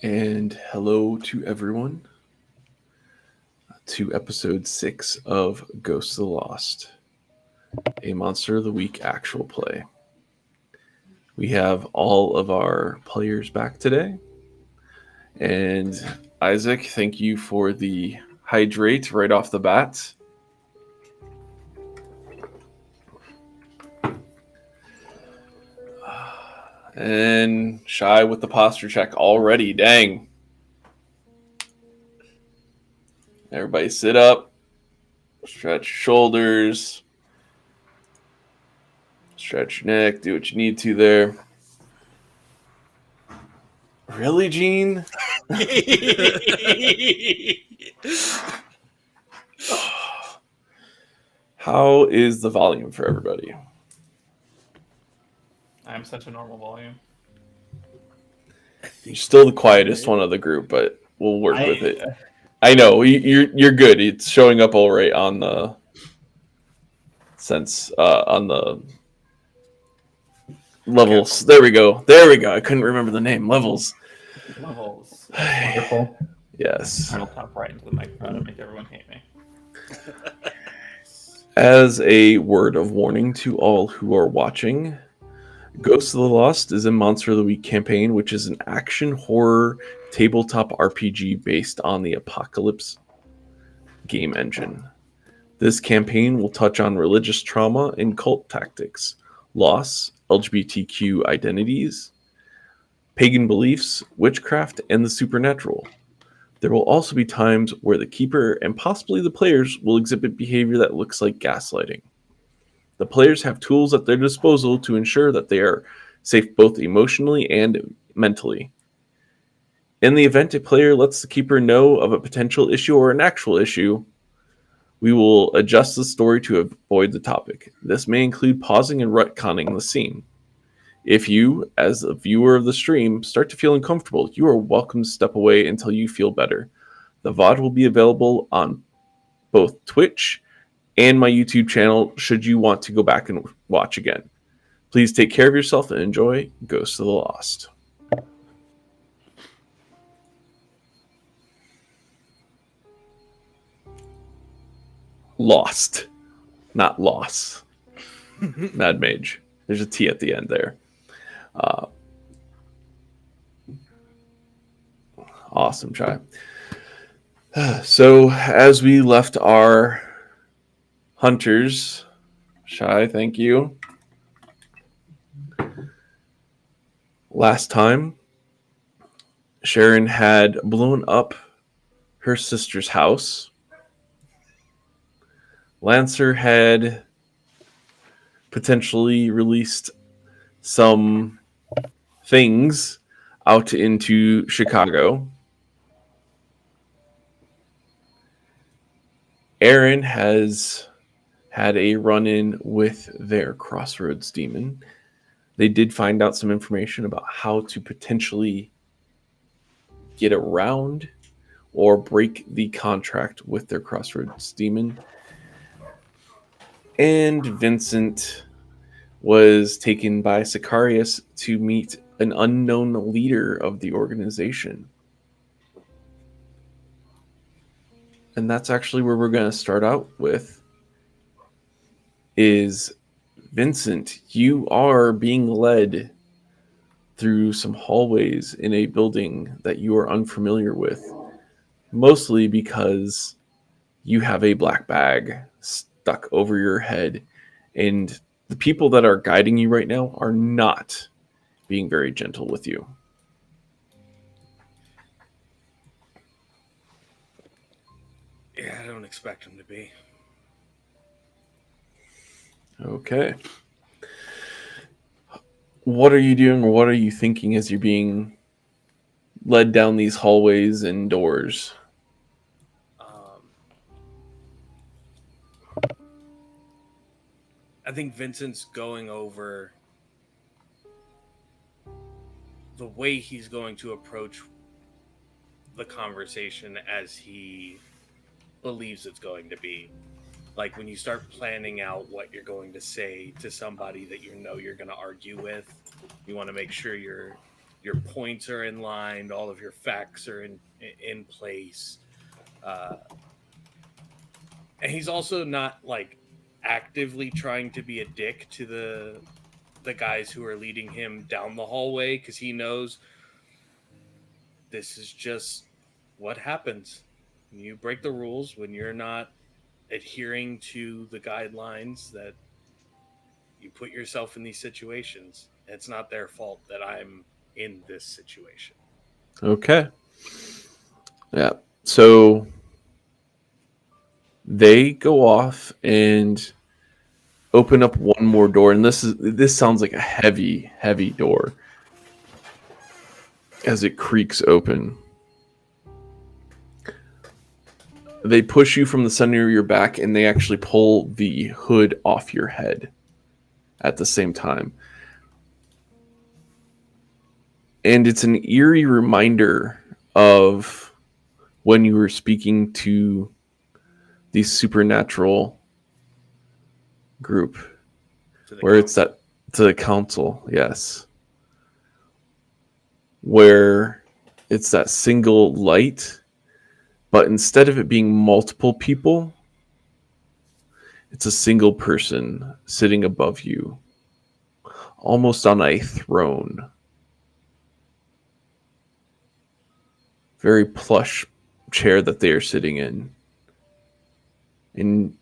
And hello to everyone to episode 6 of Ghost of the Lost, a Monster of the Week actual play. We have all of our players back today. And Isaac, thank you for the hydrate right off the bat. And Shy with the posture check already. Dang. Everybody sit up. Stretch shoulders. Stretch your neck. Do what you need to there. Really, Gene? How is the volume for everybody? I'm such a normal volume. You're still the quietest one of the group, but we'll work with it. I know you're good. It's showing up all right on the on the levels. There we go. I couldn't remember the name. Levels. Levels. Wonderful. Yes. I'll talk right into the microphone and make everyone hate me. As a word of warning to all who are watching, Ghost of the Lost is a Monster of the Week campaign, which is an action horror tabletop RPG based on the Apocalypse game engine. This campaign will touch on religious trauma and cult tactics, loss, LGBTQ identities, pagan beliefs, witchcraft, and the supernatural. There will also be times where the keeper and possibly the players will exhibit behavior that looks like gaslighting. The players have tools at their disposal to ensure that they are safe both emotionally and mentally. In the event a player lets the keeper know of a potential issue or an actual issue, we will adjust the story to avoid the topic. This may include pausing and retconning the scene. If you, as a viewer of the stream, start to feel uncomfortable, you are welcome to step away until you feel better. The VOD will be available on both Twitch and my YouTube channel should you want to go back and watch again. Please take care of yourself and enjoy Ghost of the Lost. Lost, not loss. Mad Mage. There's a T at the end there. Awesome, Chai. So, as we left our hunters, Shy, thank you. Last time, Sharon had blown up her sister's house. Lancer had potentially released some things out into Chicago. Aaron has had a run-in with their Crossroads demon. They did find out some information about how to potentially get around or break the contract with their Crossroads demon. And Vincent was taken by Sicarius to meet an unknown leader of the organization. And that's actually where we're going to start out with is Vincent, you are being led through some hallways in a building that you are unfamiliar with, mostly because you have a black bag stuck over your head, and the people that are guiding you right now are not being very gentle with you. Yeah, I don't expect them to be. Okay. What are you doing or what are you thinking as you're being led down these hallways and doors? I think Vincent's going over the way he's going to approach the conversation as he believes it's going to be. Like when you start planning out what you're going to say to somebody that you know you're going to argue with, you want to make sure you're your points are in line, all of your facts are in place. And he's also not like actively trying to be a dick to the guys who are leading him down the hallway, because he knows this is just what happens. You break the rules when you're not adhering to the guidelines, that you put yourself in these situations. It's not their fault that I'm in this situation. Okay. Yeah. So they go off and open up one more door, and this sounds like a heavy door as it creaks open. They push you from the center of your back, and they actually pull the hood off your head at the same time. And it's an eerie reminder of when you were speaking to the supernatural group, where it's that to the council, yes, where it's that single light, but instead of it being multiple people, it's a single person sitting above you, almost on a throne. Very plush chair that they are sitting in. And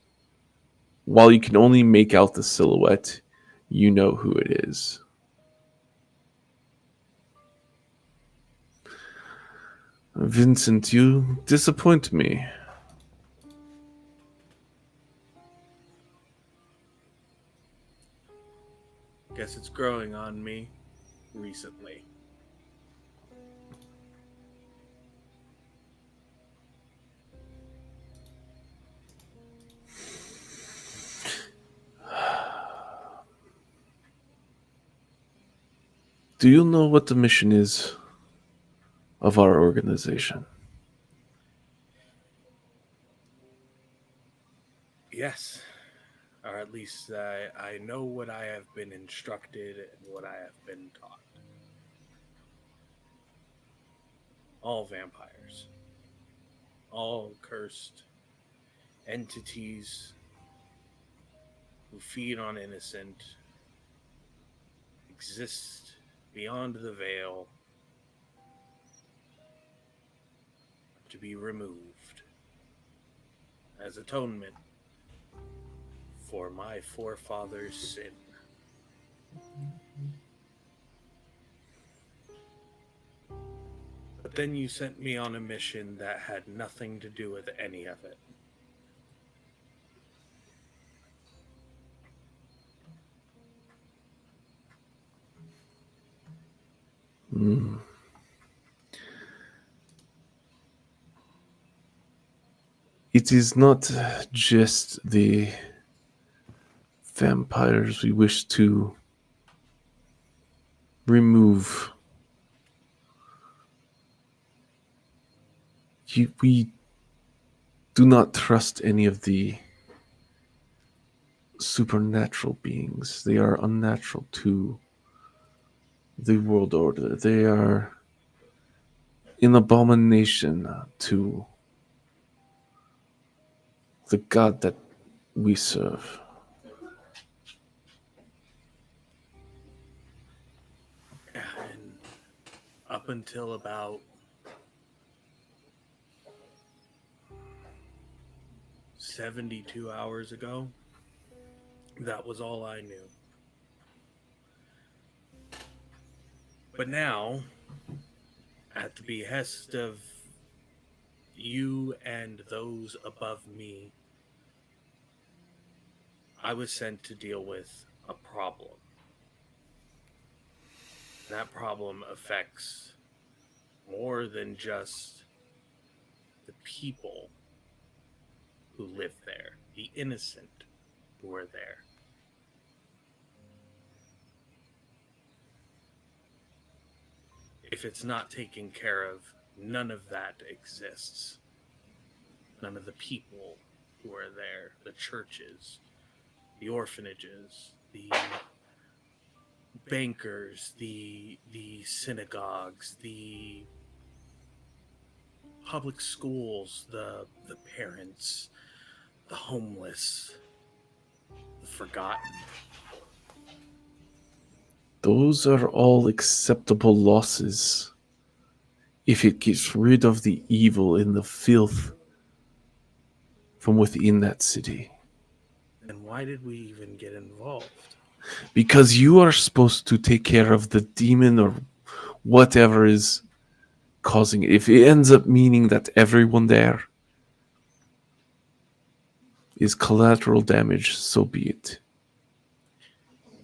while you can only make out the silhouette, you know who it is. Vincent, you disappoint me. Guess it's growing on me recently. Do you know what the mission is of our organization? Yes. Or at least I know what I have been instructed and what I have been taught. All vampires. All cursed entities who feed on innocent, exist beyond the veil, to be removed as atonement for my forefathers' sin. But then you sent me on a mission that had nothing to do with any of it. Mm. It is not just the vampires we wish to remove. We do not trust any of the supernatural beings. They are unnatural to the world order. They are an abomination to the God that we serve. And up until about 72 hours ago, that was all I knew. But now, at the behest of you and those above me, I was sent to deal with a problem. That problem affects more than just the people who live there, the innocent who are there. If it's not taken care of, none of that exists. None of the people who are there, the churches, the orphanages, the bankers, the synagogues, the public schools, the parents, the homeless, the forgotten. Those are all acceptable losses if it gets rid of the evil and the filth from within that city. Then why did we even get involved? Because you are supposed to take care of the demon or whatever is causing it. If it ends up meaning that everyone there is collateral damage, so be it.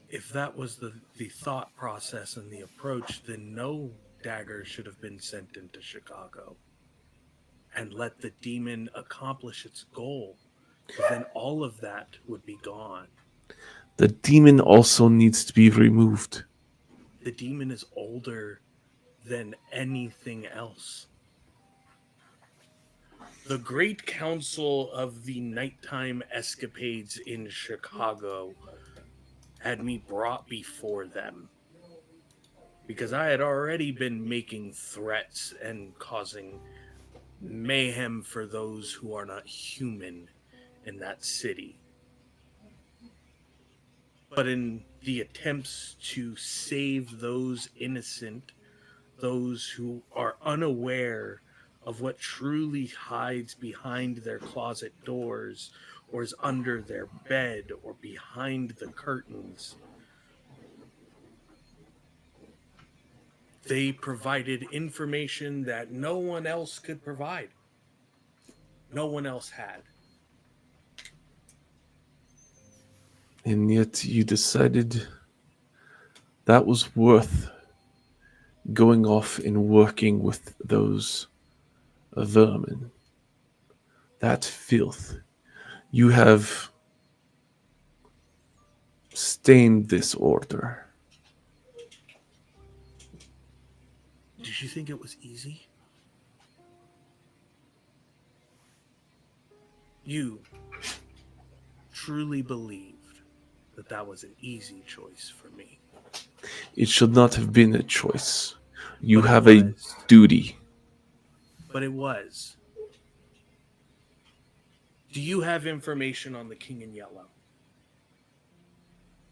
If that was the thought process and the approach, then no dagger should have been sent into Chicago and let the demon accomplish its goal. Because then all of that would be gone. The demon also needs to be removed. The demon is older than anything else. The Great Council of the Nighttime Escapades in Chicago had me brought before them because I had already been making threats and causing mayhem for those who are not human in that city. But in the attempts to save those innocent, those who are unaware of what truly hides behind their closet doors or is under their bed or behind the curtains, they provided information that no one else could provide. No one else had. And yet you decided that was worth going off and working with those vermin. That filth. You have stained this order. Did you think it was easy? You truly believed that that was an easy choice for me. It should not have been a choice. You But it have a was. duty. But it was. Do you have information on the King in Yellow?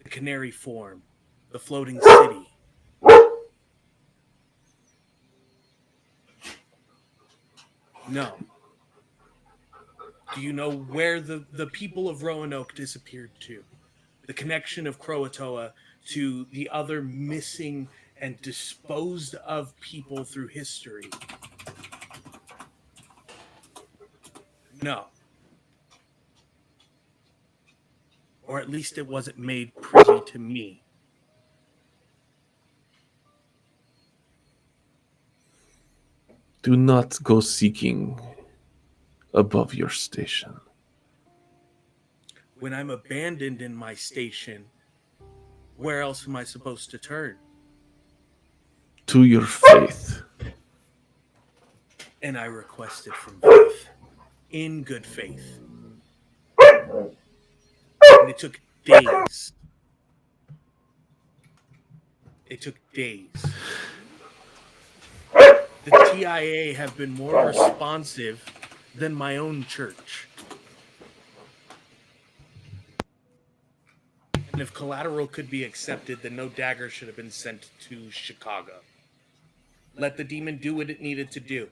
The Canary Form? The Floating City? No. Do you know where the people of Roanoke disappeared to? The connection of Croatoa to the other missing and disposed of people through history? No. Or at least it wasn't made privy to me. Do not go seeking above your station. When I'm abandoned in my station, where else am I supposed to turn? To your faith. And I requested from faith, in good faith. And it took days. It took days. The TIA have been more responsive than my own church. And if collateral could be accepted, then no dagger should have been sent to Chicago. Let the demon do what it needed to do.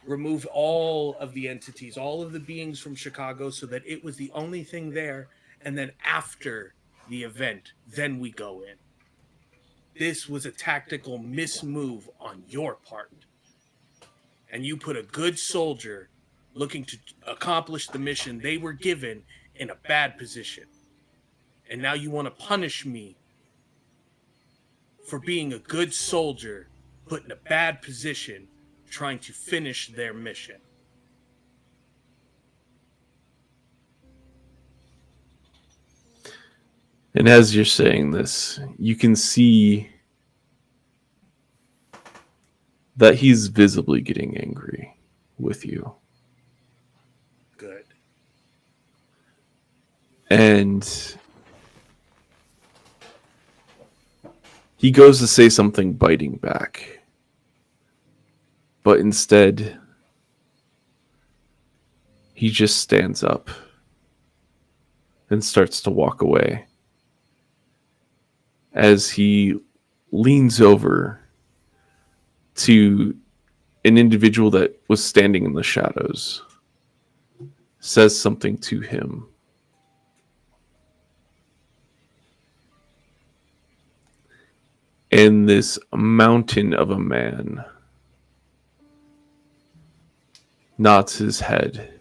Remove all of the entities, all of the beings from Chicago so that it was the only thing there. And then after the event, then we go in. This was a tactical mismove on your part. And you put a good soldier looking to accomplish the mission they were given in a bad position. And now you want to punish me for being a good soldier put in a bad position trying to finish their mission. And as you're saying this, you can see that he's visibly getting angry with you. Good. And He goes to say something, biting back. But instead, he just stands up and starts to walk away as he leans over to an individual that was standing in the shadows, says something to him. And this mountain of a man nods his head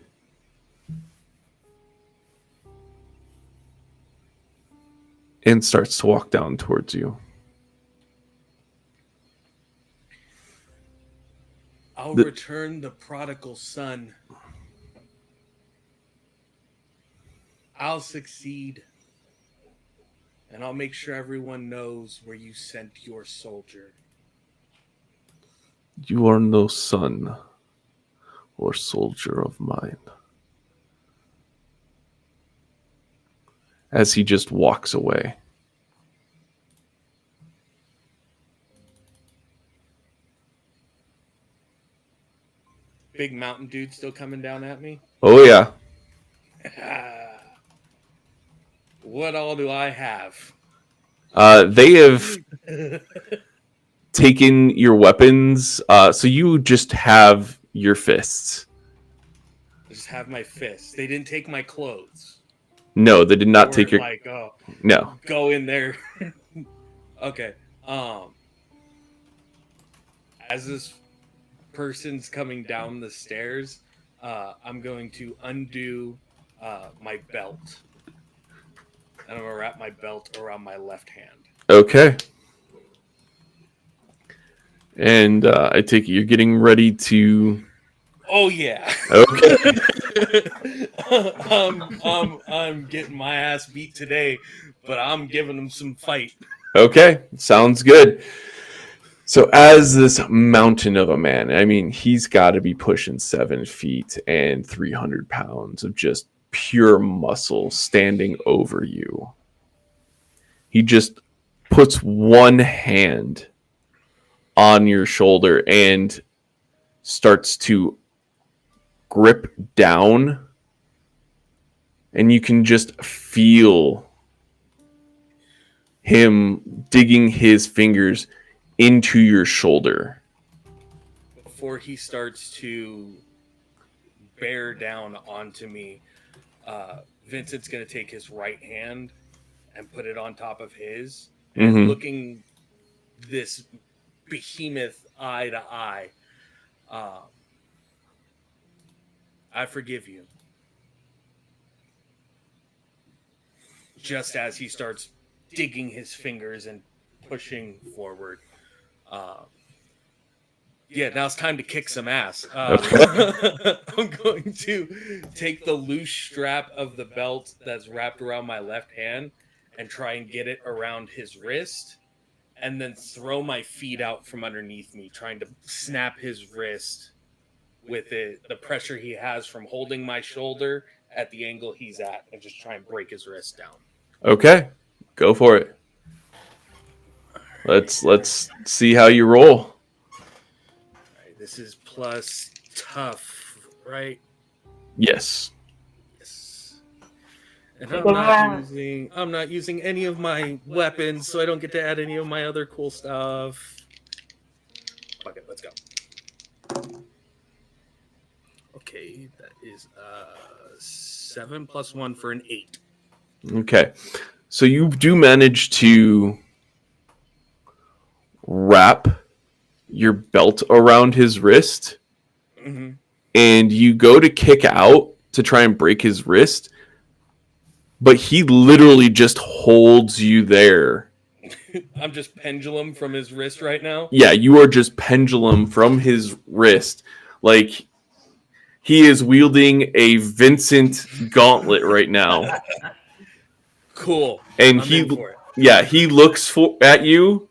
and starts to walk down towards you. I'll return the prodigal son. I'll succeed. And I'll make sure everyone knows where you sent your soldier. You are no son or soldier of mine. As he just walks away. Big mountain dude still coming down at me? Oh, yeah. What all do I have? They have taken your weapons. So you just have your fists. I just have my fists. They didn't take my clothes. No, they did not take your... Like, oh, no. go in there. Okay. As this person's coming down the stairs, I'm going to undo my belt. And I'm going to wrap my belt around my left hand. Okay. And I take it you're getting ready to... Oh, yeah. Okay. I'm getting my ass beat today, but I'm giving them some fight. Okay. Sounds good. So as this mountain of a man, I mean, he's got to be pushing 7 feet and 300 pounds of just pure muscle standing over you. He just puts one hand on your shoulder and starts to grip down, and you can just feel him digging his fingers into your shoulder. Before he starts to bear down onto me, Vincent's going to take his right hand and put it on top of his, and looking this behemoth eye to eye, I forgive you. Just as he starts digging his fingers and pushing forward. Yeah, now it's time to kick some ass. I'm going to take the loose strap of the belt that's wrapped around my left hand and try and get it around his wrist, and then throw my feet out from underneath me, trying to snap his wrist with the pressure he has from holding my shoulder at the angle he's at, and just try and break his wrist down. Okay, go for it. Let's see how you roll. All right, this is plus tough, right? Yes. Yes. And I'm not using any of my weapons, so I don't get to add any of my other cool stuff. Fuck it, let's go. Okay, that is 7 plus 1 for an 8. Okay. So you do manage to wrap your belt around his wrist, and you go to kick out to try and break his wrist, but he literally just holds you there. I'm just pendulum from his wrist right now? Yeah, you are just pendulum from his wrist. Like, he is wielding a Vincent gauntlet right now. Cool. And I'm in for it. Yeah, he looks at you,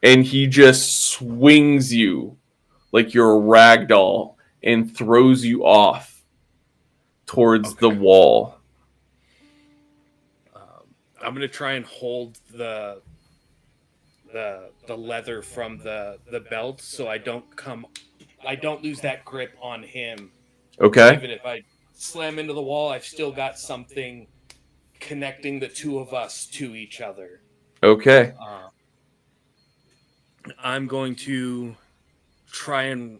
and he just swings you like you're a rag doll and throws you off towards the wall. I'm going to try and hold the leather from the belt, so I don't lose that grip on him. Okay. Even if I slam into the wall, I've still got something connecting the two of us to each other. Okay. I'm going to try and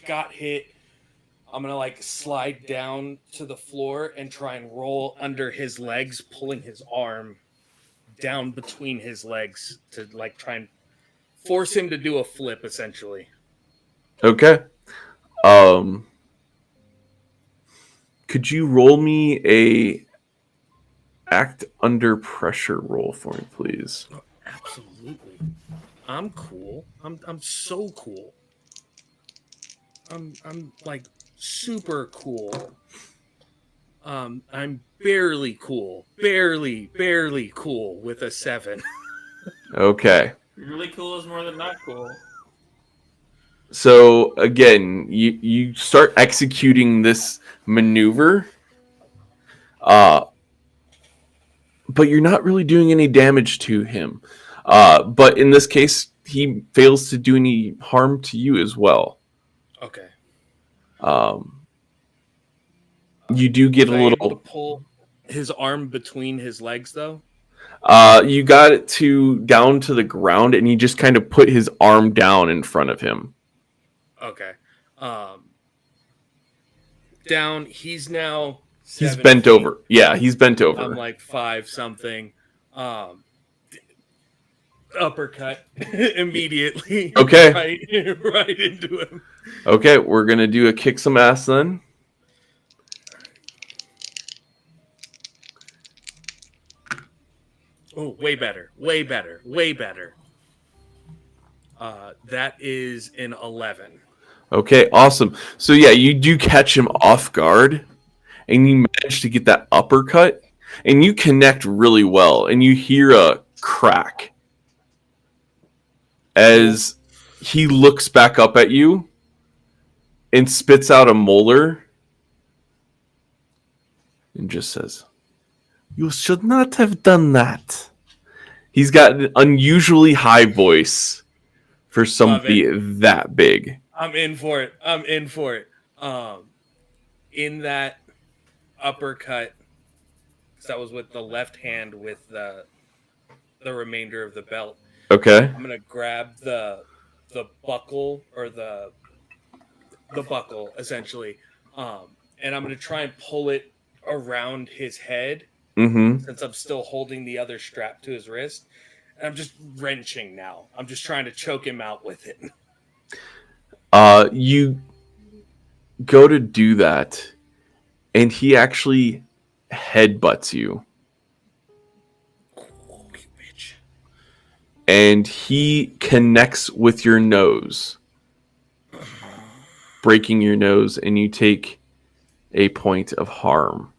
got hit. I'm gonna like slide down to the floor and try and roll under his legs, pulling his arm down between his legs to like try and force him to do a flip, essentially. Okay. Could you roll me a act under pressure roll for me, please? Absolutely. I'm cool. I'm so cool. I'm like super cool. I'm barely cool. Barely cool with a 7. Okay. Really cool is more than not cool. So again, you start executing this maneuver, but you're not really doing any damage to him. But in this case, he fails to do any harm to you as well. Okay. You do get Was a I able to little. pull his arm between his legs though? You got it to down to the ground, and you just kind of put his arm down in front of him. Okay. Down. He's now. He's 7 bent feet. over. Yeah, he's bent over. I'm like 5 something. Uppercut immediately. Okay. right into him. Okay, we're gonna do a kick some ass then. Oh, way better. That is an 11. Okay, awesome. So yeah, you do catch him off guard, and you manage to get that uppercut, and you connect really well, and you hear a crack as he looks back up at you and spits out a molar and just says, "You should not have done that." He's got an unusually high voice for somebody that big. I'm in for it. In that uppercut, because that was with the left hand with the remainder of the belt. Okay. I'm gonna grab the buckle or the buckle essentially, and I'm gonna try and pull it around his head since I'm still holding the other strap to his wrist. And I'm just wrenching now. I'm just trying to choke him out with it. You go to do that, and he actually headbutts you. Oh, you bitch. And he connects with your nose, breaking your nose, and you take a point of harm.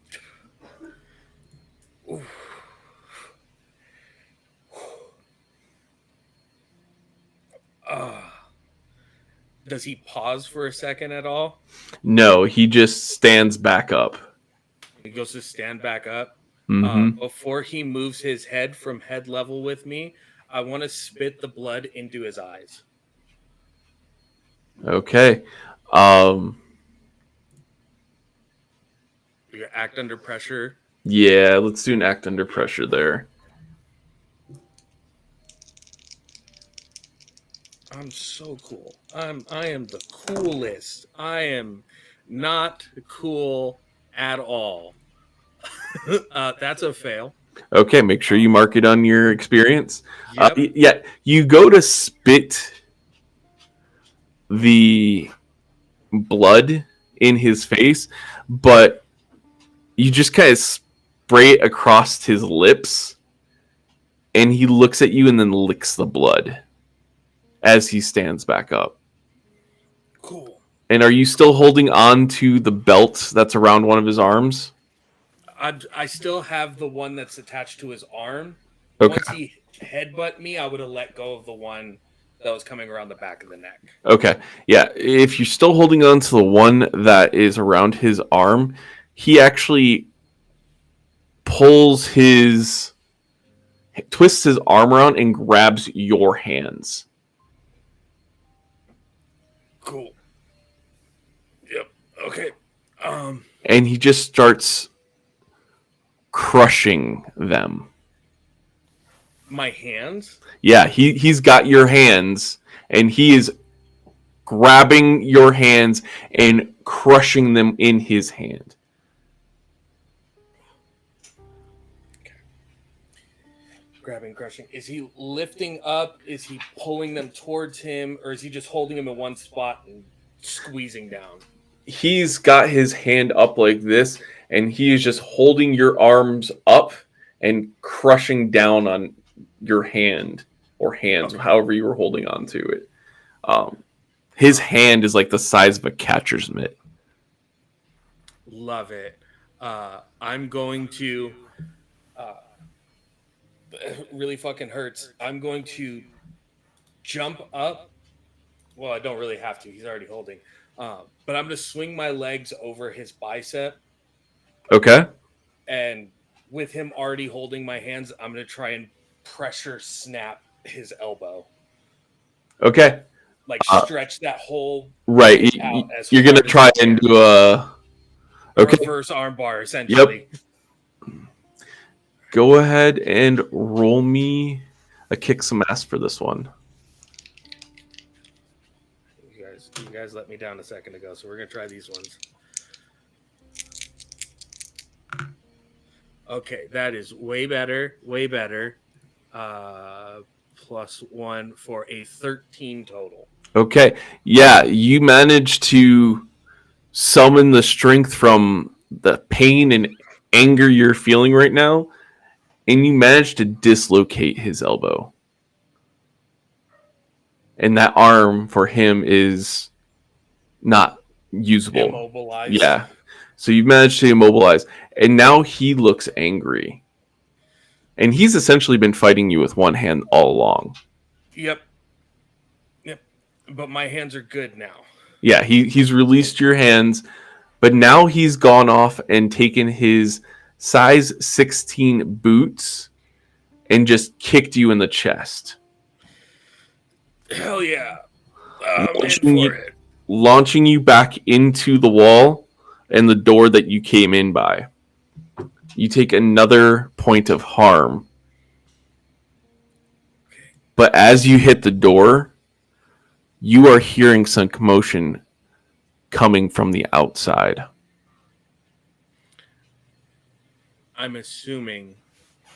Does he pause for a second at all? No, he just stands back up. He goes to stand back up. Mm-hmm. Before he moves his head from head level with me, I want to spit the blood into his eyes. Okay. You act under pressure. Yeah, let's do an act under pressure there. I'm so cool. I am the coolest. I am not cool at all. That's a fail. Okay, make sure you mark it on your experience. Yep. Yeah, you go to spit the blood in his face, but you just kind of spray it across his lips, and he looks at you and then licks the blood as he stands back up. Cool. And are you still holding on to the belt that's around one of his arms? I still have the one that's attached to his arm. Okay. Once he headbutt me, I would have let go of the one that was coming around the back of the neck. Okay. Yeah, if you're still holding on to the one that is around his arm, he actually pulls his twists his arm around and grabs your hands. Cool. Yep. Okay. And he just starts crushing them. My hands? Yeah, he's got your hands, and he is grabbing your hands and crushing them in his hand. Grabbing, crushing. Is he lifting up? Is he pulling them towards him? Or is he just holding them in one spot and squeezing down? He's got his hand up like this, and he is just holding your arms up and crushing down on your hand or hands, Okay. however you were holding on to it. His hand is like the size of a catcher's mitt. Love it. I'm going to. Really fucking hurts. I'm going to jump up. Well, I don't really have to. He's already holding. But I'm going to swing my legs over his bicep. Okay. And with him already holding my hands, I'm going to try and pressure snap his elbow. Okay. Like stretch that whole Right. wrist out as You're going to hard as try I can. and do a. Okay. Reverse armbar, essentially. Yep. Go ahead and roll me a kick some ass for this one. You guys let me down a second ago, so we're going to try these ones. Okay, that is way better. Way better. +1 for a 13 total. Okay. Yeah, you managed to summon the strength from the pain and anger you're feeling right now, and you managed to dislocate his elbow. And that arm for him is not usable. Immobilized. Yeah. So you've managed to immobilize. And now he looks angry. And he's essentially been fighting you with one hand all along. Yep. But my hands are good now. Yeah, he's released your hands, but now he's gone off and taken his size 16 boots and just kicked you in the chest. Hell yeah. I'm in for it. Launching you back into the wall and the door that you came in by. You take another point of harm. But as you hit the door, you are hearing some commotion coming from the outside. I'm assuming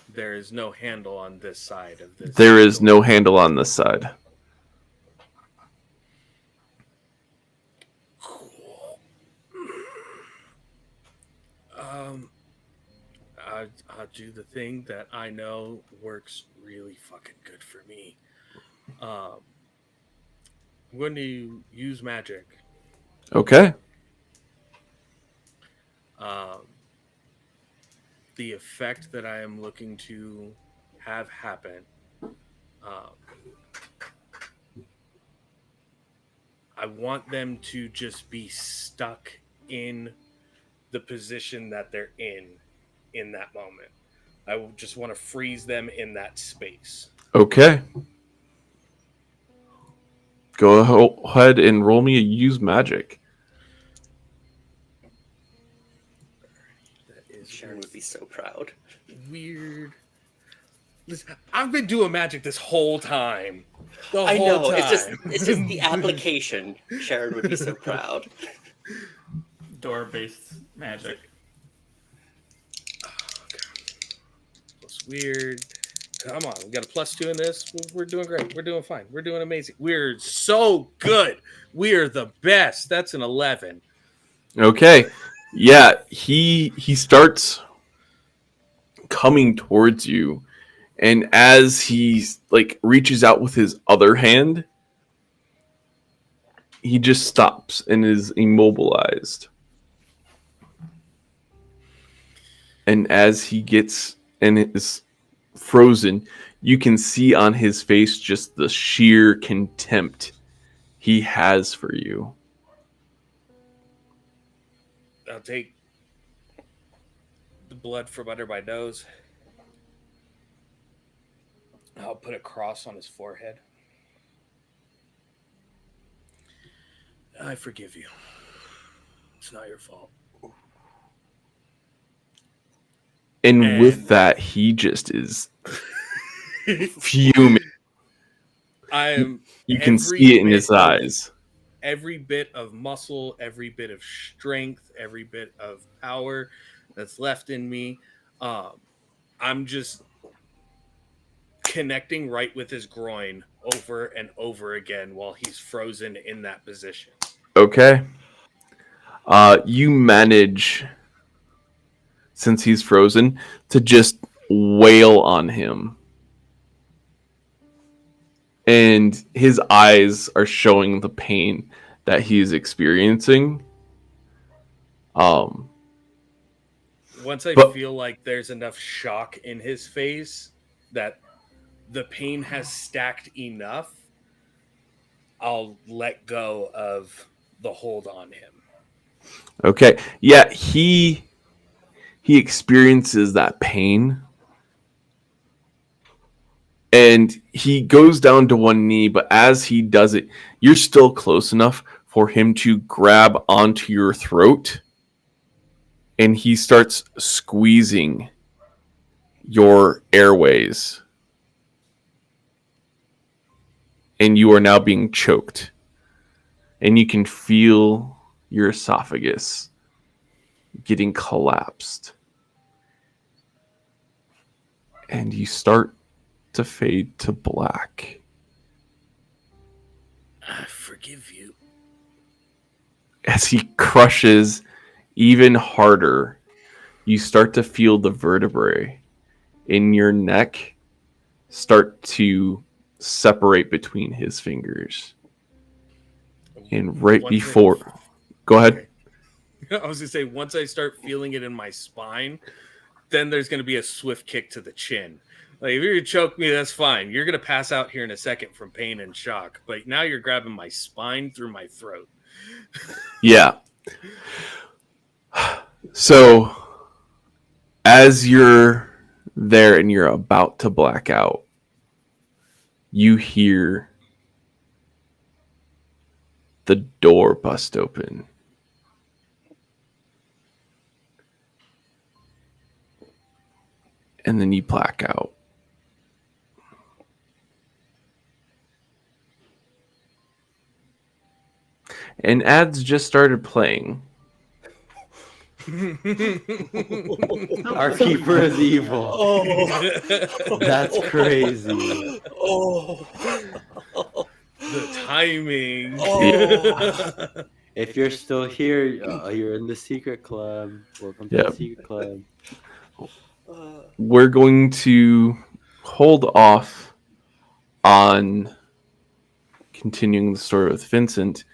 there is no handle on this side of this. There is no handle on this side. Cool. I'll do the thing that I know works really fucking good for me. I'm going to use magic. Okay. The effect that I am looking to have happen. I want them to just be stuck in the position that they're in that moment. I just want to freeze them in that space. Okay. Go ahead and roll me a use magic. That is Sharon would be so proud. weird. Listen, I've been doing magic this whole time. I know. It's just the application. Sharon would be so proud. Door-based magic. Plus weird. Come on, we got a +2 in this. We're doing great. We're doing fine. We're doing amazing. We're so good. We are the best. That's an 11. Okay. Yeah, he starts coming towards you, and as he like reaches out with his other hand, he just stops and is immobilized. And as he gets and is frozen, you can see on his face just the sheer contempt he has for you. I'll take the blood from under my nose. I'll put a cross on his forehead. I forgive you. It's not your fault. And with that, he just is fuming. I am. You can see it in his of- eyes. Every bit of muscle, every bit of strength, every bit of power that's left in me. I'm just connecting right with his groin over and over again while he's frozen in that position. Okay. You manage, since he's frozen, to just wail on him. And his eyes are showing the pain that he's experiencing. Once I But feel like there's enough shock in his face that the pain has stacked enough, I'll let go of the hold on him. okay, yeah, he experiences that pain, and he goes down to one knee. But as he does it, you're still close enough for him to grab onto your throat, and he starts squeezing your airways, and you are now being choked, and you can feel your esophagus getting collapsed, and you start to fade to black. I forgive you. As he crushes even harder, you start to feel the vertebrae in your neck start to separate between his fingers. And right before, go ahead. I was gonna say, once I start feeling it in my spine, then there's gonna be a swift kick to the chin. Like, if you're gonna choke me, that's fine. You're gonna pass out here in a second from pain and shock. But now you're grabbing my spine through my throat. Yeah. So as you're there and you're about to black out, you hear the door bust open. And then you black out. And ads just started playing. Our keeper is evil. Oh, That's crazy. oh, The timing. oh. If you're still here, you're in the secret club. Welcome to Yeah. the secret club. We're going to hold off on continuing the story with Vincent,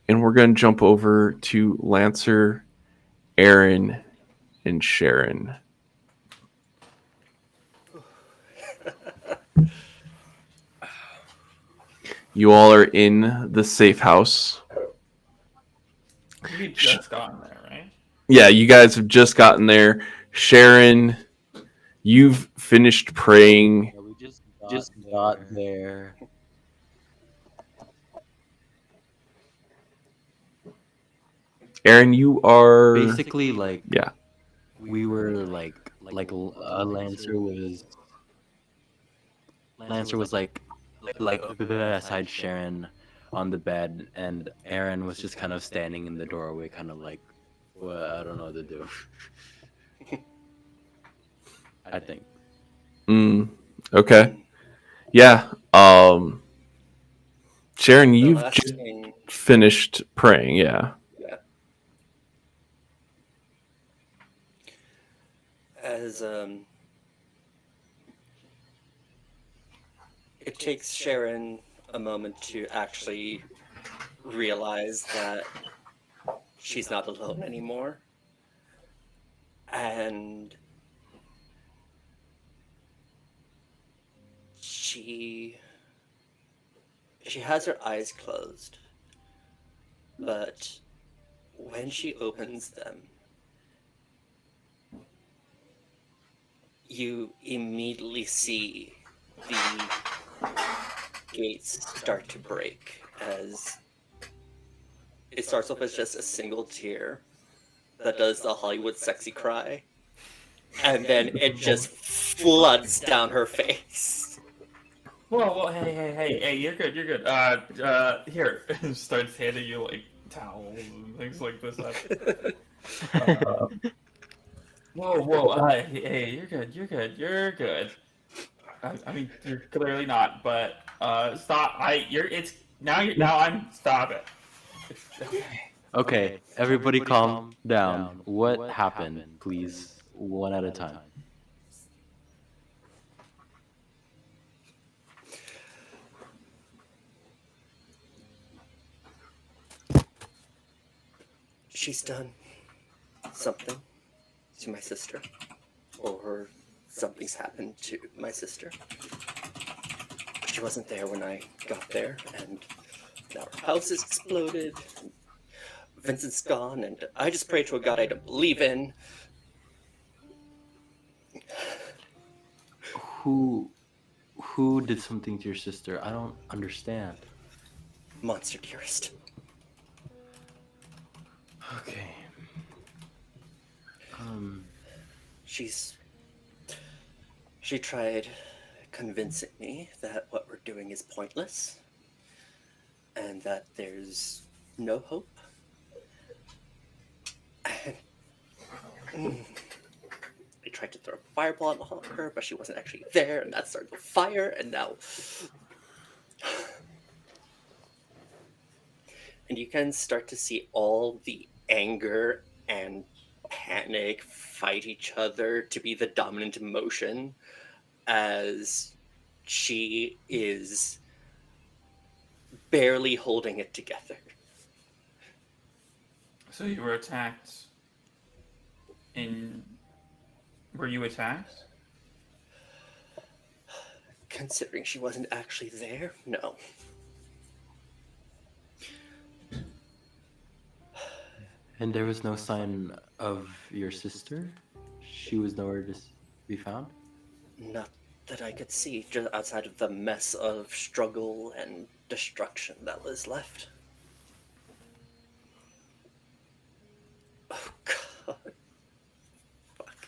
and we're going to jump over to Lancer, Aaron, and Sharon. You all are in the safe house. We just gotten there, right? Yeah, you guys have just gotten there. Sharon, you've finished praying. Yeah, we just got there. Aaron, you are Basically, like yeah. we were Lancer was like beside Sharon on the bed, and Aaron was just kind of standing in the doorway, kind of like, well, I don't know what to do. I think. Okay. Yeah. Sharon, The you've last just thing, finished praying, yeah. yeah. As it takes Sharon a moment to actually realize that she's not alone anymore. And she has her eyes closed. But when she opens them, you immediately see the gates start to break as it starts off as just a single tear that does the Hollywood sexy cry, and then it just floods down her face. Whoa, hey, you're good, you're good. Here, starts handing you like towels and things like this. Whoa, hey, you're good. I mean, you're clearly not, but stop. Now I'm stop it. It's, okay. Okay, everybody calm down. What happened, please? One at a time. She's done something to my sister, or something's happened to my sister. She wasn't there when I got there, and now her house is exploded. Vincent's gone, and I just pray to a God I don't believe in. Who did something to your sister? I don't understand. Monster dearest. Okay. She tried convincing me that what we're doing is pointless and that there's no hope. I tried to throw a fireball at her, but she wasn't actually there, and that started the fire, and now... And you can start to see all the anger and panic fight each other to be the dominant emotion as she is barely holding it together. So you were attacked. Were you attacked? Considering she wasn't actually there, no. And there was no sign of your sister? She was nowhere to be found? Not that I could see, just outside of the mess of struggle and destruction that was left. Oh, God. Fuck.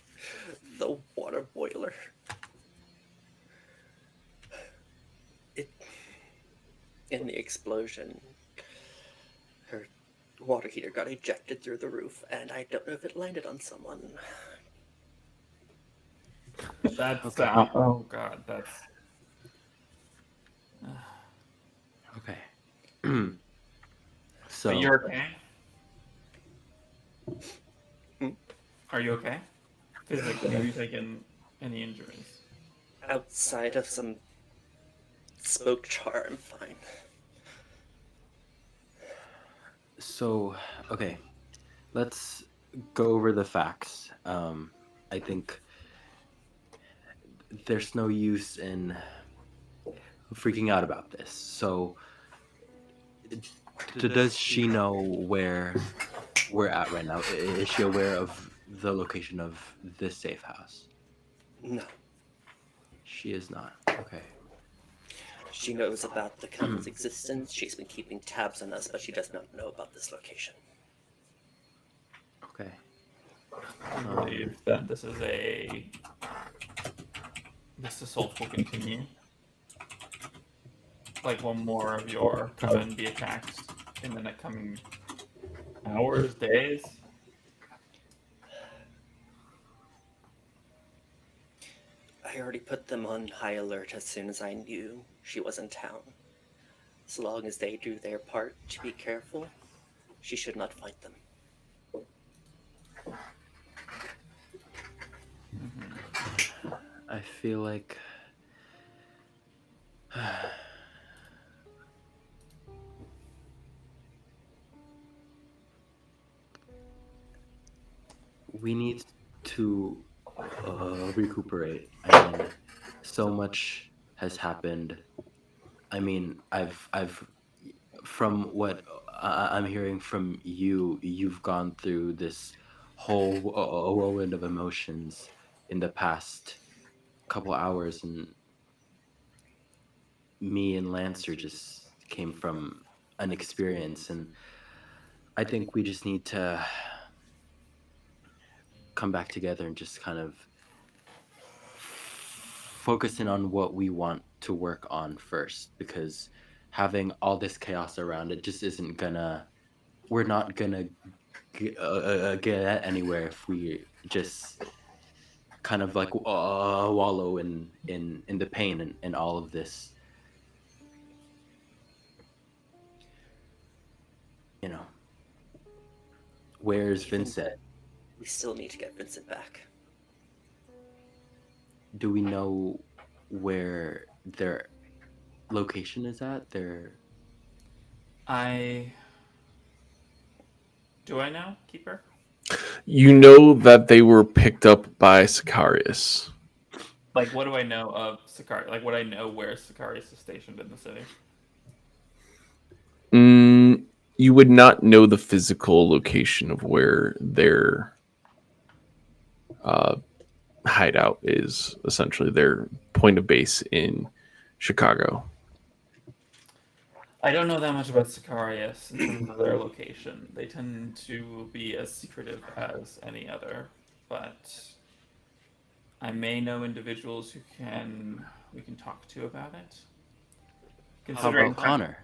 The water boiler. In the explosion, her water heater got ejected through the roof, and I don't know if it landed on someone. That's oh God, that's Okay. So But you're okay? Hmm? Are you okay? Physically, have you taken any injuries? Outside of some smoke char, I'm fine. So, okay, let's go over the facts. I think there's no use in freaking out about this. So, does she know where we're at right now? Is she aware of the location of this safe house? No. She is not. Okay. She knows about the company's existence. She's been keeping tabs on us, but she does not know about this location. Okay. I believe that this assault will continue. Like, will more of your coven be attacked in the next coming hours, days? I already put them on high alert as soon as I knew she was in town. As long as they do their part to be careful, she should not fight them. I feel like we need to recuperate. I mean, so much has happened. I mean, I've from what I'm hearing from you, you've gone through this whole whirlwind of emotions in the past couple hours, and me and Lancer just came from an experience, and I think we just need to come back together and just kind of focus in on what we want to work on first, because having all this chaos around it just isn't gonna, we're not gonna get anywhere if we just kind of like wallow in the pain and all of this, you know. Where's Even Vincent? then, we still need to get Vincent back. Do we know where their location is at? Their Do I know, Keeper? You know that they were picked up by Sicarius. Like, what do I know of Sicarius? Like, what I know where Sicarius is stationed in the city? You would not know the physical location of where their hideout is, essentially their point of base in Chicago. I don't know that much about Sicarius in terms of their location. They tend to be as secretive as any other, but I may know individuals who we can talk to about it. how Considering about Connor?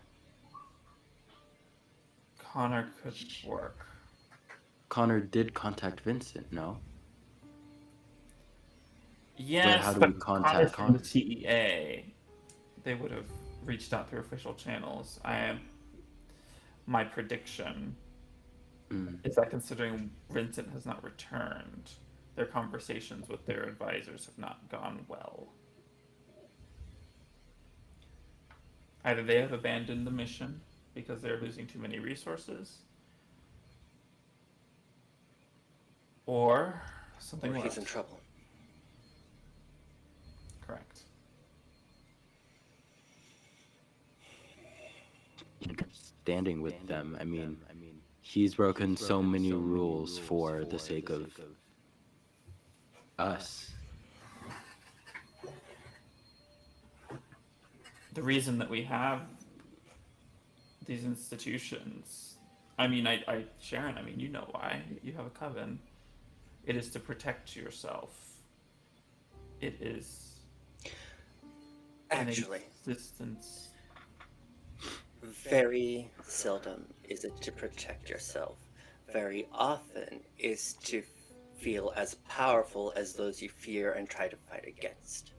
Connor could work. Connor did contact Vincent, no? Yes, how do but we contact Connor's from the Connor? TEA. They would have reached out through official channels. My prediction Mm. is that considering Vincent has not returned, their conversations with their advisors have not gone well. Either they have abandoned the mission because they're losing too many resources, or something Or worse. he's in trouble. Correct. Standing with them. I mean, he's broken so many rules for the sake of us. The reason that we have these institutions, I mean, Sharon, I mean, you know why. You have a coven. It is to protect yourself. It is Actually, an existence. very seldom is it to protect yourself. Very often is to feel as powerful as those you fear and try to fight against.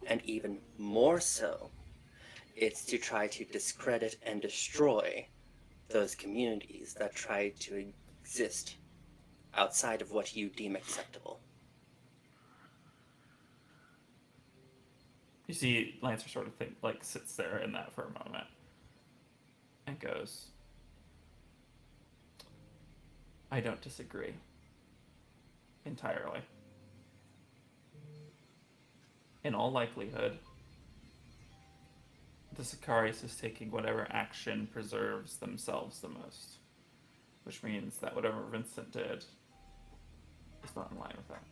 And even more so, it's to try to discredit and destroy those communities that try to exist outside of what you deem acceptable. You see, Lancer sort of sits there in that for a moment and goes, I don't disagree entirely. In all likelihood, the Sicarius is taking whatever action preserves themselves the most, which means that whatever Vincent did is not in line with that.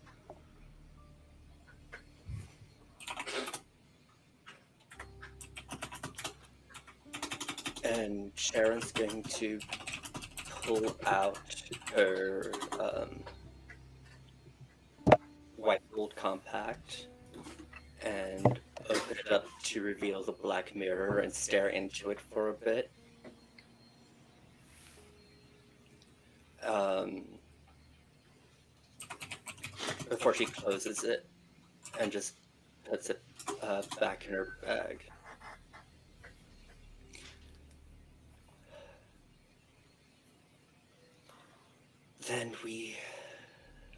And Sharon's going to pull out her white gold compact and open it up to reveal the black mirror and stare into it for a bit. Before she closes it and just puts it back in her bag. Then we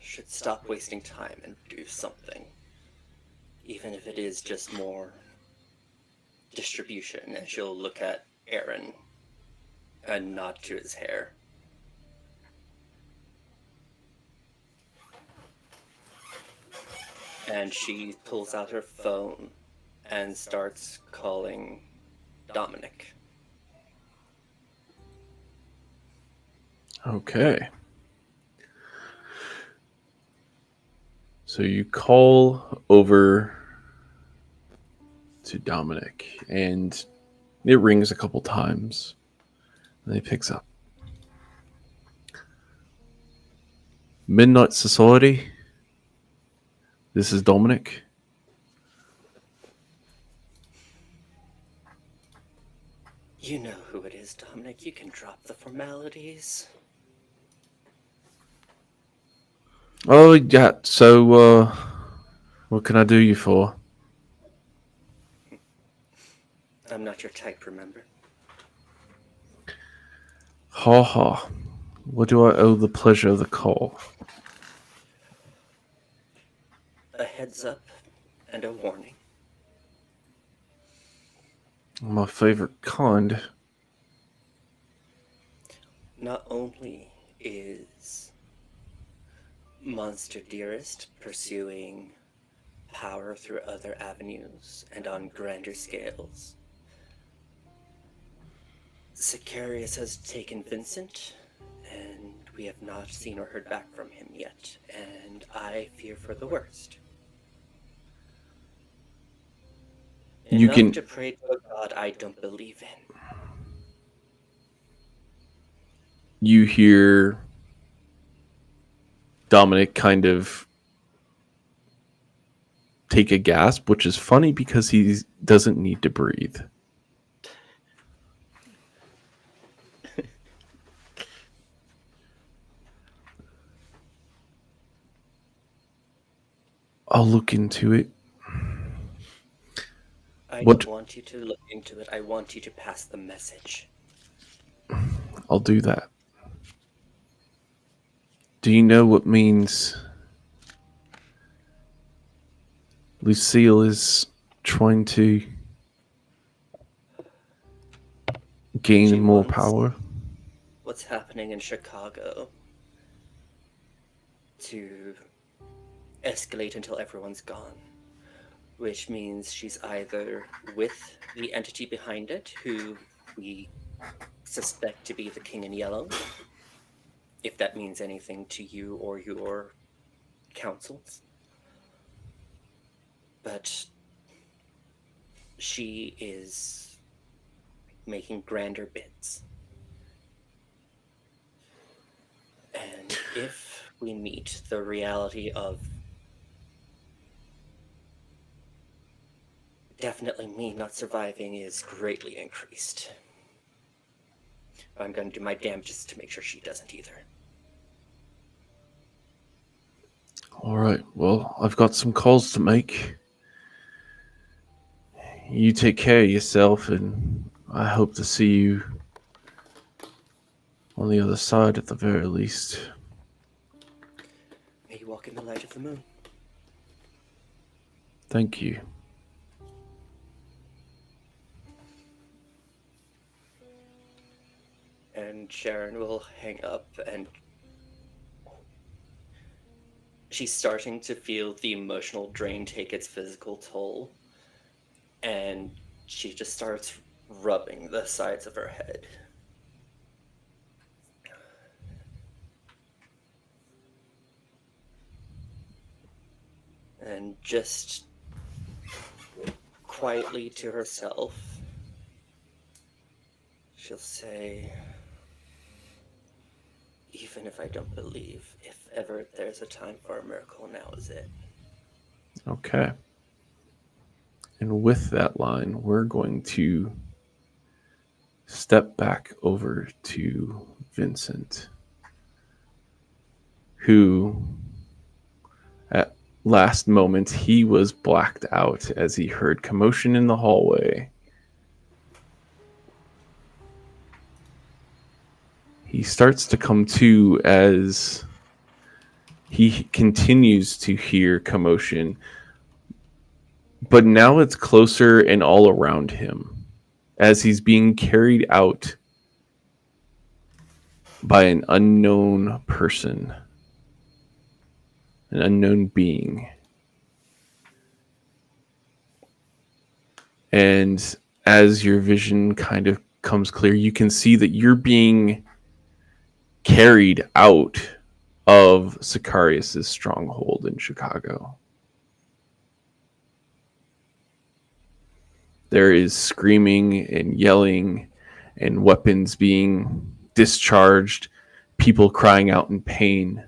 should stop wasting time and do something. Even if it is just more distribution. And she'll look at Aaron and nod to his hair. And she pulls out her phone and starts calling Dominic. Okay. So you call over to Dominic, and it rings a couple times. And he picks up. Midnight Society. This is Dominic. You know who it is, Dominic. You can drop the formalities. Oh, yeah. So, what can I do you for? I'm not your type, remember? Ha ha. What do I owe the pleasure of the call? A heads up and a warning. My favorite kind. Not only is Monster Dearest pursuing power through other avenues and on grander scales, Sicarius has taken Vincent, and we have not seen or heard back from him yet, and I fear for the worst. You Enough can- to pray to a god I don't believe in. You hear Dominic kind of take a gasp, which is funny because he doesn't need to breathe. I'll look into it. I What- don't want you to look into it. I want you to pass the message. I'll do that. Do you know what means Lucille is trying to gain She more wants- power? What's happening in Chicago to escalate until everyone's gone, which means she's either with the entity behind it, who we suspect to be the King in Yellow, if that means anything to you or your councils, but she is making grander bids. And if we meet the reality of definitely me not surviving is greatly increased, I'm going to do my damnedest to make sure she doesn't either. All right. Well, I've got some calls to make. You take care of yourself, and I hope to see you on the other side at the very least. May you walk in the light of the moon. Thank you. And Sharon will hang up, and she's starting to feel the emotional drain take its physical toll, and she just starts rubbing the sides of her head. And just quietly to herself, she'll say, even if I don't believe, if ever there's a time for a miracle, now is it. Okay. And with that line, we're going to step back over to Vincent, who at last moment he was blacked out as he heard commotion in the hallway. He starts to come to as he continues to hear commotion, but now it's closer and all around him as he's being carried out by an unknown person, an unknown being. And as your vision kind of comes clear, you can see that you're being carried out of Sicarius's stronghold in Chicago. There is screaming and yelling and weapons being discharged, people crying out in pain.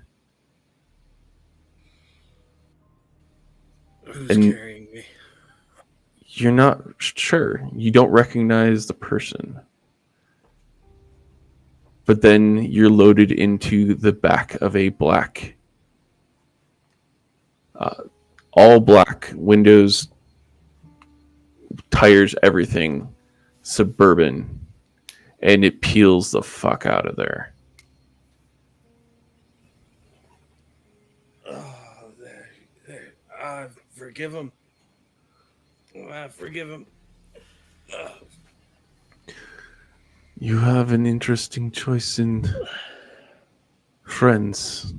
Who's And carrying me? you're not sure. You don't recognize the person. But then you're loaded into the back of a black, all black windows, tires, everything, Suburban, and it peels the fuck out of there. Oh, there. Forgive him. Forgive him. You have an interesting choice in friends.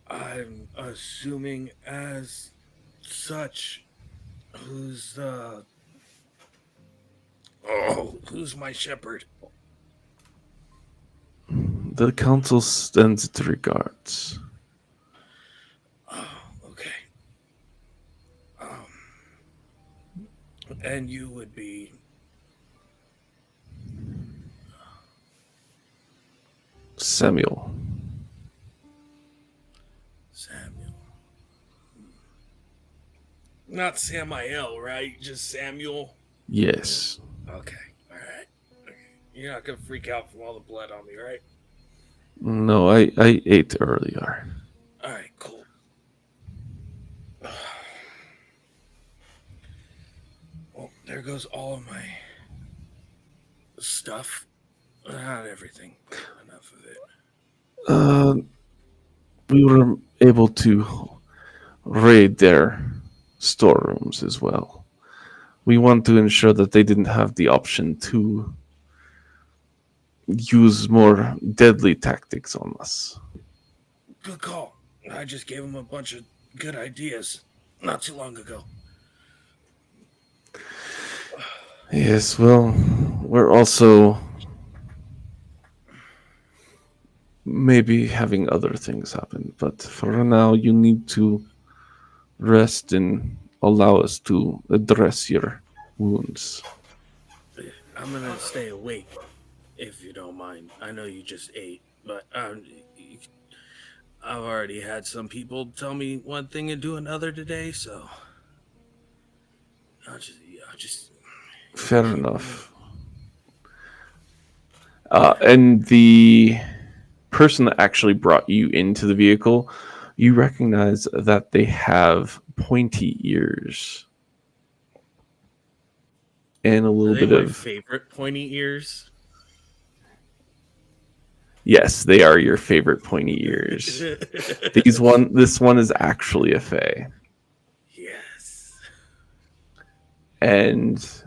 I'm assuming as such. Who's who's my shepherd? The council sends its regards. Oh, okay. And you would be Samuel. Samuel. Not Samael, right? Just Samuel. Yes. Okay, all right. Okay. You're not gonna freak out from all the blood on me, right? No, I ate earlier. All right, cool. Well, there goes all of my stuff. Not everything. Enough of it. We were able to raid their storerooms as well. We want to ensure that they didn't have the option to use more deadly tactics on us. Good call. I just gave him a bunch of good ideas not too long ago. Yes, well, we're also maybe having other things happen, but for now, you need to rest and allow us to address your wounds. I'm gonna stay awake, if you don't mind. I know you just ate, but I've already had some people tell me one thing and do another today, so I'll just Fair enough. And the person that actually brought you into the vehicle, you recognize that they have pointy ears and a little Are they bit my of favorite pointy ears? yes, they are your favorite pointy ears. This one is actually a fae, Yes. and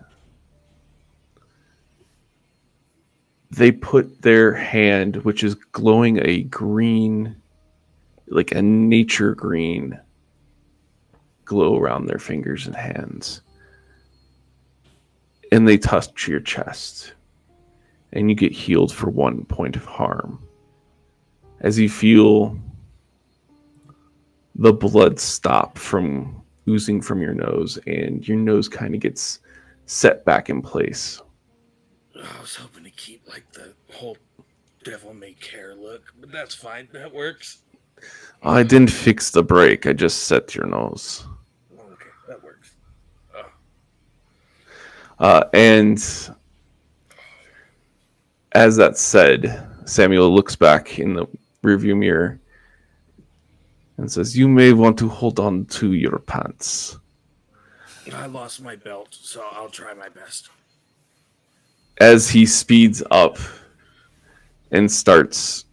they put their hand, which is glowing a green, like a nature green glow around their fingers and hands. And they touch your chest. And you get healed for 1 point of harm. As you feel the blood stop from oozing from your nose, and your nose kind of gets set back in place. I was hoping to keep like the whole devil may care look, but that's fine. That works. I didn't fix the brake, I just set your nose. Okay, that works. And as that said, Samuel looks back in the rearview mirror and says, "You may want to hold on to your pants." I lost my belt, so I'll try my best. As he speeds up and starts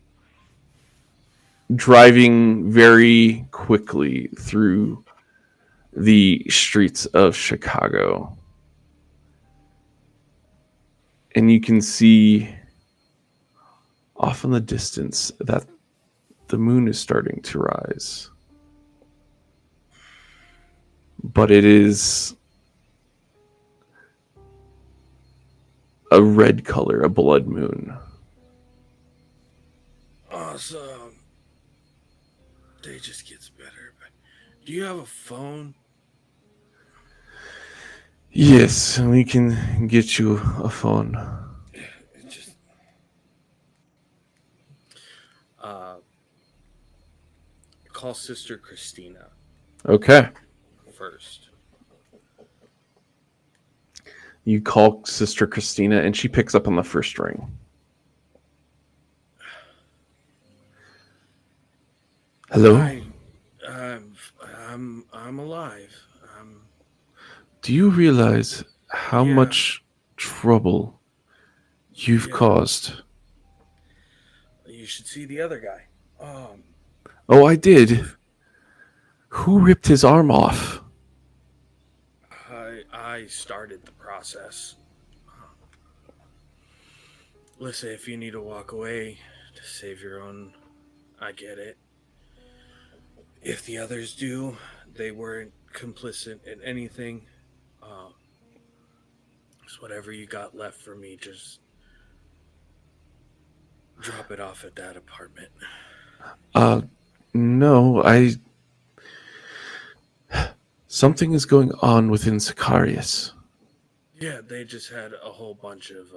driving very quickly through the streets of Chicago. And you can see off in the distance that the moon is starting to rise. But it is a red color, a blood moon. Awesome. Day just gets better. But do you have a phone? Yes, we can get you a phone. It just uh, call Sister Christina Okay. first. You call Sister Christina, and she picks up on the first ring. Hello? I'm alive. Do you realize how Yeah. much trouble you've Yeah. caused? You should see the other guy. Oh, I did. Who ripped his arm off? I started the process. Listen, if you need to walk away to save your own, I get it. If the others do, they weren't complicit in anything. Um, just whatever you got left for me, just drop it off at that apartment. No, Something is going on within Sicarius. Yeah, they just had a whole bunch of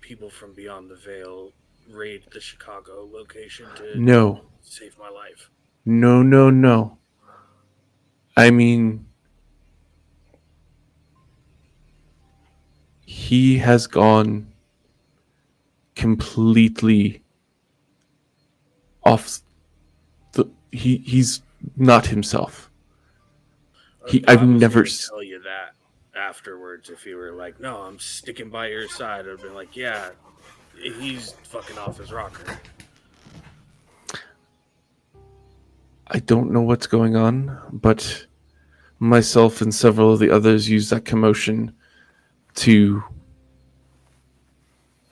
people from beyond the veil raid the Chicago location to No. save my life. No, no, no. I mean, he has gone completely off he's not himself. I've I was never gonna tell you that afterwards if you were like, "No, I'm sticking by your side." I'd been like, "Yeah, he's fucking off his rocker." I don't know what's going on, but myself and several of the others used that commotion to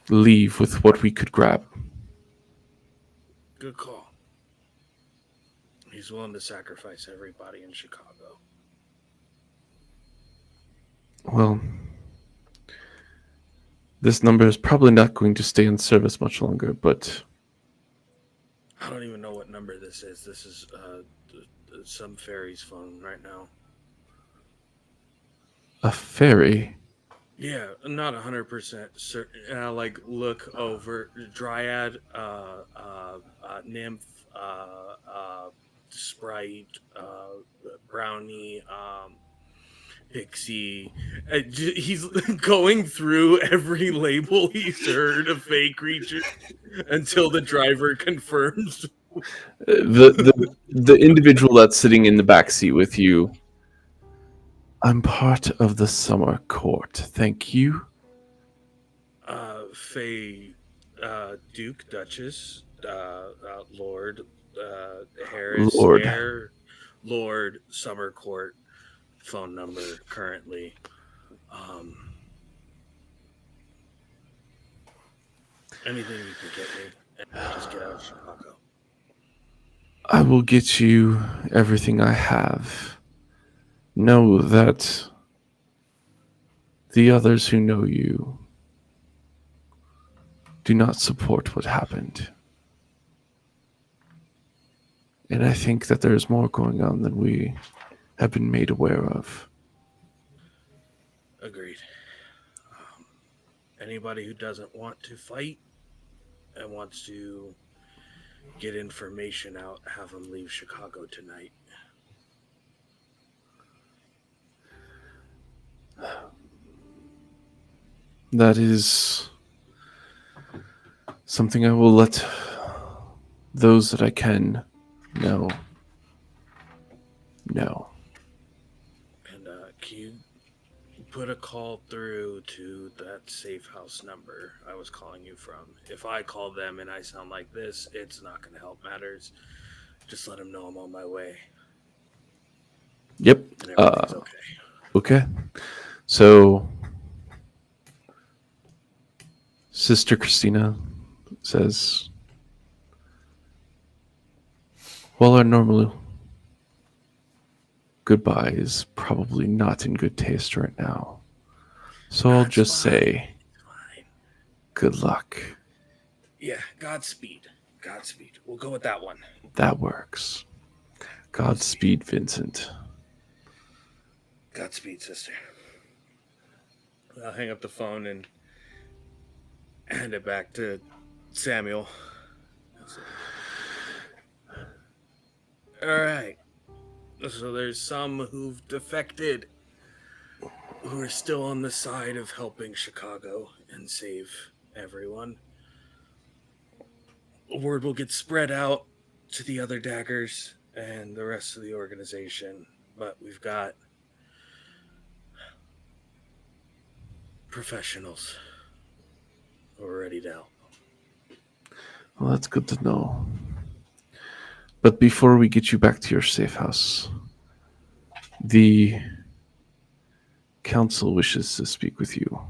leave with what we could grab. Good call. He's willing to sacrifice everybody in Chicago. Well, this number is probably not going to stay in service much longer, but I don't even know what number this is. This is some fairy's phone right now. a ferry. Yeah, not 100% certain. And I like look over Dryad, Nymph, Sprite, Brownie, Pixie. He's going through every label he's heard of fake creature until the driver confirms. The individual that's sitting in the back seat with you. I'm part of the summer court. Thank you. Faye, Duke, Duchess, Lord, Harris, Lord. Heir, Lord, Summer Court, phone number currently. Anything you can get me, and just get out of Chicago. I will get you everything I have. Know that the others who know you do not support what happened. And I think that there is more going on than we have been made aware of. Agreed. Anybody who doesn't want to fight and wants to get information out, have them leave Chicago tonight. That is something I will let those that I can know. No. And can you put a call through to that safe house number I was calling you from? If I call them and I sound like this, it's not going to help matters. Just let them know I'm on my way. Yep. And everything's okay. Okay. So, Sister Christina says, well, our normal goodbye is probably not in good taste right now. So I'll That's just fine. say, Fine. good luck. Yeah, Godspeed. Godspeed. We'll go with that one. That works. Godspeed, Vincent. Godspeed, sister. I'll hang up the phone and hand it back to Samuel. All right. So there's some who've defected, who are still on the side of helping Chicago and save everyone. Word will get spread out to the other daggers and the rest of the organization, but we've got professionals who are ready to help. Well, that's good to know. But before we get you back to your safe house, the council wishes to speak with you.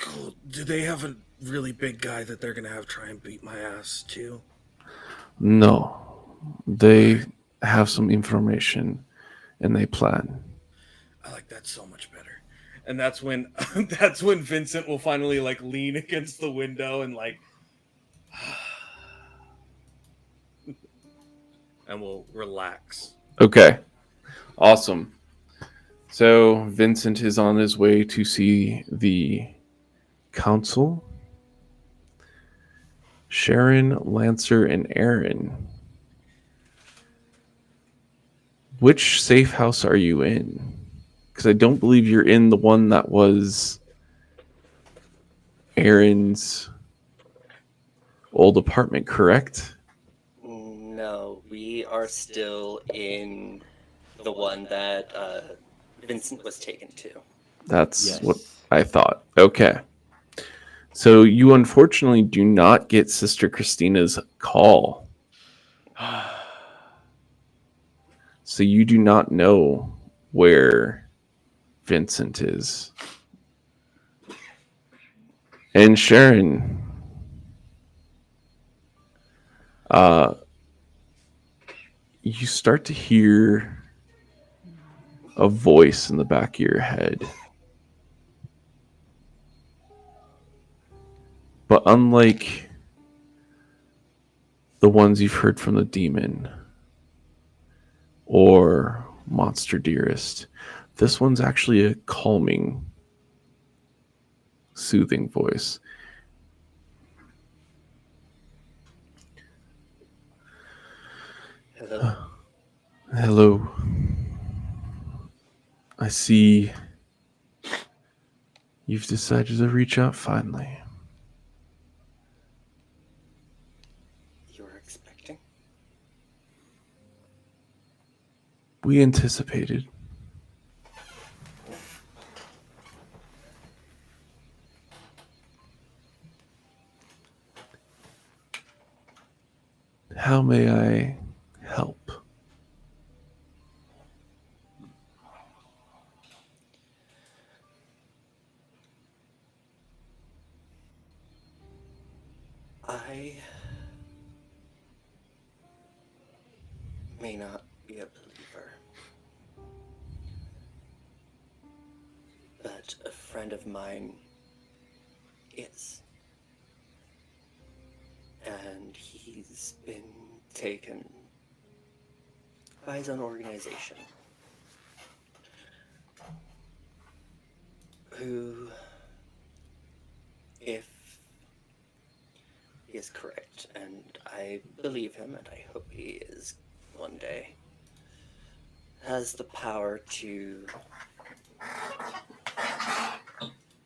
Cool. Do they have a really big guy that they're going to have try and beat my ass too? No, they have some information and they plan. I like that so much better. And that's when that's when Vincent will finally like lean against the window and like and will relax. Okay, awesome. So Vincent is on his way to see the council. Sharon, Lancer, and Aaron. Which safe house are you in? Because I don't believe you're in the one that was Aaron's old apartment, correct? No, we are still in the one that Vincent was taken to. That's what Yes. I thought. Okay. So you unfortunately do not get Sister Christina's call. So you do not know where Vincent is. And Sharon, you start to hear a voice in the back of your head. But unlike the ones you've heard from the demon or Monster Dearest, this one's actually a calming, soothing voice. Hello? Hello. I see you've decided to reach out finally. You were expecting? We anticipated. How may I help? I may not be a believer, but a friend of mine is. And he's been taken by his own organization, who, if he is correct, and I believe him, and I hope he is one day, has the power to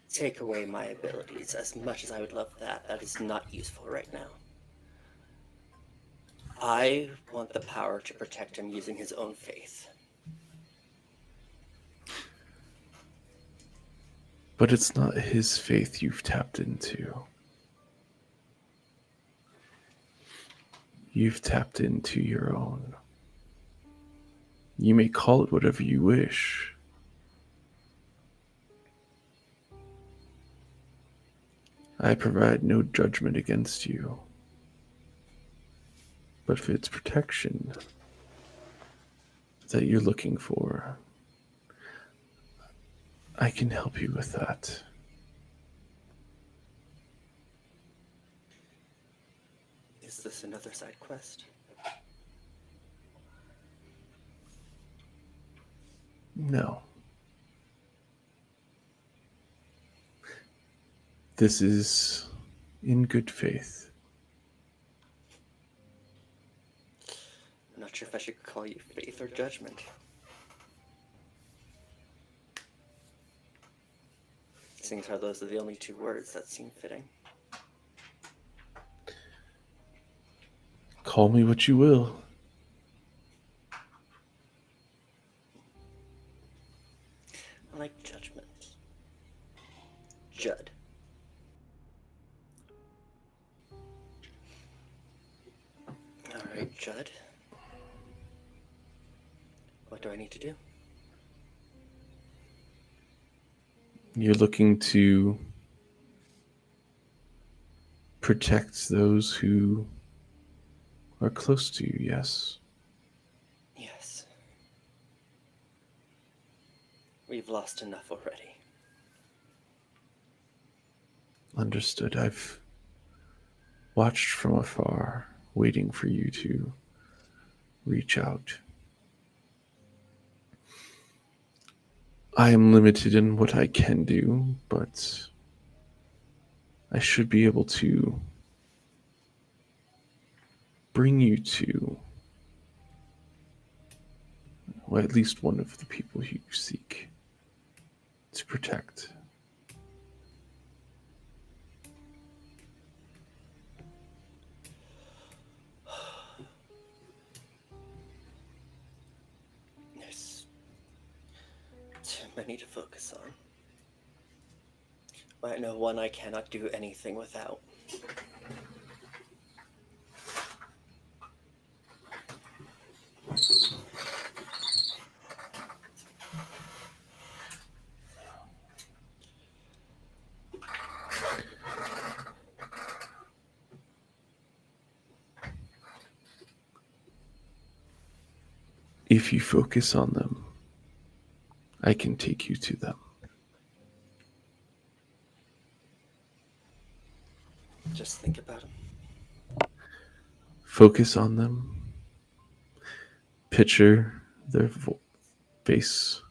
take away my abilities. As much as I would love that, that is not useful right now. I want the power to protect him using his own faith. But it's not his faith you've tapped into. You've tapped into your own. You may call it whatever you wish. I provide no judgment against you. But if it's protection that you're looking for, I can help you with that. Is this another side quest? No. This is in good faith. I'm not sure if I should call you faith or judgment. Seeing as how those are the only two words that seem fitting. Call me what you will. I like judgment. Judd. Alright, Judd. What do I need to do? You're looking to protect those who are close to you, yes. Yes. We've lost enough already. Understood. I've watched from afar, waiting for you to reach out. I am limited in what I can do, but I should be able to bring you to, well, at least one of the people you seek to protect. There's too many to focus on. I know one I cannot do anything without. If you focus on them, I can take you to them. Just think about him. Focus on them. Picture their face.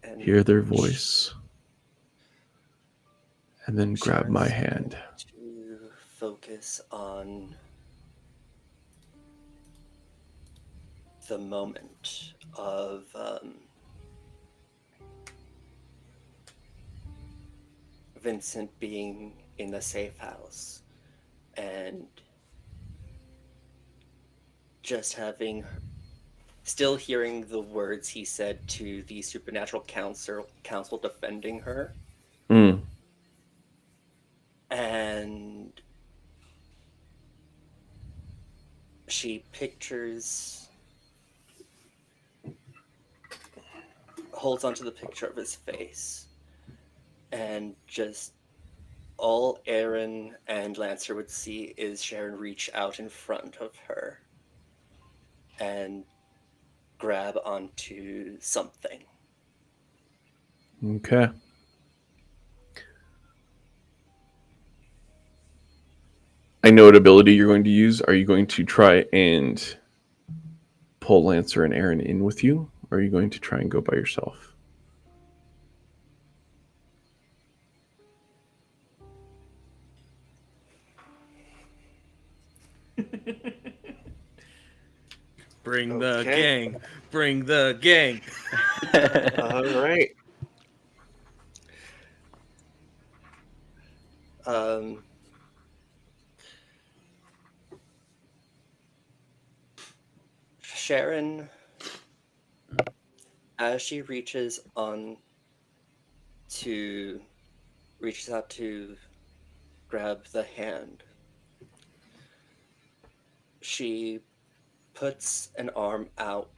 And Hear their voice. And then grab my hand. to focus on the moment of Vincent being in the safe house and just still hearing the words he said to the supernatural council defending her. Mm. And she holds onto the picture of his face, and just all Aaron and Lancer would see is Sharon reach out in front of her and grab onto something. Okay. I know what ability you're going to use. Are you going to try and pull Lancer and Aaron in with you? Or are you going to try and go by yourself? Bring the Okay. gang. Bring the gang. All right. Sharon, as she reaches out to grab the hand, she puts an arm out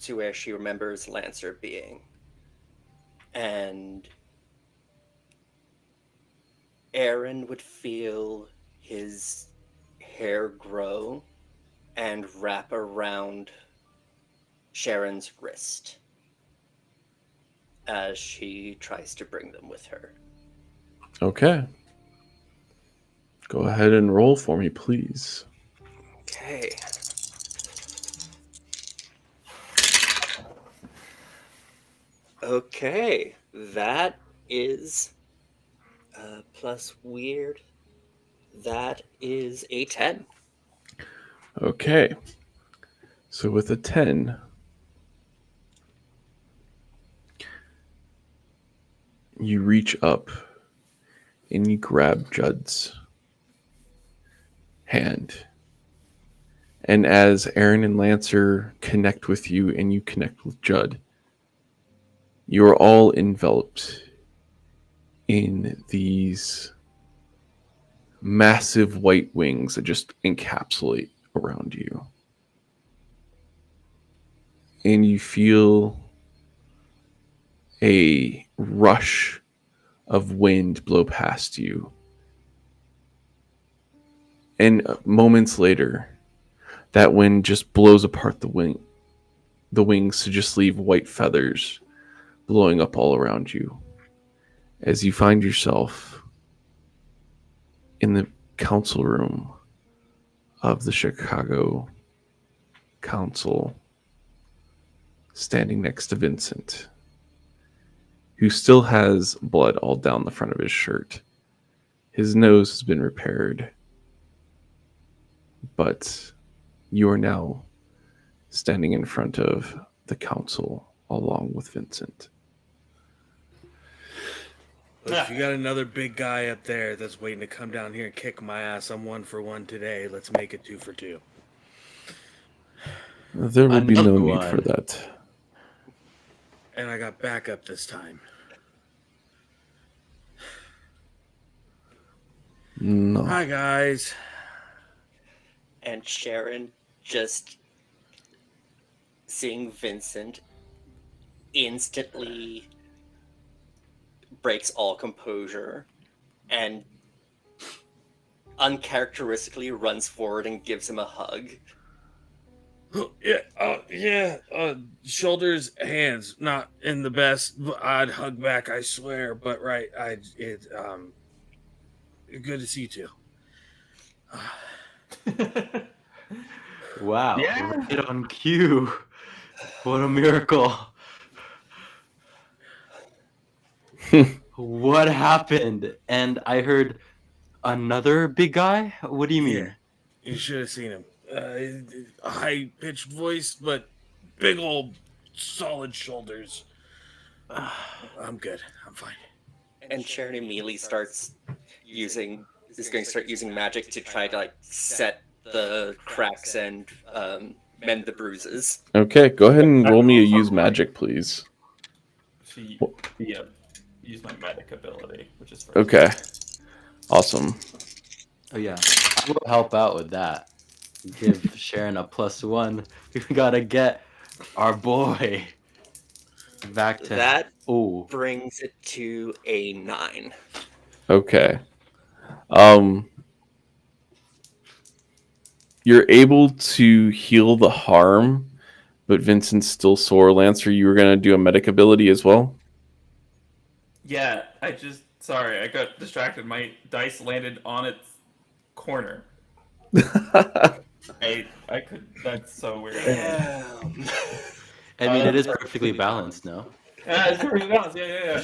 to where she remembers Lancer being. And Aaron would feel his hair grow and wrap around Sharon's wrist as she tries to bring them with her. Okay. Go ahead and roll for me, please. Okay. Okay, that is plus weird. That is a 10. Okay. So with a 10, you reach up and you grab Judd's hand. And as Aaron and Lancer connect with you and you connect with Judd, you are all enveloped in these massive white wings that just encapsulate around you. And you feel a rush of wind blow past you. And moments later, that wind just blows apart the wings to just leave white feathers blowing up all around you as you find yourself in the council room of the Chicago Council, standing next to Vincent, who still has blood all down the front of his shirt. His nose has been repaired, but you are now standing in front of the council along with Vincent. Look, if you got another big guy up there that's waiting to come down here and kick my ass, I'm 1 for 1 today. Let's make it 2 for 2. There will be no Another need for one. that. And I got backup this time. No. Hi, guys. And Sharon, just seeing Vincent, instantly breaks all composure and uncharacteristically runs forward and gives him a hug. Shoulders, hands, not in the best. I'd hug back, I swear. But right, good to see you too. Wow. Yeah. Right on cue. What a miracle. What happened? And I heard another big guy? What do you mean? You should have seen him. High pitched voice, but big old solid shoulders. I'm good. I'm fine. And Sharon immediately is going to start using magic to try to like set the cracks and mend the bruises. Okay, go ahead and roll me a use magic, please. Use my medic ability, which is first. Okay. Awesome. Oh, yeah. I will help out with that. Give Sharon a +1. We gotta get our boy back to That Oh, brings it to a 9. Okay. You're able to heal the harm, but Vincent's still sore. Lancer, you were going to do a medic ability as well? Yeah, I got distracted. My dice landed on its corner. I could. That's so weird. Damn. I mean, it is perfectly balanced, no? Yeah, it's perfectly balanced. Yeah.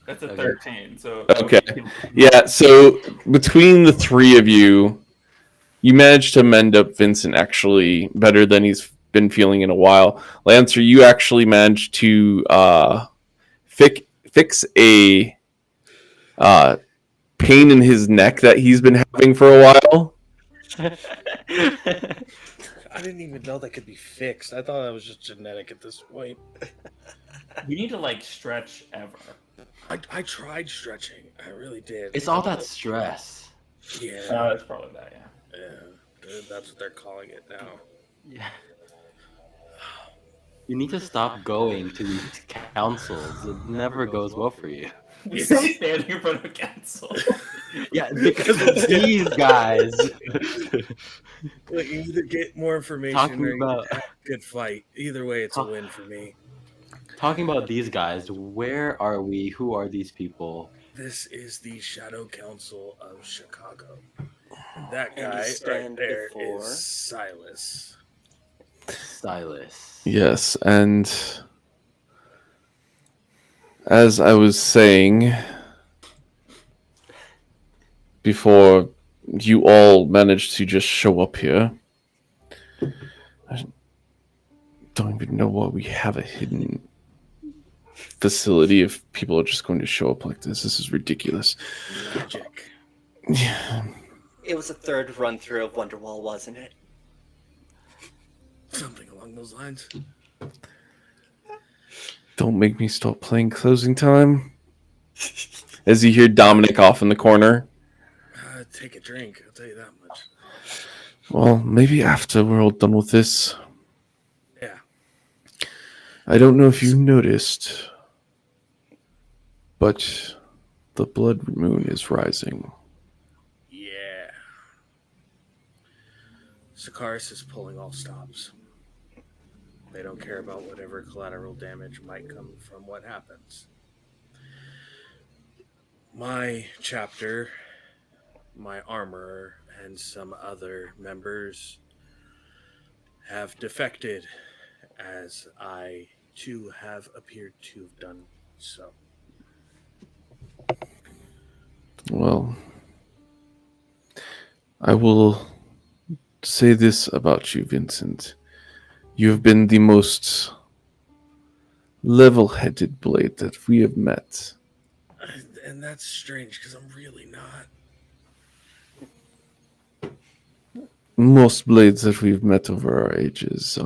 That's a Okay. 13. So Okay. Yeah, so between the three of you, you managed to mend up Vincent actually better than he's been feeling in a while. Lancer, you actually managed to fix a pain in his neck that he's been having for a while. I didn't even know that could be fixed. I thought that was just genetic at this point. We need to stretch ever. I tried stretching. I really did. It's all that stress. Yeah. That's probably that. Yeah. Yeah. That's what they're calling it now. Yeah. You need to stop going to these councils. It never goes well for you. We stay standing in front of a council. Yeah, because of these guys. Look, you either get more information Talking or you about- have a good fight. Either way, it's a win for me. Talking about these guys, where are we? Who are these people? This is the Shadow Council of Chicago. That And you guy right stand there before- is Silas. Silas. Yes, and As I was saying before you all managed to just show up here, I don't even know why we have a hidden facility if people are just going to show up like this. This is ridiculous. Magic. Yeah. It was a third run through of Wonderwall, wasn't it? Something along those lines. Don't make me stop playing closing time. As you hear Dominic off in the corner. Take a drink, I'll tell you that much. Well, maybe after we're all done with this. Yeah. I don't know if you noticed, but the blood moon is rising. Yeah. Sakaris is pulling all stops. They don't care about whatever collateral damage might come from what happens. My chapter, my armorer, and some other members have defected, as I too have appeared to have done so. Well, I will say this about you, Vincent. You have been the most level-headed blade that we have met. And that's strange, because I'm really not. Most blades that we've met over our ages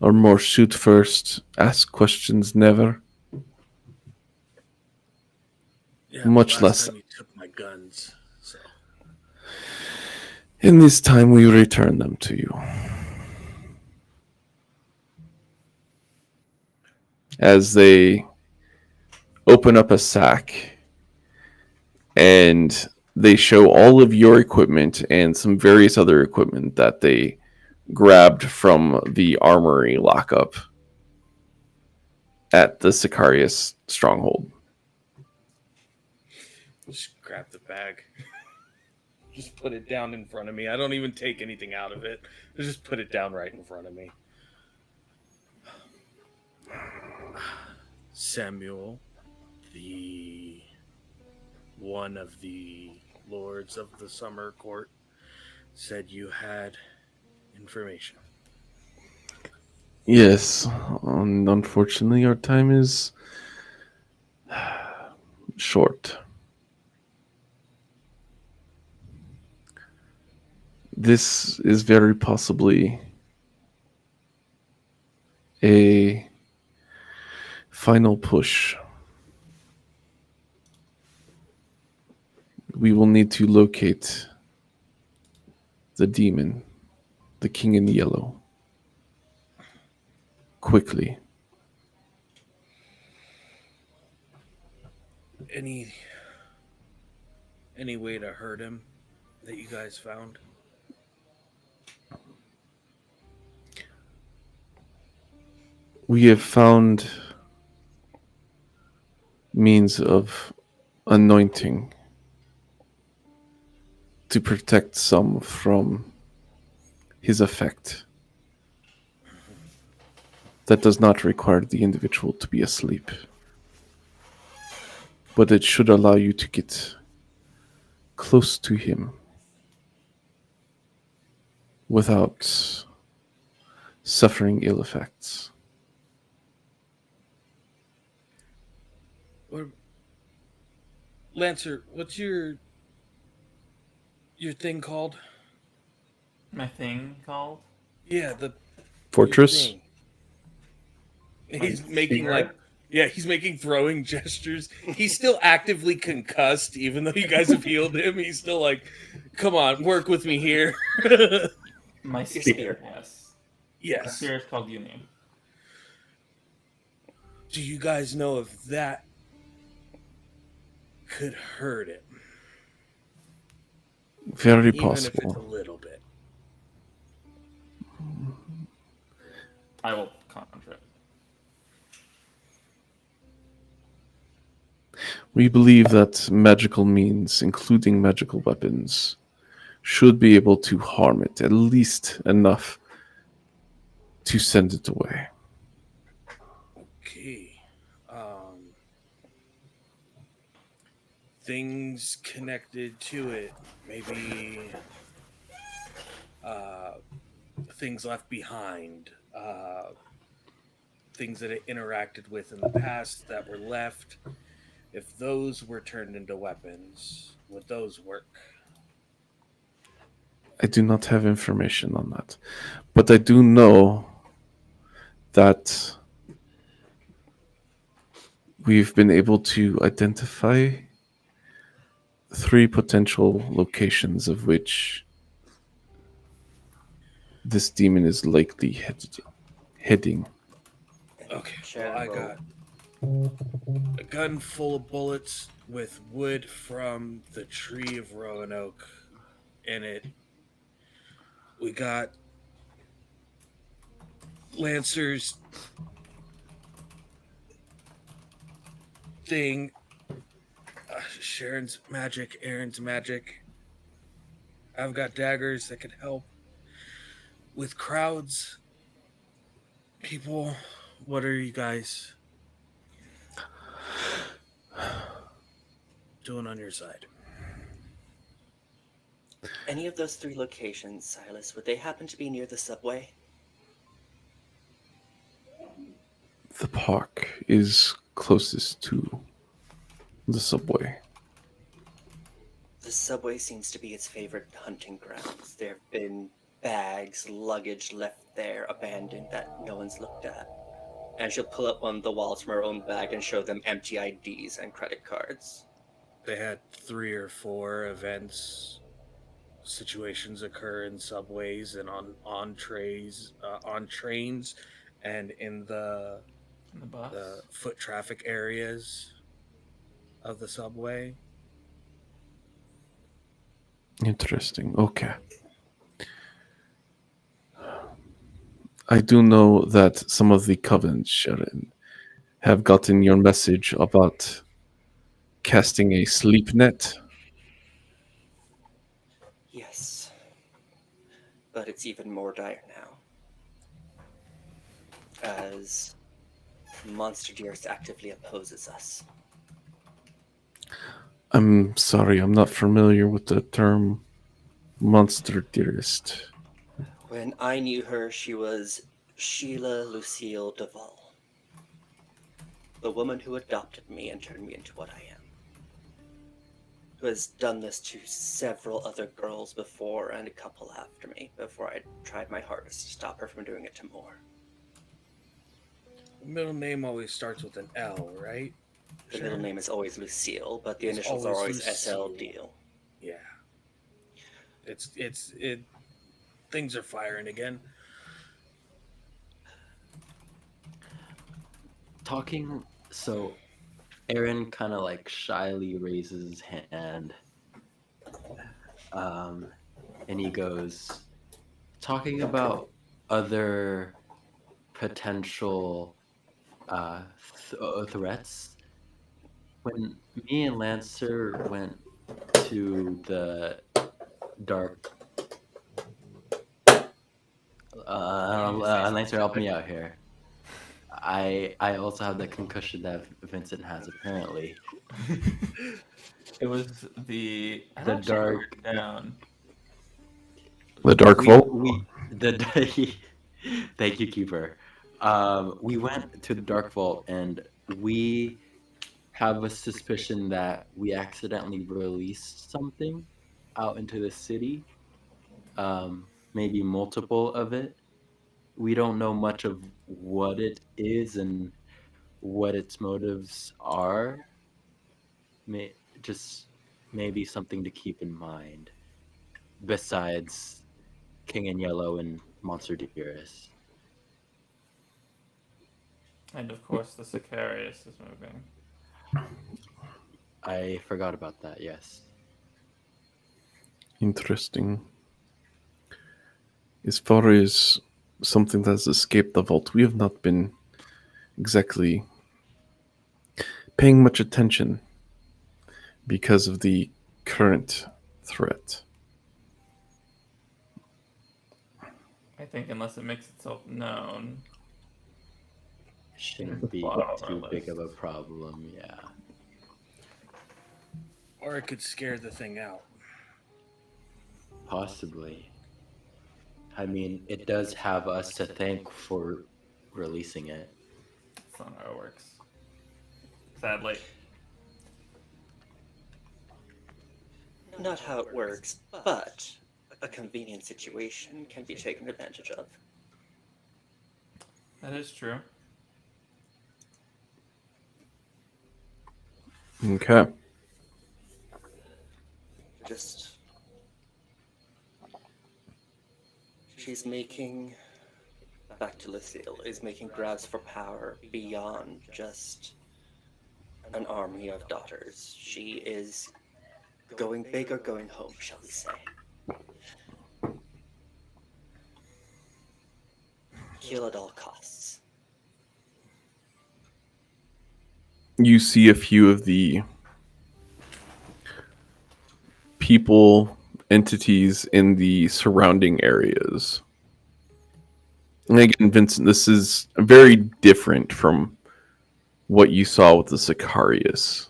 are more shoot first, ask questions never. Yeah, Much last less. time you took my guns, so. In this time, we return them to you. As they open up a sack and they show all of your equipment and some various other equipment that they grabbed from the armory lockup at the Sicarius stronghold. Just grab the bag. Just put it down in front of me. I don't even take anything out of it. Just put it down right in front of me. Samuel, the one of the lords of the summer court, said you had information. Yes, unfortunately, our time is short. This is very possibly a final push. We will need to locate the demon, the king in yellow, quickly. Any way to hurt him that you guys found? We have found means of anointing to protect some from his effect. That does not require the individual to be asleep, but it should allow you to get close to him without suffering ill effects. Or Lancer, what's your thing called? My thing called? Yeah, the Fortress? your thing. He's making he's making throwing gestures. He's still actively concussed, even though you guys have healed him. He's still like, come on, work with me here. My Your spear, spear. yes. My Yes. spear is called Uni. Do you guys know if that could hurt him? Very Even if it's a possible. little bit. I will conjure it. We believe that magical means, including magical weapons, should be able to harm it, at least enough to send it away. Okay. things connected to it. Maybe things left behind, things that it interacted with in the past that were left. If those were turned into weapons, would those work? I do not have information on that, but I do know that we've been able to identify 3 potential locations of which this demon is likely heading. Okay, well, Sharon I will. got a gun full of bullets with wood from the tree of Roanoke in it. We got Lancer's thing, Sharon's magic, Aaron's magic. I've got daggers that can help with crowds. People, what are you guys doing on your side? Any of those 3 locations, Silas, would they happen to be near the subway? The park is closest to the subway. The subway seems to be its favorite hunting grounds. There have been bags, luggage left there, abandoned, that no one's looked at. And she'll pull up one of the walls from her own bag and show them empty IDs and credit cards. They had 3 or 4 events, situations occur in subways and on trains, and in the bus. foot traffic areas of the subway. Interesting. Okay. I do know that some of the Covenant, Sharon, have gotten your message about casting a sleep net. Yes. But it's even more dire now. As Monster Dearest actively opposes us. I'm sorry, I'm not familiar with the term monster dearest. When I knew her, she was Sheila Lucille Duvall. The woman who adopted me and turned me into what I am. Who has done this to several other girls before and a couple after me, before I tried my hardest to stop her from doing it to more. The middle name always starts with an L, right? The middle name is always Lucille, but the It's initials are always Lucille. SLD. Yeah. It things are firing again. Talking, so Aaron kind of like shyly raises his hand, and he goes, talking about other potential threats. When me and Lancer went to the dark, Lancer, help me out here. I also have the concussion that Vincent has apparently. It was the The dark down. The Dark Vault? Thank you, Keeper. We went to the Dark Vault and we have a suspicion that we accidentally released something out into the city. Maybe multiple of it. We don't know much of what it is and what its motives are. Just maybe something to keep in mind. Besides King in Yellow and Monster Dearest. And of course, the Sicarius is moving. I forgot about that, yes. Interesting. As far as something that has escaped the vault, we have not been exactly paying much attention because of the current threat. I think unless it makes itself known. Shouldn't be Bottom of too our big of list. a problem, yeah. Or it could scare the thing out. Possibly. I mean, it does have us to thank for releasing it. That's not how it works. Sadly. Not how it works, but a convenient situation can be taken advantage of. That is true. Okay. Just. She's making. Back to Lucille, is making grabs for power beyond just an army of daughters. She is going big or going home, shall we say. Kill at all costs. You see a few of the people, entities in the surrounding areas. And again, Vincent, this is very different from what you saw with the Sicarius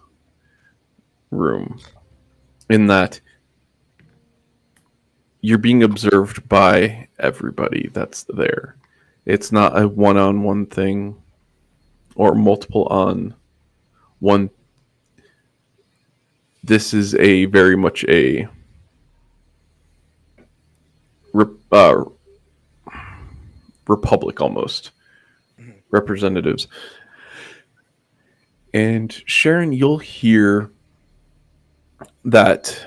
room, in that you're being observed by everybody that's there. It's not a one-on-one thing or multiple on one. This is a very much a republic almost. Representatives. And Sharon, you'll hear that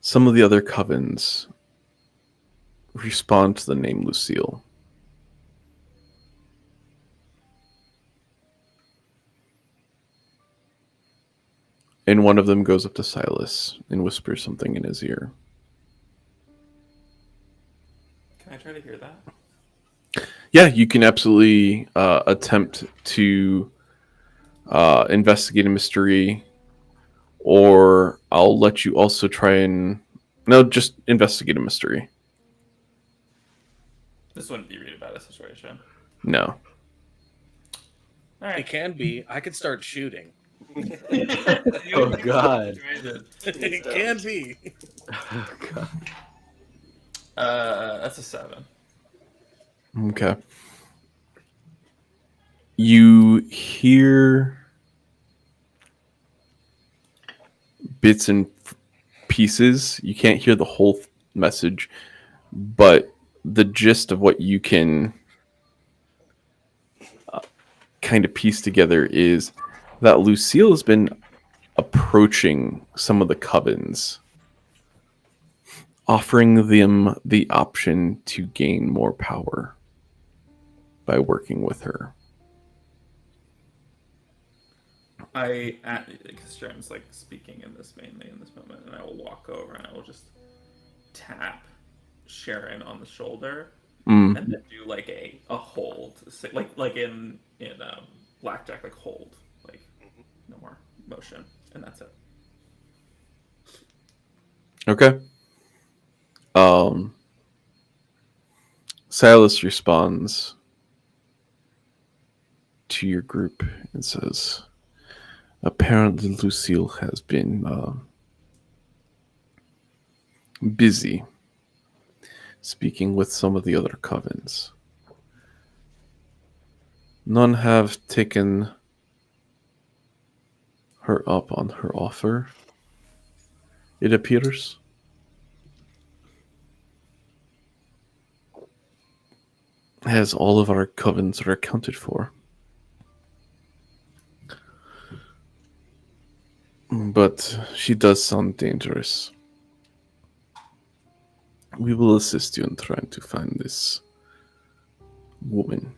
some of the other covens respond to the name Lucille. And one of them goes up to Silas and whispers something in his ear. Can I try to hear that? Yeah, you can absolutely attempt to investigate a mystery, or I'll let you also try and... No, just investigate a mystery. This wouldn't be read about a situation. No. All right. It can be. I could start shooting. Oh, God. It can be. Oh, God. That's a 7. Okay. You hear bits and pieces. You can't hear the whole message, but the gist of what you can kind of piece together is that Lucille has been approaching some of the covens, offering them the option to gain more power by working with her. Because Sharon's like speaking in this mainly in this moment, and I will walk over and I will just tap Sharon on the shoulder and then do like a hold, like in blackjack, like hold, like no more motion, and that's it. Okay. Silas responds to your group and says, apparently Lucille has been busy speaking with some of the other covens. None have taken her up on her offer, it appears. As all of our covens are accounted for. But she does sound dangerous. We will assist you in trying to find this woman.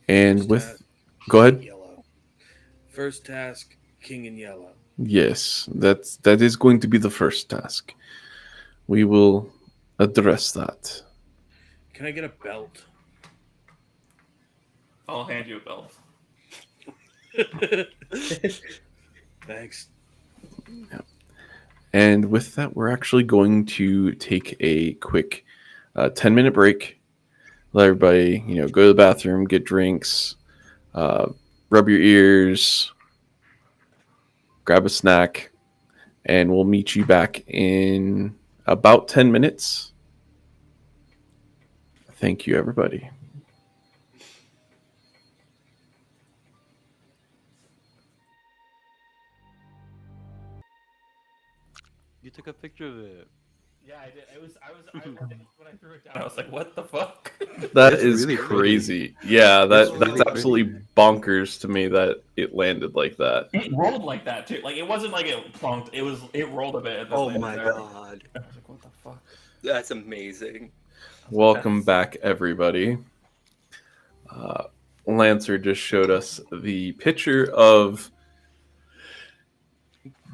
And with... Go ahead. Yellow. First task, King in Yellow. Yes, that is going to be the first task. We will address that. Can I get a belt? I'll hand you a belt. Thanks. Yeah. And with that, we're actually going to take a quick 10-minute break. Let everybody, go to the bathroom, get drinks, rub your ears, grab a snack, and we'll meet you back in about 10 minutes. Thank you, everybody. You took a picture of it. Yeah, I did. When I threw it down, I was like, "What the fuck?" That It's is really crazy. Yeah, It's that's really absolutely pretty. bonkers to me that it landed like that. It rolled like that too. Like it wasn't like it plunked. It rolled a bit and then Oh landed my there. god. I was like, "What the fuck?" That's amazing. Welcome back, everybody. Lancer just showed us the picture of.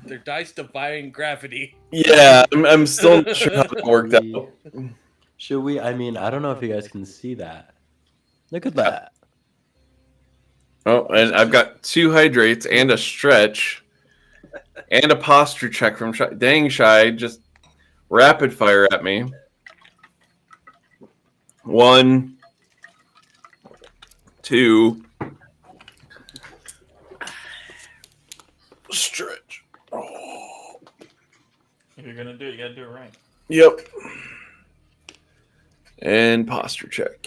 Their dice defying gravity. Yeah, I'm still not sure how that worked We out. should we? I mean, I don't know if you guys can see that. Look at Yeah. that. Oh, and I've got 2 hydrates and a stretch and a posture check from Shy. Dang, Shy, just rapid fire at me. 1, 2, stretch. Oh. If you're gonna do it, you gotta do it right. Yep. And posture check.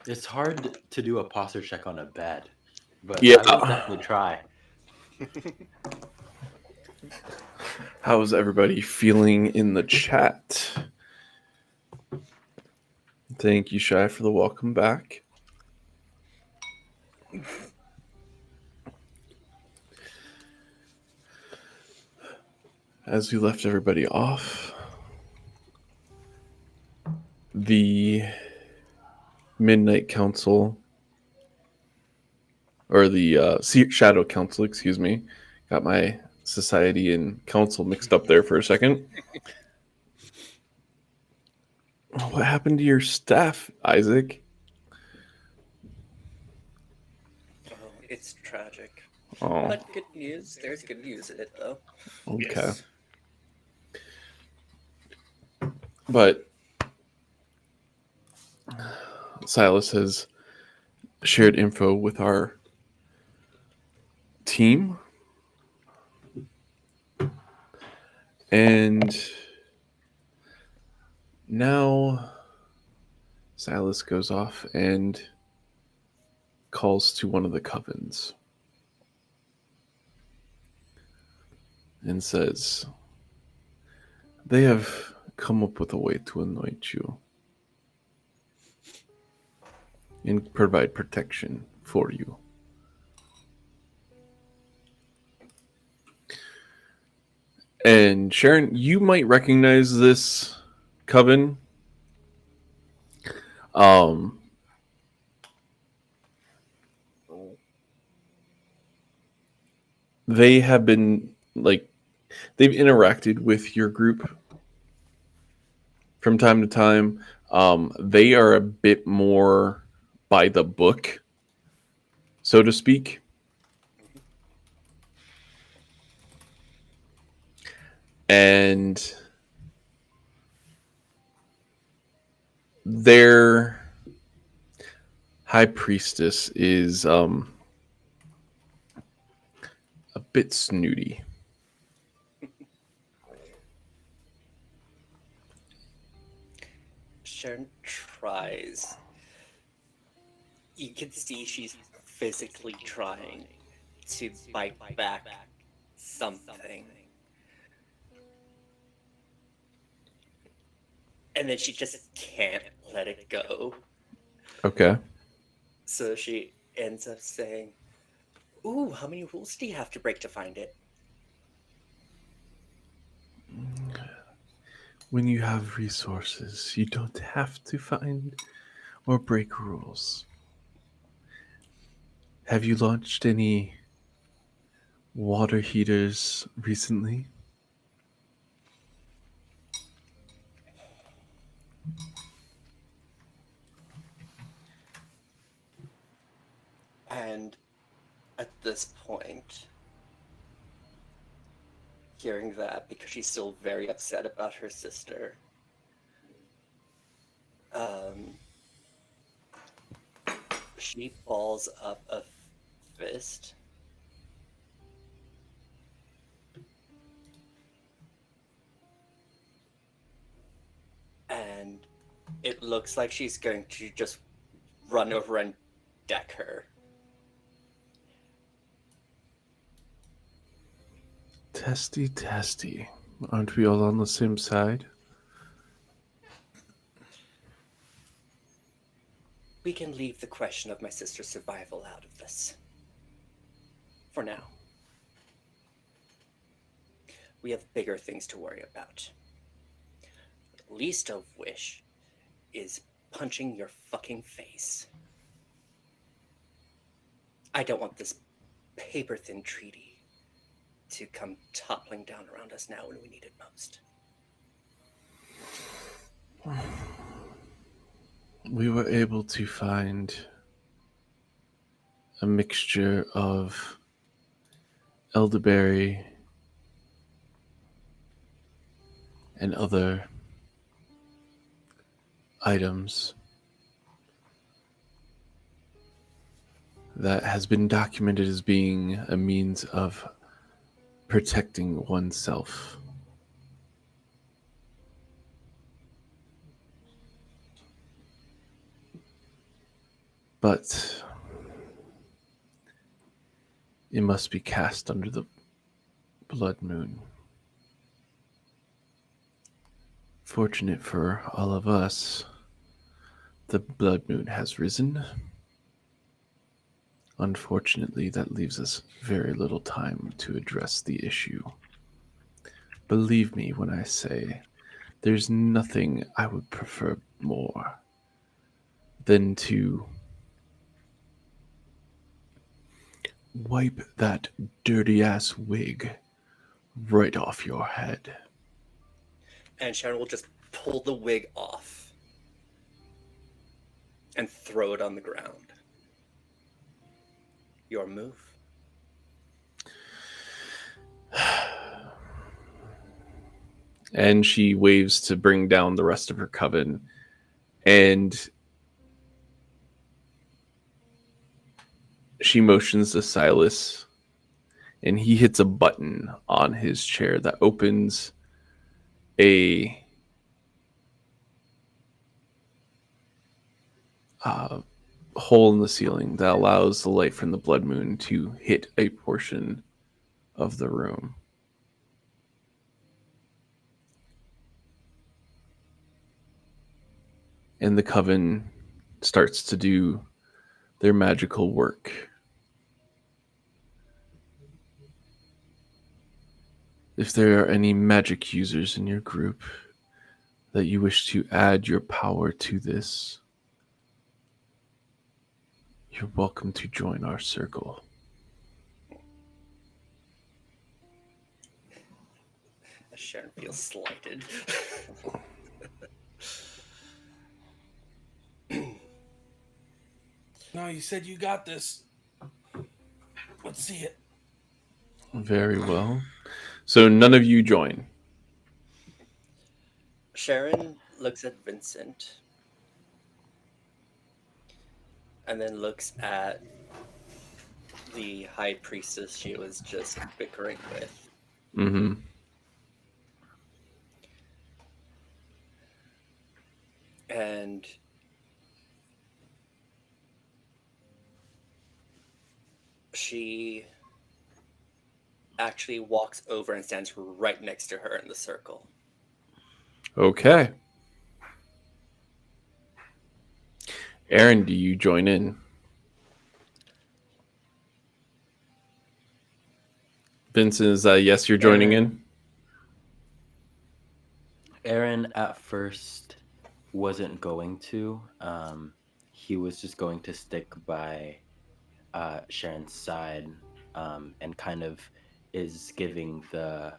It's hard to do a posture check on a bed, but Yeah. I will definitely try. How's everybody feeling in the chat? Thank you, Shy, for the welcome back. As we left everybody off, the Midnight Council, or the Shadow Council, excuse me, got my society and council mixed up there for a second. What happened to your staff, Isaac? Oh, it's tragic. Oh, But good news. There's good news in it, though. okay. Yes. But Silas has shared info with our team. And now Silas goes off and calls to one of the covens and says, they have come up with a way to anoint you and provide protection for you. And Sharon, you might recognize this coven. They have been they've interacted with your group from time to time. They are a bit more by the book, so to speak. And their high priestess is a bit snooty. Sharon tries. You can see she's physically trying to bite back something. And then she just can't let it go. Okay. So she ends up saying, "Ooh, how many rules do you have to break to find it?" When you have resources, you don't have to find or break rules. Have you launched any water heaters recently? And at this point, hearing that, because she's still very upset about her sister, She balls up a fist. And it looks like she's going to just run over and deck her. Testy, testy. Aren't we all on the same side? We can leave the question of my sister's survival out of this. For now. We have bigger things to worry about. Least of which is punching your fucking face. I don't want this paper-thin treaty to come toppling down around us now when we need it most. We were able to find a mixture of elderberry and other items that has been documented as being a means of protecting oneself. But it must be cast under the blood moon. Fortunate for all of us, the blood moon has risen. Unfortunately, that leaves us very little time to address the issue. Believe me when I say there's nothing I would prefer more than to wipe that dirty ass wig right off your head. And Sharon will just pull the wig off and throw it on the ground. Your move. And she waves to bring down the rest of her coven. And she motions to Silas. And he hits a button on his chair that opens a hole in the ceiling that allows the light from the blood moon to hit a portion of the room. And the coven starts to do their magical work. If there are any magic users in your group that you wish to add your power to this, you're welcome to join our circle. Sharon feels slighted. No, you said you got this. Let's see it. Very well. So none of you join. Sharon looks at Vincent and then looks at the high priestess she was just bickering with. Mm-hmm. And she actually walks over and stands right next to her in the circle. Okay. Aaron, do you join in? Vincent, is that yes, you're joining in? Aaron at first wasn't going to. He was just going to stick by Sharon's side, and kind of is giving the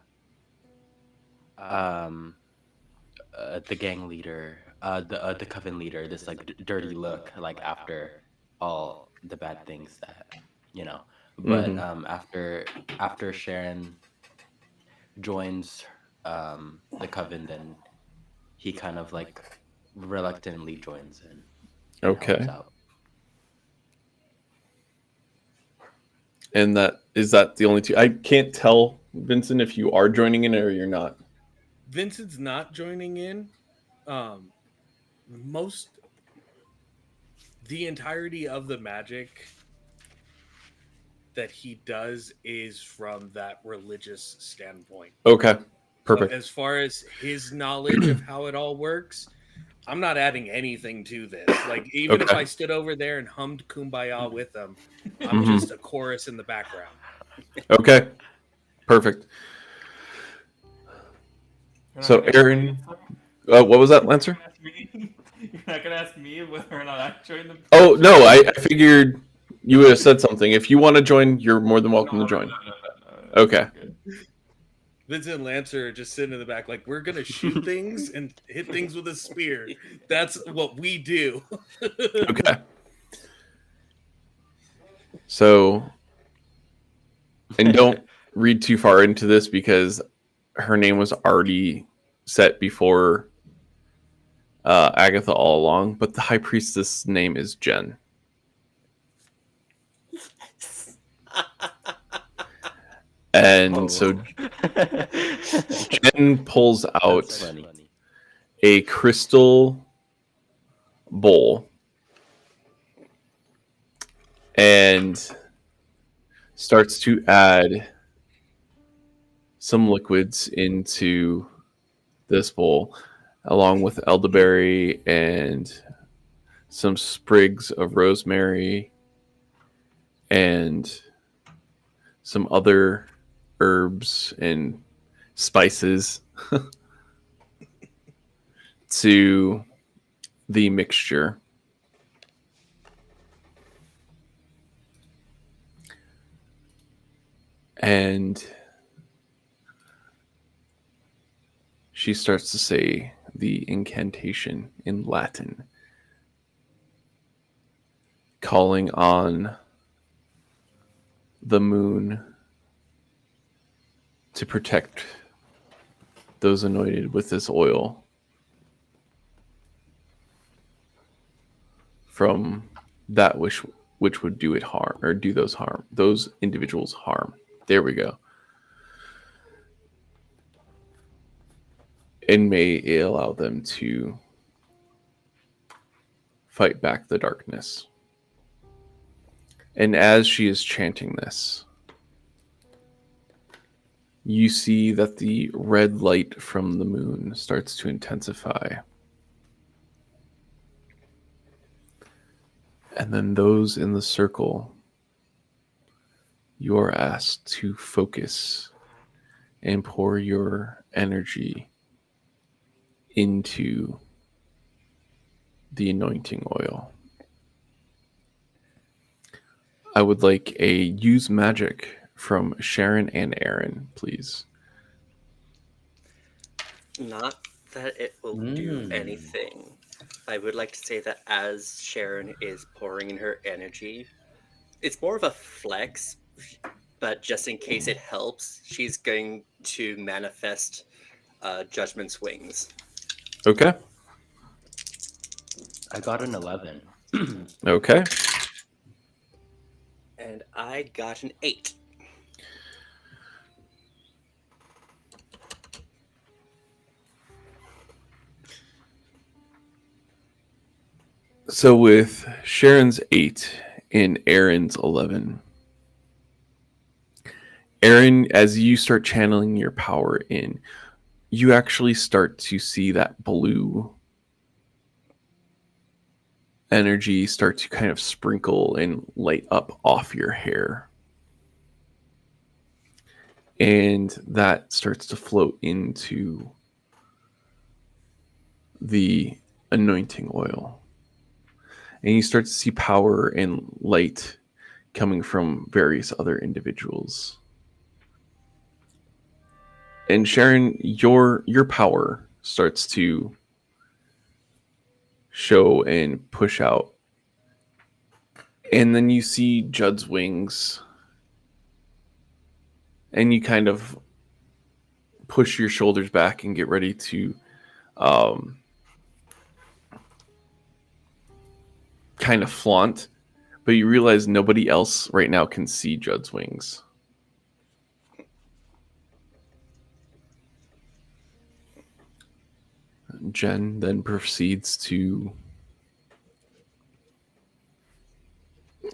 gang leader, the coven leader, this like dirty look, like after all the bad things that you know. But after Sharon joins the coven, then he kind of like reluctantly joins in and helps Okay. out. And that the only two? I can't tell, Vincent, if you are joining in or you're not. Vincent's not joining in. Most the entirety of the magic that he does is from that religious standpoint. Okay, perfect. As far as his knowledge of how it all works, I'm not adding anything to this. Like, even if Okay. I stood over there and hummed Kumbaya with them, I'm Mhm. just a chorus in the background. Okay, perfect. You're not So, gonna ask Aaron, me, what was that, Lancer? You're not gonna ask me whether or not I joined the. Oh no, I figured you would have said something. If you want to join, you're more than welcome to join. No, Okay. good. Vincent and Lancer are just sitting in the back, like, we're gonna shoot things and hit things with a spear. That's what we do. Okay. So, and don't read too far into this because her name was already set before Agatha all along, but the high priestess name is Jen. And so Jen pulls out That's funny. a crystal bowl and starts to add some liquids into this bowl, along with elderberry and some sprigs of rosemary and some other herbs and spices to the mixture. And she starts to say the incantation in Latin, calling on the moon to protect those anointed with this oil from that which would do it harm or do those individuals harm. There we go. And may it allow them to fight back the darkness. And as she is chanting this, you see that the red light from the moon starts to intensify. And then those in the circle, you are asked to focus and pour your energy into the anointing oil. I would like a use magic from Sharon and Aaron, please. Not that it will do anything. I would like to say that as Sharon is pouring in her energy, it's more of a flex, but just in case it helps, she's going to manifest Judgment's wings. Okay. I got an 11. Okay. And I got an 8. So with Sharon's 8 and Aaron's 11, Aaron, as you start channeling your power in, you actually start to see that blue energy start to kind of sprinkle and light up off your hair. And that starts to float into the anointing oil. And you start to see power and light coming from various other individuals. And Sharon, your power starts to show and push out. And then you see Judd's wings. And you kind of push your shoulders back and get ready to kind of flaunt. But you realize nobody else right now can see Judd's wings. Jen then proceeds to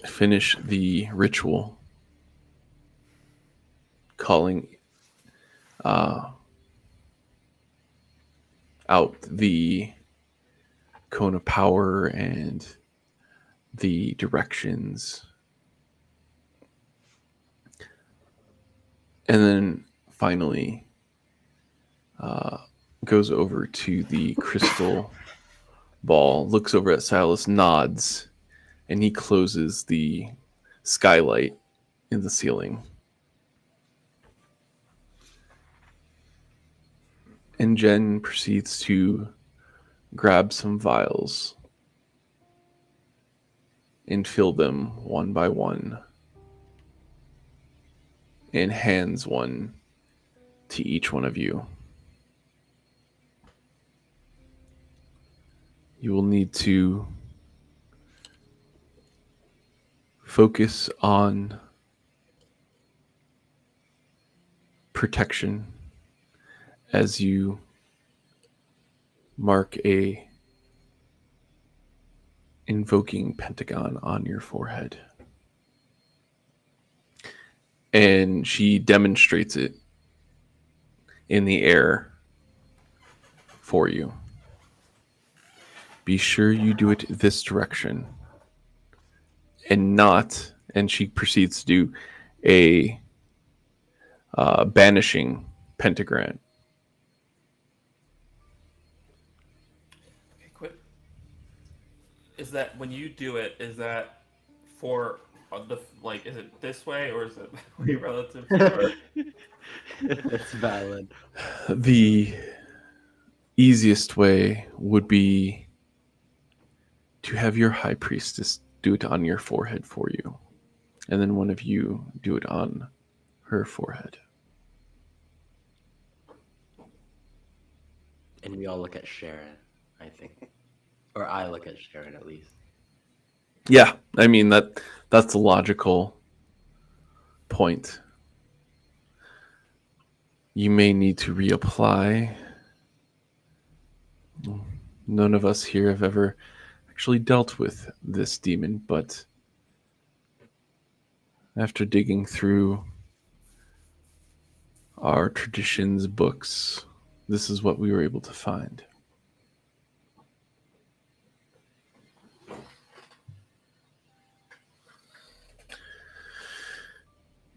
finish the ritual, calling out the cone of power and the directions. And then finally goes over to the crystal ball, looks over at Silas, nods, and he closes the skylight in the ceiling. And Jen proceeds to grab some vials and fill them one by one and hands one to each one of you. You will need to focus on protection as you mark a invoking pentagon on your forehead. And she demonstrates it in the air for you. Be sure you do it this direction and not, and she proceeds to do a banishing pentagram. Okay, quit. Is that when you do it? Is that for the like? Is it this way or is it way relative to your? It's valid. The easiest way would be to have your high priestess do it on your forehead for you, and then one of you do it on her forehead. And we all look at Sharon, I think. Or I look at Sharon at least. Yeah, I mean that's a logical point. You may need to reapply. None of us here have ever actually dealt with this demon, but after digging through our traditions books, this is what we were able to find.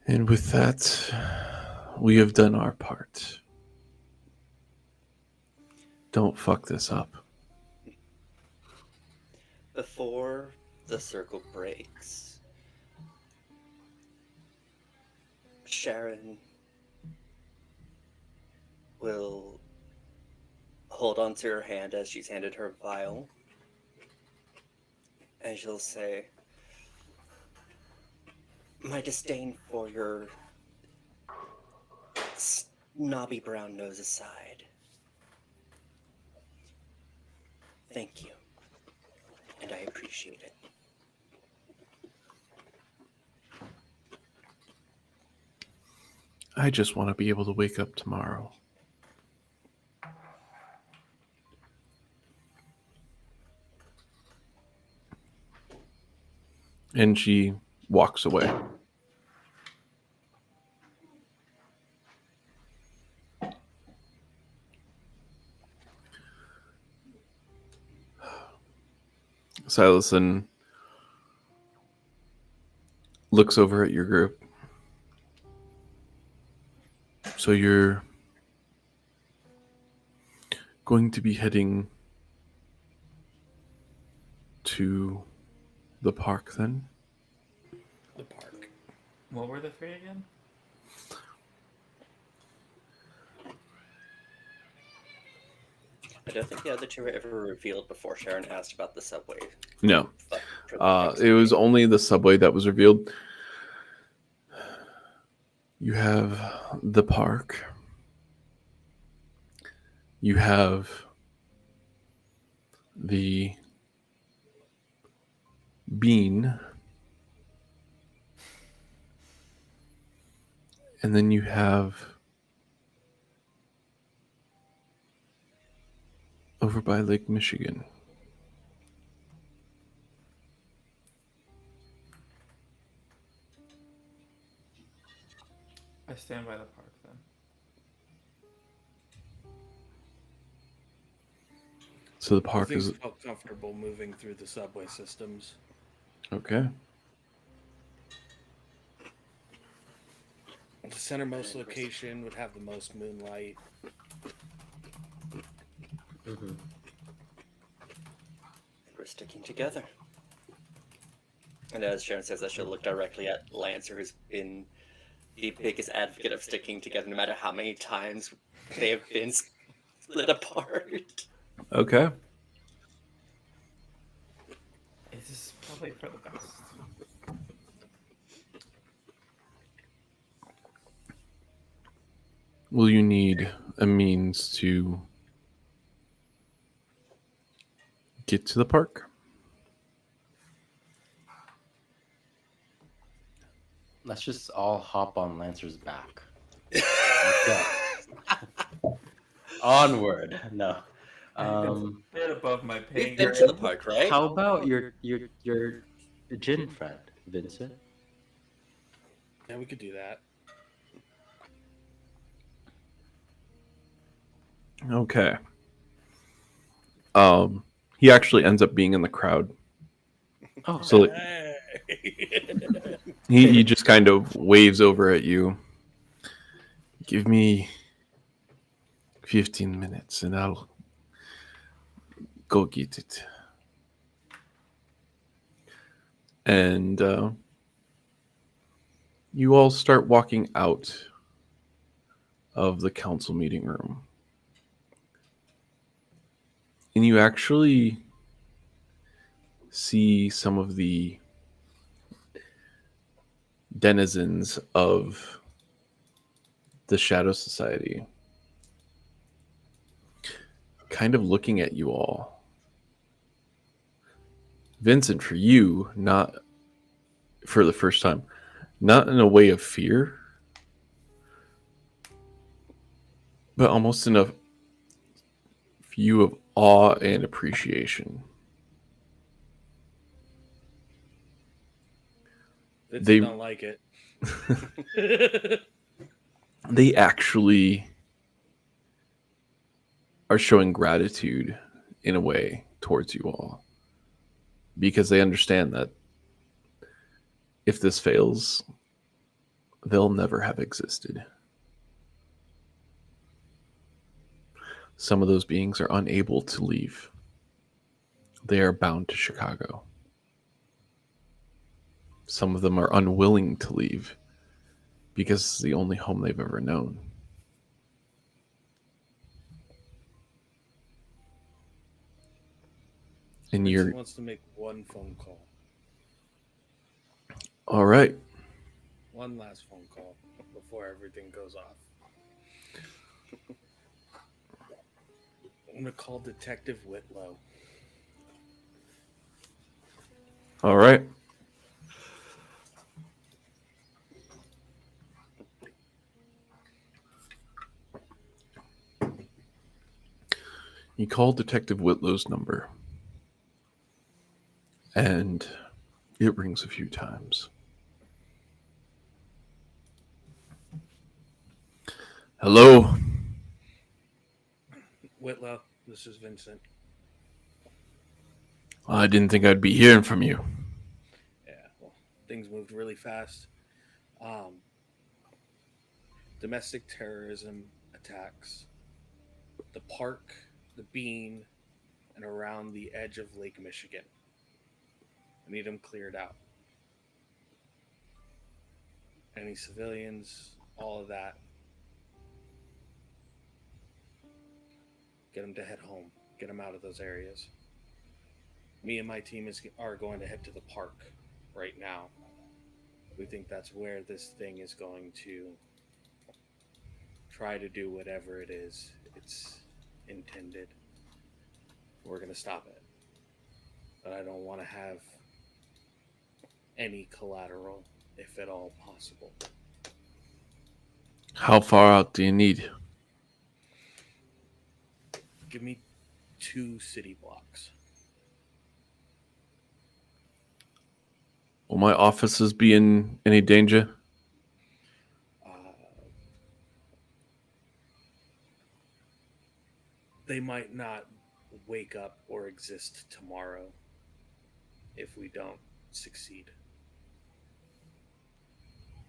And with that, we have done our part. Don't fuck this up. Before the circle breaks, Sharon will hold onto her hand as she's handed her vial, and she'll say, "My disdain for your snobby brown nose aside, thank you, and I appreciate it." I just want to be able to wake up tomorrow. And she walks away. Silason looks over at your group. So you're going to be heading to the park then? The park. What were the three again? I don't think the other two were ever revealed before Sharon asked about the subway. No. But for the next It was meeting. only the subway that was revealed. You have the park. You have the bean And then you have over by Lake Michigan. I stand by the park then. So the park Things is felt comfortable moving through the subway systems. okay. The centermost location would have the most moonlight. Mhm. We're sticking together. And as Sharon says, I should look directly at Lancer, who's been the biggest advocate of sticking together, no matter how many times they have been split apart. Okay. This is probably for the best. Will you need a means to get to the park? Let's just all hop on Lancer's back. Let's go. Onward. No. It's a bit above my pay We've been grade. to the park, right? How about your gin friend, Vincent? Yeah, we could do that. Okay. He actually ends up being in the crowd. Oh, So like, he just kind of waves over at you. Give me 15 minutes and I'll go get it. And you all start walking out of the council meeting room. And you actually see some of the denizens of the Shadow Society kind of looking at you all. Vincent, for you, not for the first time, not in a way of fear, but almost in a view of awe and appreciation. They don't like it. They actually are showing gratitude in a way towards you all because they understand that if this fails, they'll never have existed. Some of those beings are unable to leave. They are bound to Chicago. Some of them are unwilling to leave because it's the only home they've ever known. And Vincent wants to make one phone call. All right. One last phone call before everything goes off. I'm going to call Detective Whitlow. All right. You call Detective Whitlow's number, and it rings a few times. Hello? Whitlow, this is Vincent. I didn't think I'd be hearing from you. Yeah, well, things moved really fast. Domestic terrorism attacks. The park, the bean, and around the edge of Lake Michigan. I need them cleared out. Any civilians, all of that. Get them to head home. Get them out of those areas. Me and my team are going to head to the park right now. We think that's where this thing is going to try to do whatever it is it's intended. We're going to stop it. But I don't want to have any collateral, if at all possible. How far out do you need? Give me 2 city blocks. Will my offices be in any danger? They might not wake up or exist tomorrow if we don't succeed.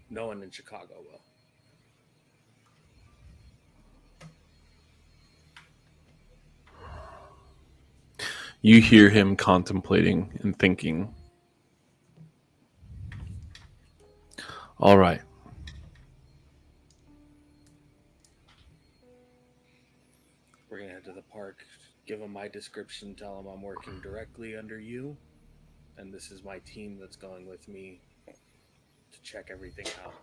No one in Chicago will. You hear him contemplating and thinking. All right. We're going to head to the park, give them my description, tell them I'm working directly under you, and this is my team that's going with me to check everything out.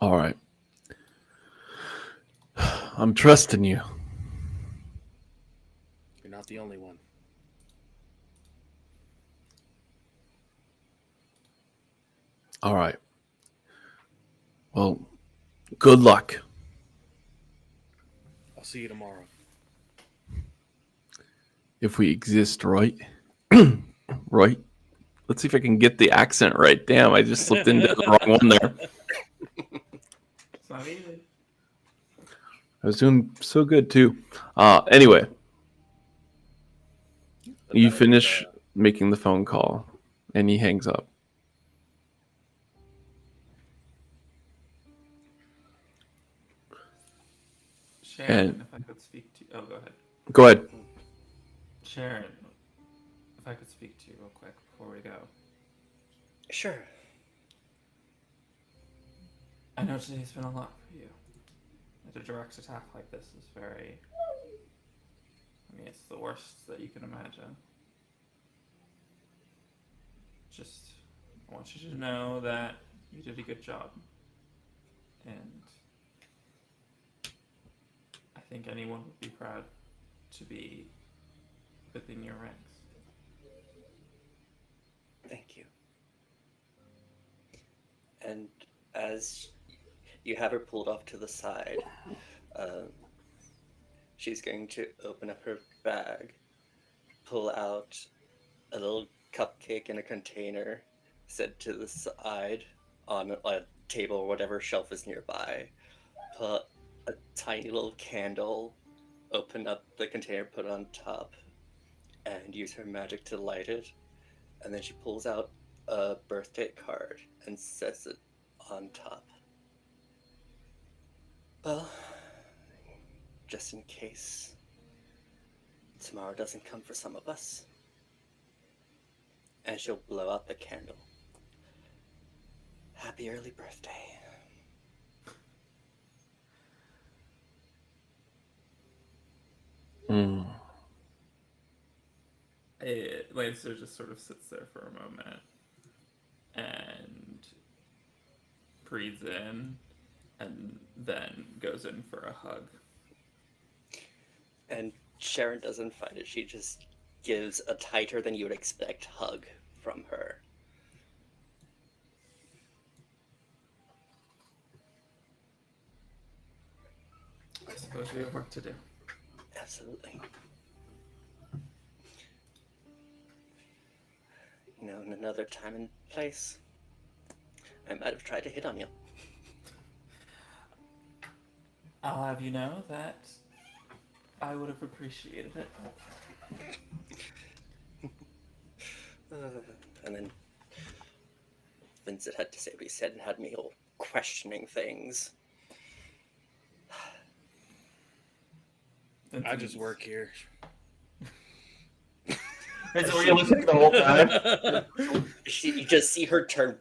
All right. I'm trusting you. You're not the only one. All right. Well, good luck. I'll see you tomorrow. If we exist, right? Right? Let's see if I can get the accent right. Damn, I just slipped into the wrong one there. It's not easy. I was doing so good too. Anyway, you finish making the phone call, and he hangs up. Sharon, And- if I could speak to you. Oh, go ahead. Go ahead. Sharon, if I could speak to you real quick before we go. Sure. I know today's been a lot for you. A direct attack like this is very... I mean, it's the worst that you can imagine. Just, I want you to know that you did a good job. And I think anyone would be proud to be within your ranks. Thank you. And as you have her pulled off to the side, she's going to open up her bag, pull out a little cupcake in a container, set to the side on a table or whatever shelf is nearby, put a tiny little candle, open up the container, put it on top, and use her magic to light it. And then she pulls out a birthday card and sets it on top. Well, just in case tomorrow doesn't come for some of us. And she'll blow out the candle. Happy early birthday. Lancer just sort of sits there for a moment and breathes in and then goes in for a hug. And Sharon doesn't find it. She just gives a tighter than you would expect hug from her. I suppose we have work to do. Absolutely. You know, in another time and place, I might have tried to hit on you. I'll have you know that I would have appreciated it. And then Vincent had to say what he said and had me all questioning things. I just work here. And so were you listening the whole time? You just see her turn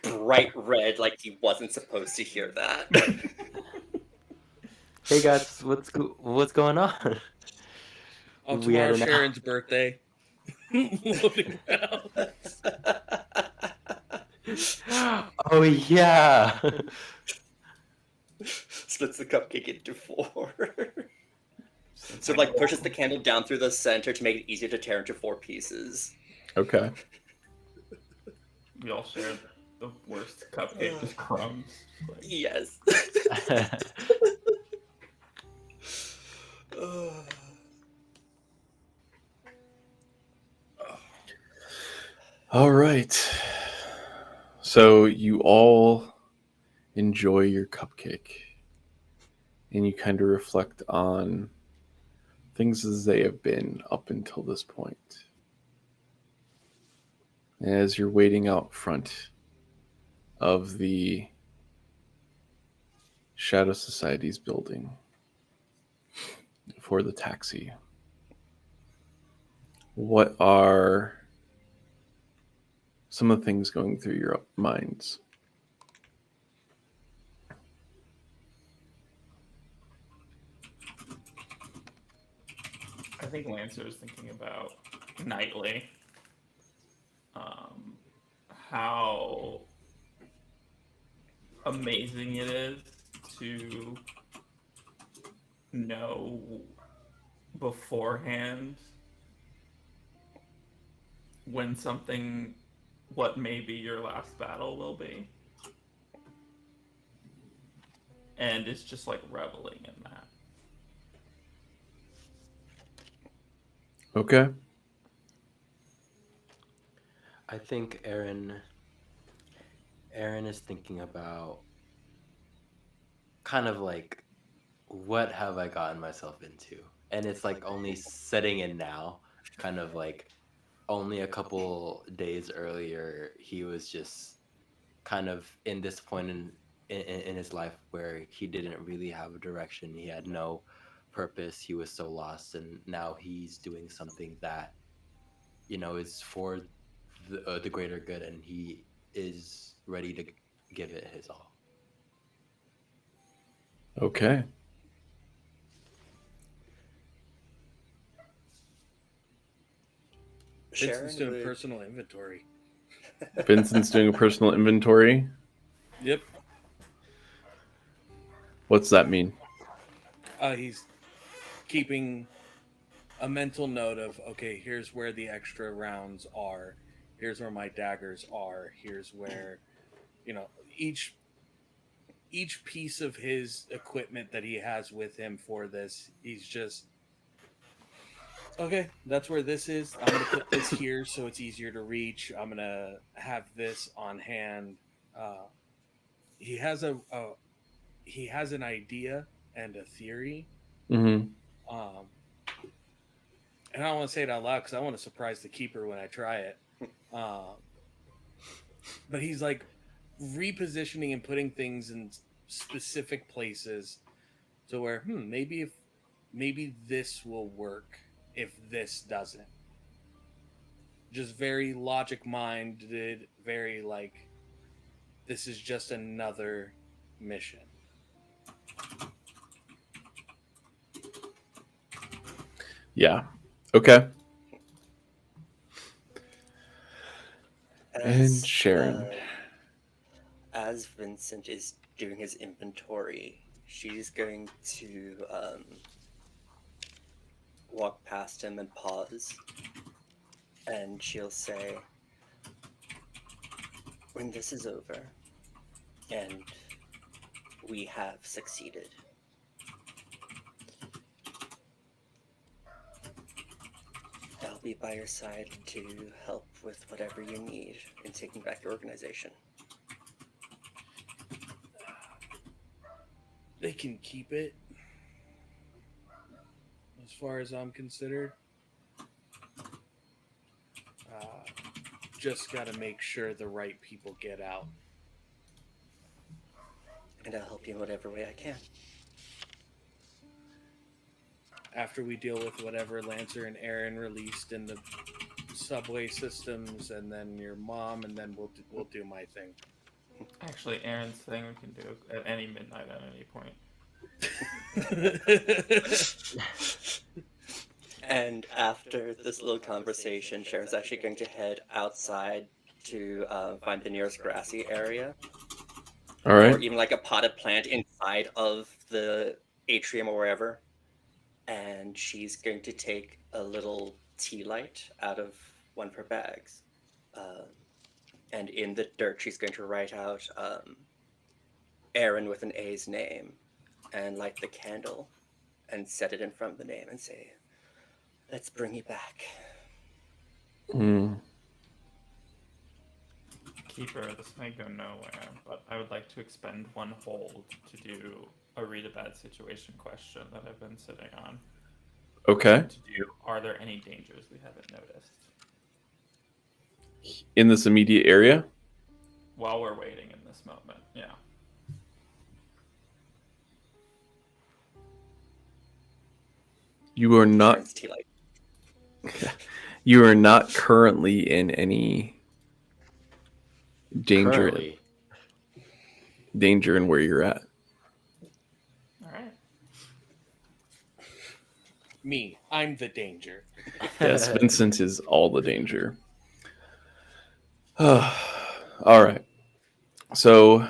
bright red like he wasn't supposed to hear that. Hey guys, what's going on? Oh, We had tomorrow's an- Sharon's birthday. Loading balance. Oh yeah. Splits the cupcake into 4. So like pushes the candle down through the center to make it easier to tear into 4 pieces. Okay. We all shared the worst cupcake, just crumbs. Like, Yes. Ugh. All right. So you all enjoy your cupcake and you kind of reflect on things as they have been up until this point. As you're waiting out front of the Shadow Society's building for the taxi, what are some of the things going through your minds? I think Lancer is thinking about Nightly. Um, how amazing it is to know beforehand when something, what maybe your last battle will be, and it's just like reveling in that. Okay. I think Aaron is thinking about kind of like what have I gotten myself into? And it's like only setting in now, kind of like only a couple days earlier he was just kind of in this point in his life where he didn't really have a direction. He had no purpose. He was so lost, and now he's doing something that is for the greater good, and he is ready to give it his all. Okay. Vincent's Sharon doing would. personal inventory. Vincent's doing a personal inventory. Yep. What's that mean? He's keeping a mental note of, okay, here's where the extra rounds are. Here's where my daggers are. Here's where, each piece of his equipment that he has with him for this, he's just, okay, that's where this is. I'm going to put this here so it's easier to reach. I'm going to have this on hand. Uh, he has he has an idea and a theory. Mm-hmm. Um, and I don't want to say it out loud because I want to surprise the keeper when I try it. Um, but he's like repositioning and putting things in specific places to where maybe this will work if this doesn't. Just very logic minded, very like this is just another mission. Yeah. Okay. And As Sharon. as Vincent is doing his inventory, she's going to walk past him and pause, and she'll say, "When this is over, and we have succeeded, I'll be by your side to help with whatever you need in taking back your organization." They can keep it as far as I'm considered. Uh, just got to make sure the right people get out. And I'll help you in whatever way I can. After we deal with whatever Lancer and Aaron released in the subway systems, and then your mom, and then we'll do my thing. Actually, Aaron's thing we can do at any midnight at any point. And after this little conversation, Sharon's actually going to head outside to find the nearest grassy area, All or right. even like a potted plant inside of the atrium or wherever. And she's going to take a little tea light out of one of her bags, uh, And in the dirt, she's going to write out Aaron with an A's name and light the candle and set it in front of the name and say, "Let's bring you back." Keeper, this may go nowhere, but I would like to expend one hold to do a read a bad situation question that I've been sitting on. Okay. To do, are there any dangers we haven't noticed? In this immediate area? While we're waiting in this moment, yeah. You are not Turns tea light. you are not currently in any danger Currently, in where you're at. All right. Me, I'm the danger. Yes, Vincent is all the danger. All right. So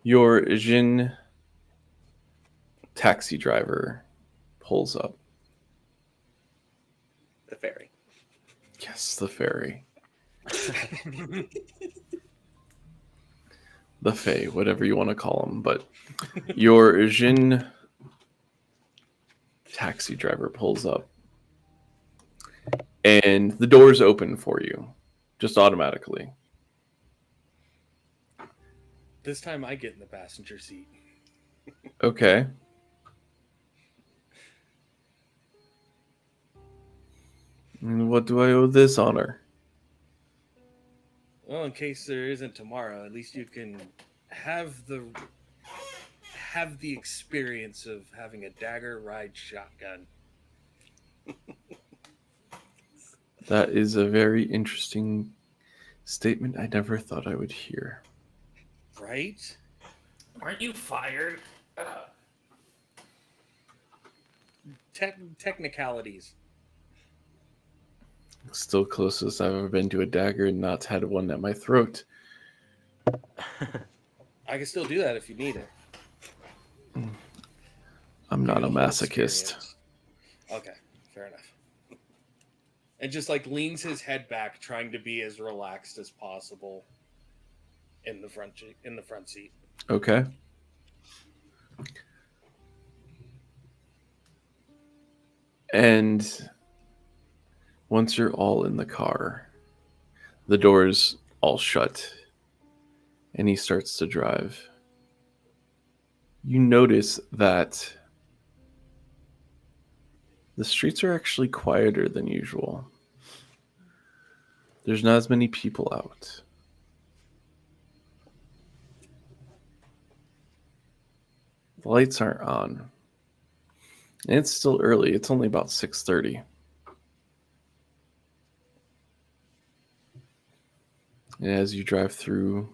your Jin taxi driver pulls up. The fairy. Yes, the ferry. The Fae, whatever you want to call them. But your Jin taxi driver pulls up. And the doors open for you, just automatically. This time I get in the passenger seat. Okay. And what do I owe this honor? Well, in case there isn't tomorrow, at least you can have the experience of having a dagger ride shotgun. That is a very interesting statement I never thought I would hear. Right? Aren't you fired? Technicalities. Still closest I've ever been to a dagger and not had one at my throat. I can still do that if you need it. I'm not a The whole masochist. experience. Okay, fair enough. And just like leans his head back, trying to be as relaxed as possible in the front seat. Okay. And once you're all in the car, the doors all shut, and he starts to drive. You notice that the streets are actually quieter than usual. There's not as many people out. The lights aren't on. And it's still early. It's only about 6:30. And as you drive through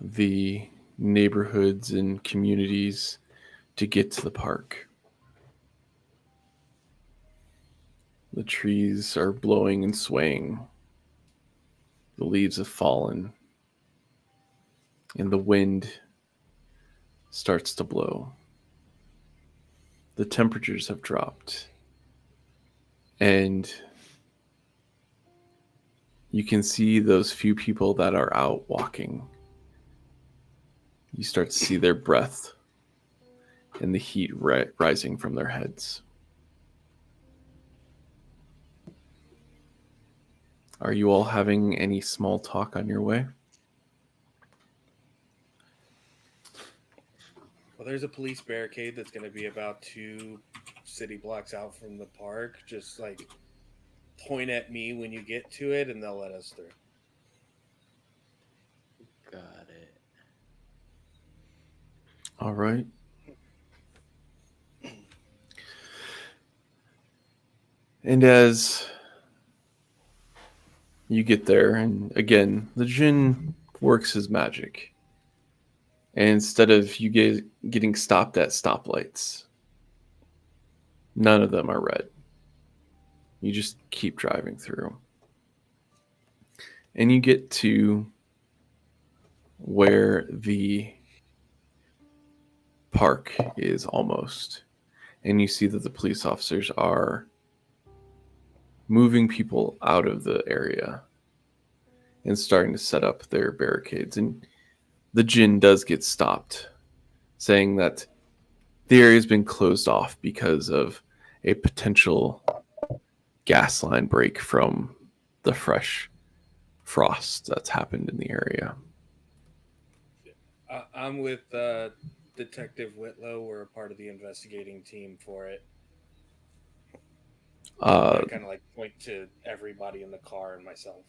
the neighborhoods and communities to get to the park, the trees are blowing and swaying. The leaves have fallen. And the wind starts to blow. The temperatures have dropped. And you can see those few people that are out walking. You start to see their breath and the heat rising from their heads. Are you all having any small talk on your way? Well, there's a police barricade that's going to be about 2 city blocks out from the park. Just like point at me when you get to it, and they'll let us through. got it. All right. And as you get there, and again, the Jinn works his magic. And instead of you getting stopped at stoplights, none of them are red. You just keep driving through. And you get to where the park is almost. And you see that the police officers are moving people out of the area and starting to set up their barricades. And the Jinn does get stopped, saying that the area has been closed off because of a potential gas line break from the fresh frost that's happened in the area. I'm with Detective Whitlow. We're a part of the investigating team for it. I kind of like point to everybody in the car and myself.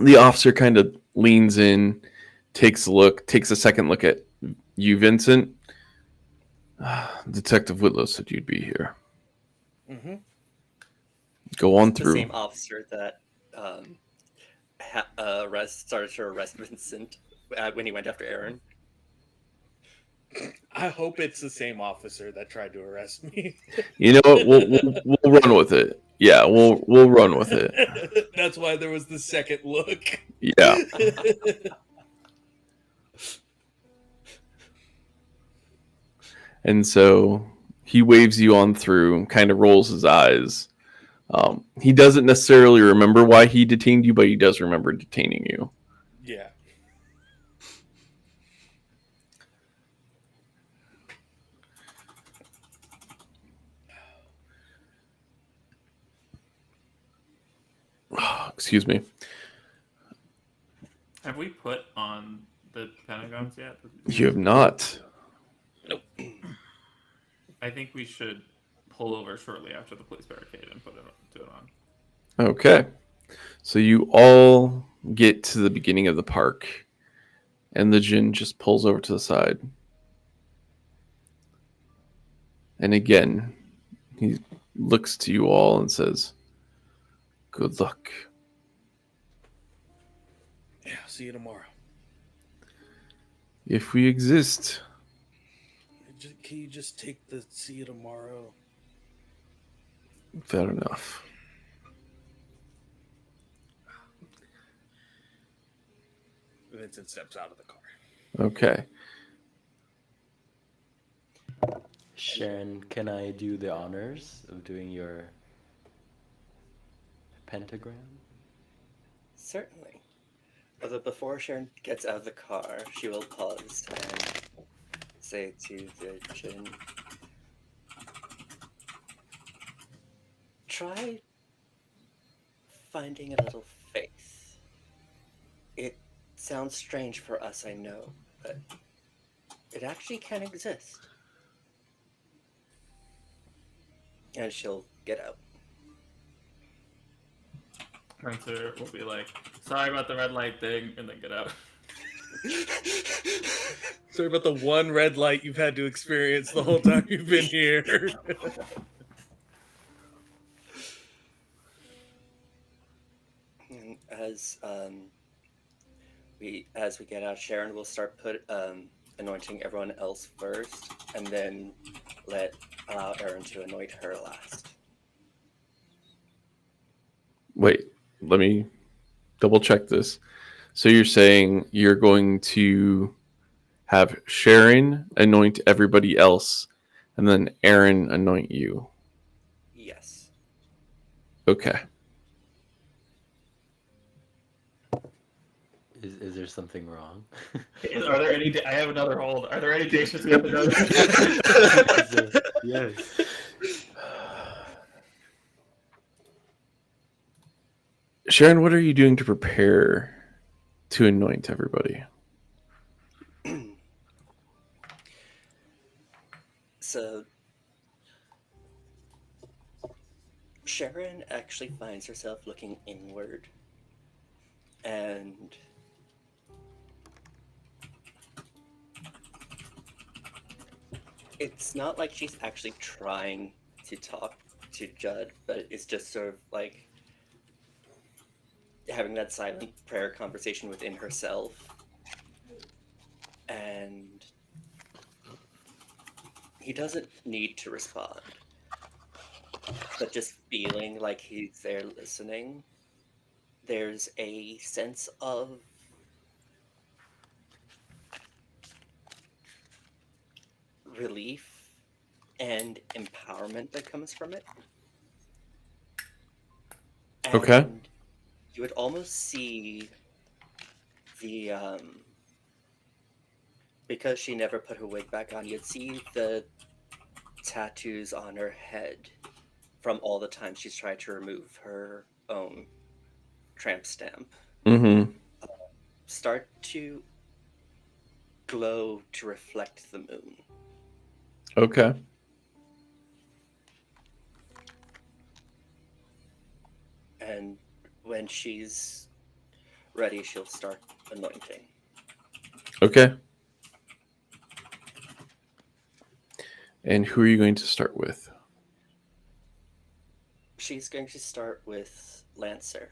The officer kind of leans in, takes a second look at you, Vincent. Detective Whitlow said you'd be here. Mm-hmm. Go on It's the through. same officer that started to arrest Vincent when he went after Aaron. I hope it's the same officer that tried to arrest me. You know what? We'll run with it. Yeah, we'll run with it. That's why there was the second look. Yeah. And so he waves you on through, kind of rolls his eyes. He doesn't necessarily remember why he detained you, but he does remember detaining you. Yeah. Excuse me. Have we put on the pentagons yet? You have not. Nope. I think we should pull over shortly after the police barricade and do it on. Okay. So you all get to the beginning of the park, and the Jinn just pulls over to the side. And again, he looks to you all and says, "Good luck." Yeah, see you tomorrow. If we exist. Can you just take the see you tomorrow? Fair enough. Vincent steps out of the car. Okay. Sharon, can I do the honors of doing your pentagram? Certainly. Although before Sharon gets out of the car, she will pause and say to the Jinn, try finding a little faith. It sounds strange for us, I know, but it actually can exist. And she'll get out. Prancer will be like, sorry about the red light thing, and then get out. Sorry about the one red light you've had to experience the whole time you've been here. And as we get out, Sharon will start anointing everyone else first, and then allow Aaron to anoint her last. Wait, let me double check this. So you're saying you're going to have Sharon anoint everybody else, and then Aaron anoint you. Yes. Okay. Is there something wrong? Are there any? I have another hold. Are there any dishes we have to go? Yes. Sharon, what are you doing to prepare to anoint everybody? So, Sharon actually finds herself looking inward, and it's not like she's actually trying to talk to Judd, but it's just sort of like having that silent prayer conversation within herself. And he doesn't need to respond, but just feeling like he's there listening, there's a sense of relief and empowerment that comes from it. Okay. And you would almost see the because she never put her wig back on, you'd see the tattoos on her head from all the times she's tried to remove her own tramp stamp Mm-hmm. start to glow to reflect the moon. Okay. And when she's ready, she'll start anointing. Okay. And who are you going to start with? She's going to start with Lancer.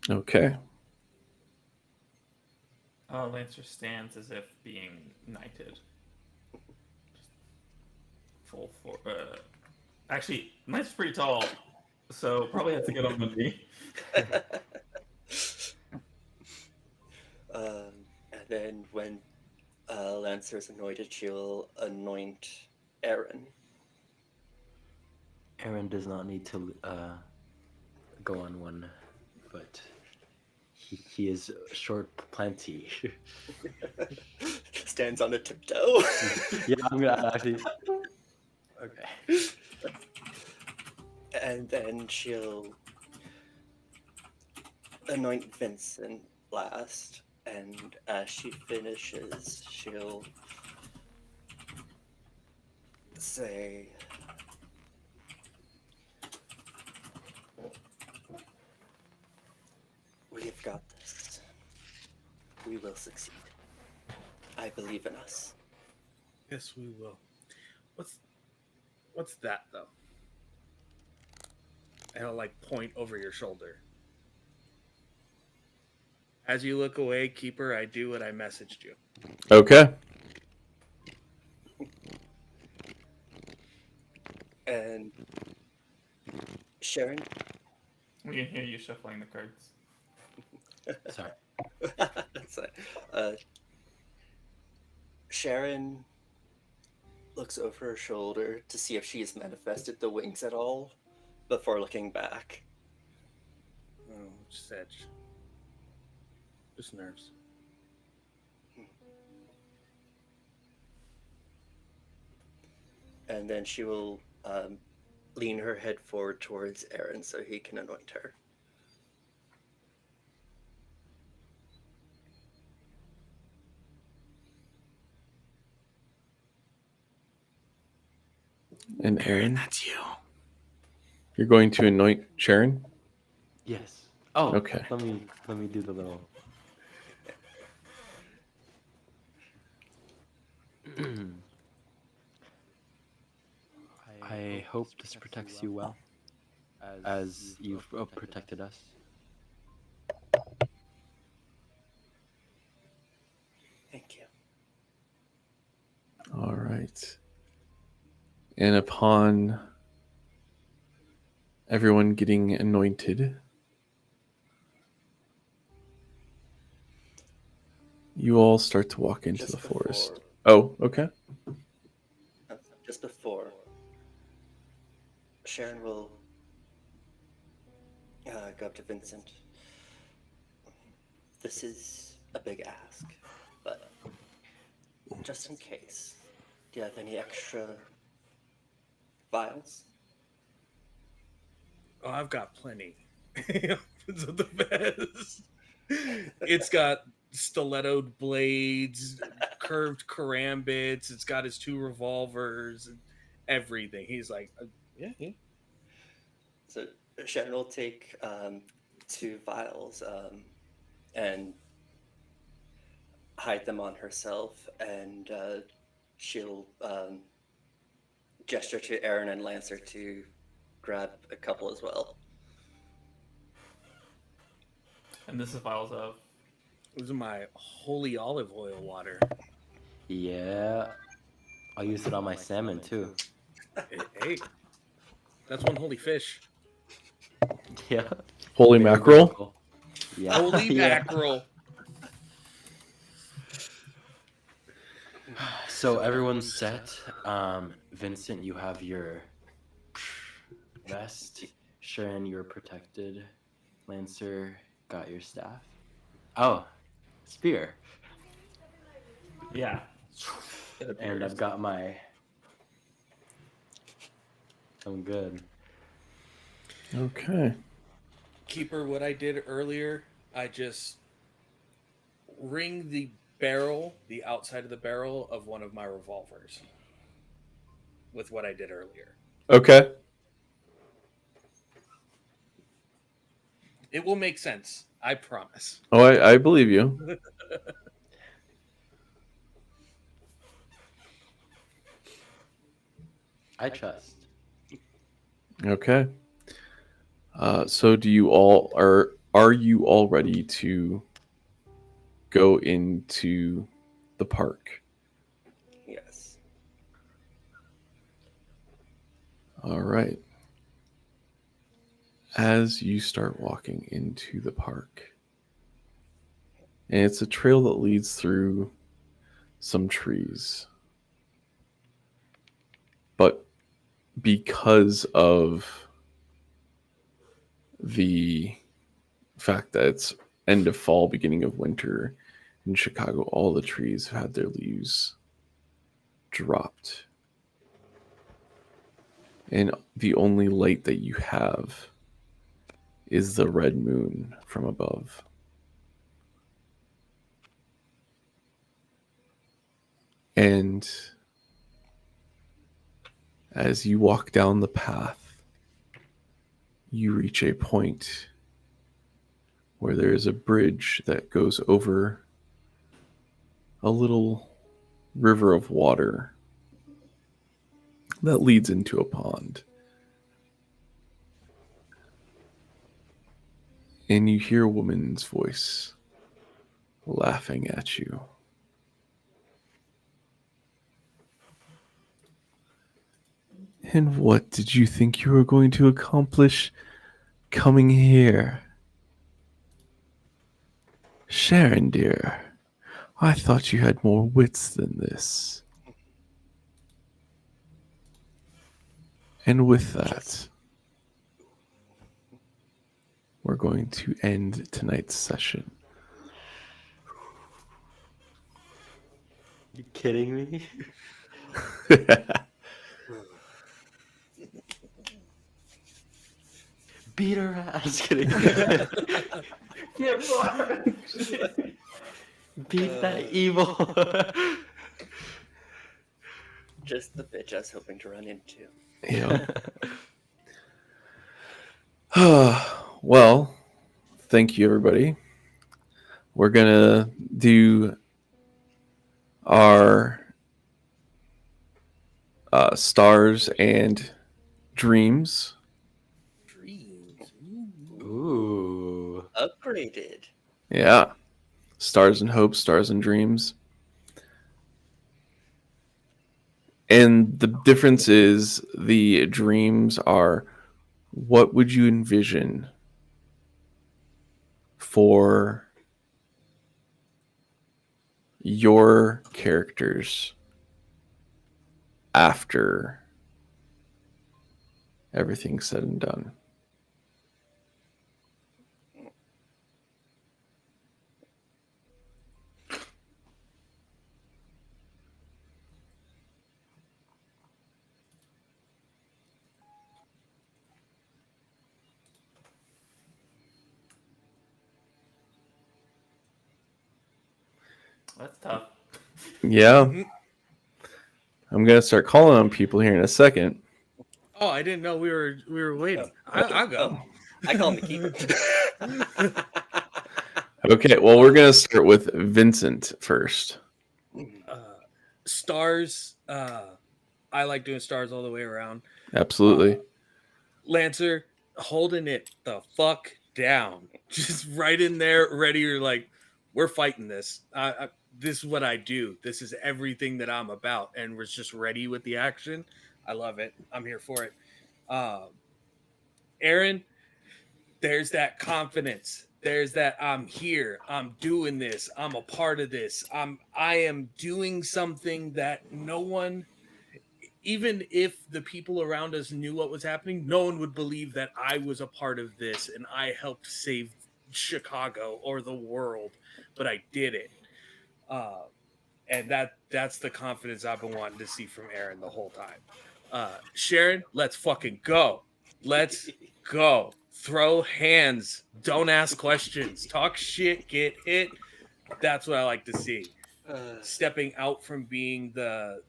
Okay. Lancer stands as if being knighted. Full for. Actually, Lancer's pretty tall, so probably have to get on one knee. And then when Lancer is anointed, she'll anoint Aaron. Aaron does not need to go on one, but he is short plenty. Stands on a tiptoe. Yeah, I'm gonna actually. Okay. And then she'll anoint Vincent last. And as she finishes, she'll say, "We have got this. We will succeed. I believe in us." Yes, we will. What's that though? And I'll like point over your shoulder. As you look away, Keeper, I do what I messaged you. Okay. And Sharon, We can hear you shuffling the cards. Sorry. so, Sharon looks over her shoulder to see if she has manifested the wings at all before looking back. Oh, just edge. Just nerves. And then she will lean her head forward towards Aaron so he can anoint her. And Aaron, That's you. you're going to anoint Sharon? Yes. Oh, Okay. Let me do the little. I hope this protects you well, as you've protected us. Thank you. All right. And upon everyone getting anointed, you all start to walk into the forest. Oh, okay. Just before, Sharon will go up to Vincent. This is a big ask, but just in case, do you have any extra vials? Oh, I've got plenty. It's the best. It's got stilettoed blades, curved karambits. It's got his 2 revolvers and everything. He's like, yeah. So Sharon will take 2 vials and hide them on herself, and she'll gesture to Aaron and Lancer to grab a couple as well. And this is vials of. This is my holy olive oil water. Yeah. I'll use it on my salmon too. Hey, that's one holy fish. Yeah. Holy Very mackerel? biblical. Yeah. Holy Yeah. mackerel. So everyone's set. Vincent, you have your vest. Sharon, you're protected. Lancer got your staff. Oh, spear. Yeah. It And appears. I've got my. I'm good. Okay. Keeper, what I did earlier, I just ring the barrel, the outside of the barrel of one of my revolvers with what I did earlier. Okay. It will make sense. I promise. Oh, I believe you. I trust. Okay. So do you all are you all ready to go into the park? Yes. All right. As you start walking into the park, and it's a trail that leads through some trees. But because of the fact that it's end of fall, beginning of winter in Chicago, all the trees have had their leaves dropped. And the only light that you have is the red moon from above. And as you walk down the path, you reach a point where there is a bridge that goes over a little river of water that leads into a pond. And you hear a woman's voice laughing at you. And what did you think you were going to accomplish coming here? Sharon, dear, I thought you had more wits than this. And with that, we're going to end tonight's session. You kidding me? Beat her ass. Kidding. Get more. Beat that evil. Just the bitch I was hoping to run into. Yeah. Well, thank you, everybody. We're going to do our stars and dreams. Dreams. Ooh. Upgraded. Yeah. Stars and hopes, stars and dreams. And the difference is the dreams are what would you envision for your characters after everything's said and done. That's tough. Yeah. Mhm. I'm going to start calling on people here in a second. Oh, I didn't know we were waiting. I'll go. I call him the keeper. Okay, well, we're going to start with Vincent first. Stars. I like doing stars all the way around. Absolutely. Lancer holding it the fuck down, just right in there, ready. You're like, we're fighting this. This is what I do. This is everything that I'm about, and we're just ready with the action. I love it. I'm here for it. Aaron, there's that confidence. There's that I'm here. I'm doing this. I'm a part of this. I am doing something that no one even if the people around us knew what was happening, no one would believe that I was a part of this and I helped save Chicago or the world, but I did it. And that's the confidence I've been wanting to see from Aaron the whole time. Sharon, let's fucking go. Let's go. Throw hands. Don't ask questions. Talk shit. Get hit. That's what I like to see. Stepping out from being the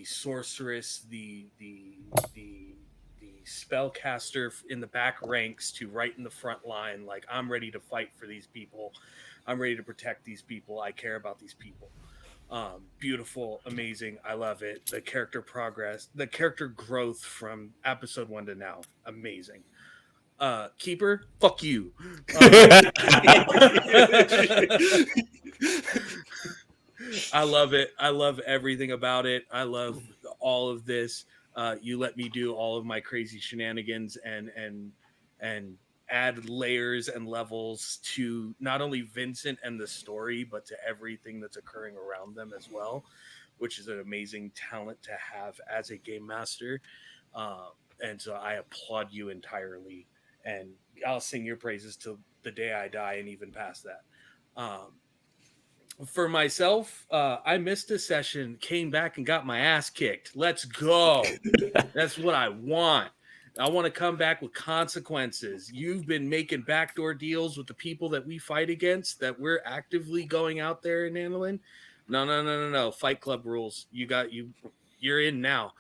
sorceress, the spellcaster in the back ranks to right in the front line. Like, I'm ready to fight for these people. I'm ready to protect these people. I care about these people. Beautiful, amazing. I love it. The character progress, the character growth from episode 1 to now, amazing. Keeper, fuck you. I love it. I love everything about it. I love all of this. You let me do all of my crazy shenanigans and add layers and levels to not only Vincent and the story, but to everything that's occurring around them as well, which is an amazing talent to have as a game master. And so I applaud you entirely, and I'll sing your praises till the day I die and even past that. For myself, I missed a session, came back and got my ass kicked. Let's go. That's what I want. I want to come back with consequences. You've been making backdoor deals with the people that we fight against, that we're actively going out there and handling. No. Fight Club rules. You're in now.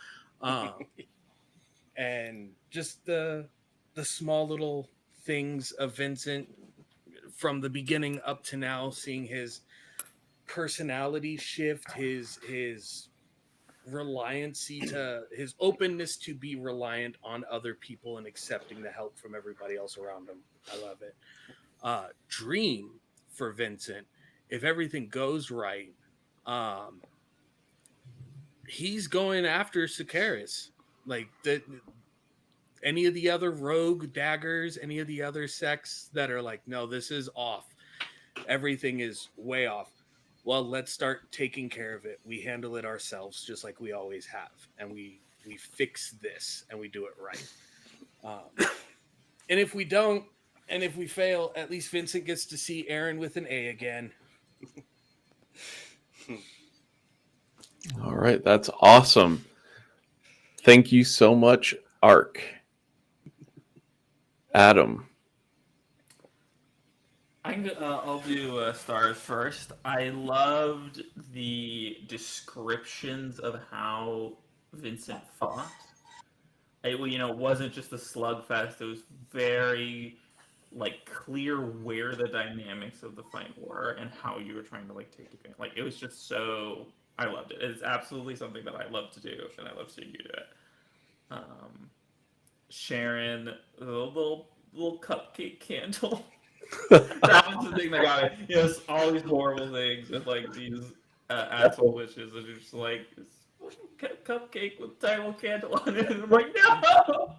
And just the small little things of Vincent from the beginning up to now, seeing his personality shift, his reliancy to his openness to be reliant on other people and accepting the help from everybody else around him. I love it. Dream for Vincent, if everything goes right, he's going after Sakaris. Like any of the other rogue daggers, any of the other sects that are like, no, this is off. Everything is way off. Well, let's start taking care of it. We handle it ourselves, just like we always have, and we fix this and we do it right. And if we don't, and if we fail, at least Vincent gets to see Aaron with an A again. All right, that's awesome. Thank you so much, Ark. Adam. I'll do stars first. I loved the descriptions of how Vincent fought. It wasn't just a slugfest. It was very clear where the dynamics of the fight were and how you were trying to take advantage. It was just so. I loved it. It's absolutely something that I love to do, and I love seeing you do it. Sharon, the little cupcake candle. That was the thing that got me. Yes, all these horrible things with these asshole witches, and you're just it's cupcake with a tiny little candle on it, and I'm like, no.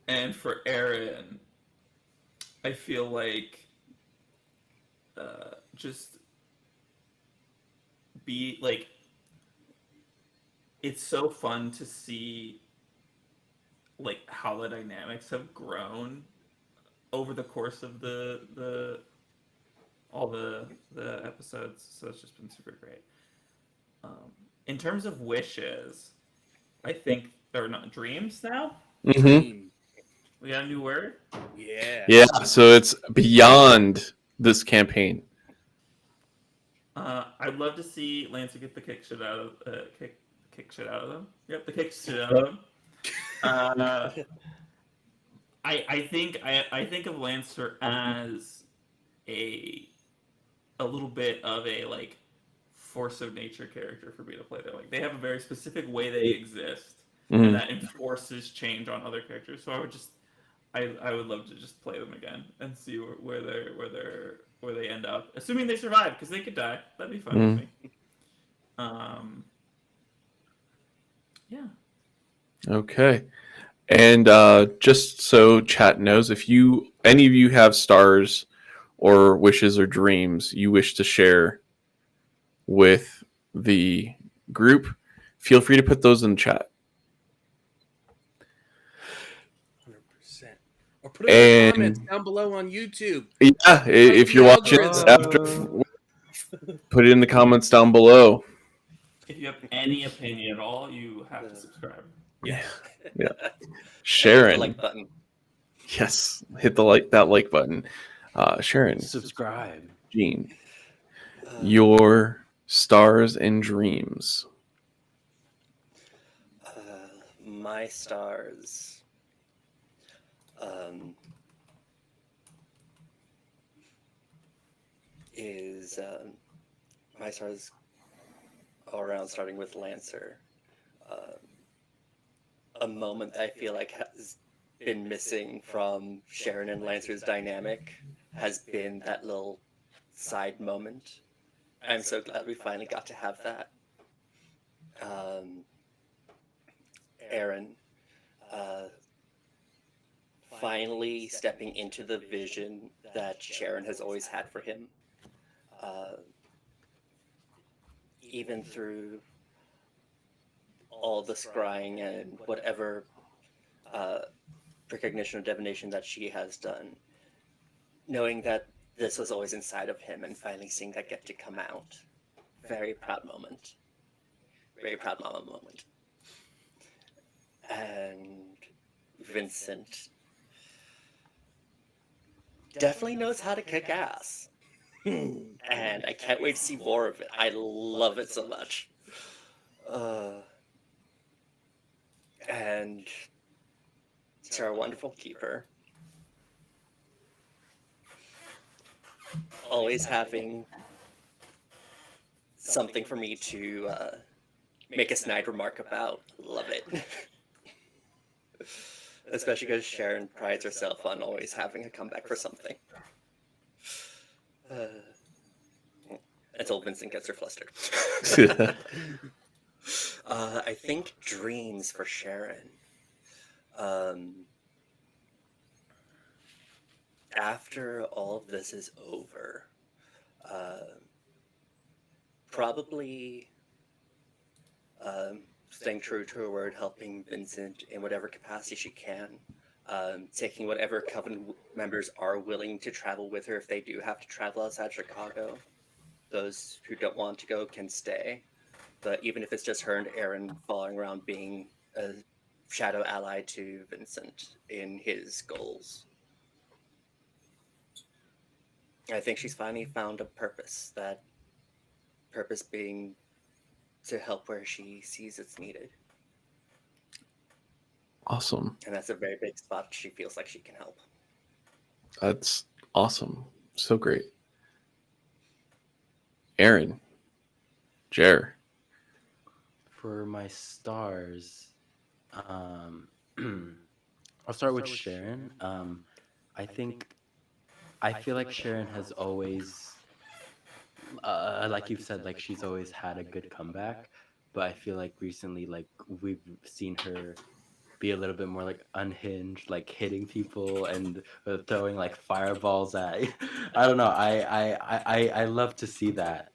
And for Aaron, I feel like just be it's so fun to see how the dynamics have grown over the course of all the episodes. So it's just been super great. In terms of wishes, I think they're not dreams now. Mm-hmm. We got a new word. Yeah. So it's beyond this campaign. I'd love to see Lancer get the kick shit out of them. Yep, the kick shit out of them. I think of Lancer as a little bit of a force of nature character for me to play there. They have a very specific way they exist, and that enforces change on other characters. So I would love to just play them again and see where they end up, assuming they survive, because they could die. That'd be fun with me. Yeah. Okay. And just so chat knows, if any of you have stars or wishes or dreams you wish to share with the group, feel free to put those in chat. 100%. Or put them in the And comments down below on YouTube. yeah, if the you're watching this after, algorithm. put it in the comments down below. If you have any opinion at all, you have to subscribe. Yeah. Yeah. And Sharon, hit the like button. yes, hit the like button. Sharon, Subscribe. Gene, Uh, your stars and dreams. my stars. Is my stars all around, starting with Lancer. A moment I feel like has been missing from Sharon and Lancer's dynamic has been that little side moment. I'm so glad we finally got to have that. Aaron, uh, finally stepping into the vision that Sharon has always had for him. Even through all the scrying and whatever precognition or divination that she has done, knowing that this was always inside of him and finally seeing that get to come out. Very proud moment. Very proud mama moment. And Vincent definitely knows how to kick ass. And I can't wait to see more of it. I love it so much. And to our wonderful keeper, always having something for me to make a snide remark about. Love it. Especially because Sharon prides herself on always having a comeback for something. Until Vincent gets her flustered. I think dreams for Sharon. After all of this is over, probably staying true to her word, helping Vincent in whatever capacity she can, taking whatever Coven members are willing to travel with her if they do have to travel outside Chicago. Those who don't want to go can stay. But even if it's just her and Aaron following around being a shadow ally to Vincent in his goals. I think she's finally found a purpose, that purpose being to help where she sees it's needed. Awesome. And that's a very big spot she feels like she can help. That's awesome. So great. Aaron, Jer. For my stars, I'll start with Sharon. I think I feel like Sharon has always, like you've said, like she's always had a good comeback. But I feel like recently, like we've seen her be a little bit more like unhinged, like hitting people and throwing like fireballs at. I don't know. I love to see that.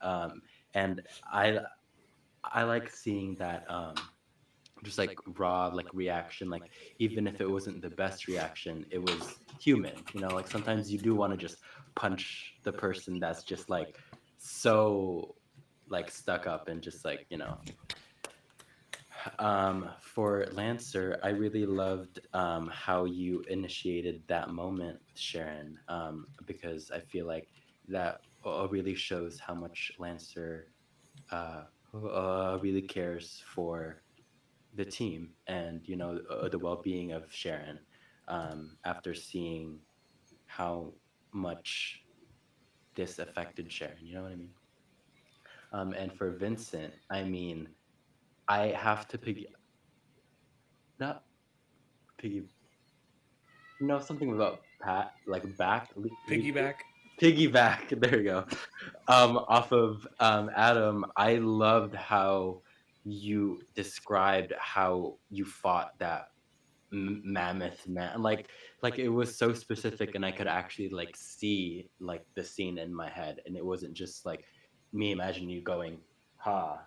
And I like seeing that. Just like raw like reaction, like even if it wasn't the best reaction, it was human, like sometimes you do want to just punch the person that's just like so like stuck up and just like for Lancer, I really loved how you initiated that moment, Sharon, because I feel like that really shows how much Lancer uh, really cares for the team and the well-being of Sharon, after seeing how much this affected Sharon, you know what I mean? And for Vincent, I mean, I have to not piggy, something about pat like Piggyback. piggyback. There you go. Off of Adam, I loved how you described how you fought that mammoth man, like it was so specific and I could actually like see like the scene in my head, and it wasn't just like me imagining you going, ha,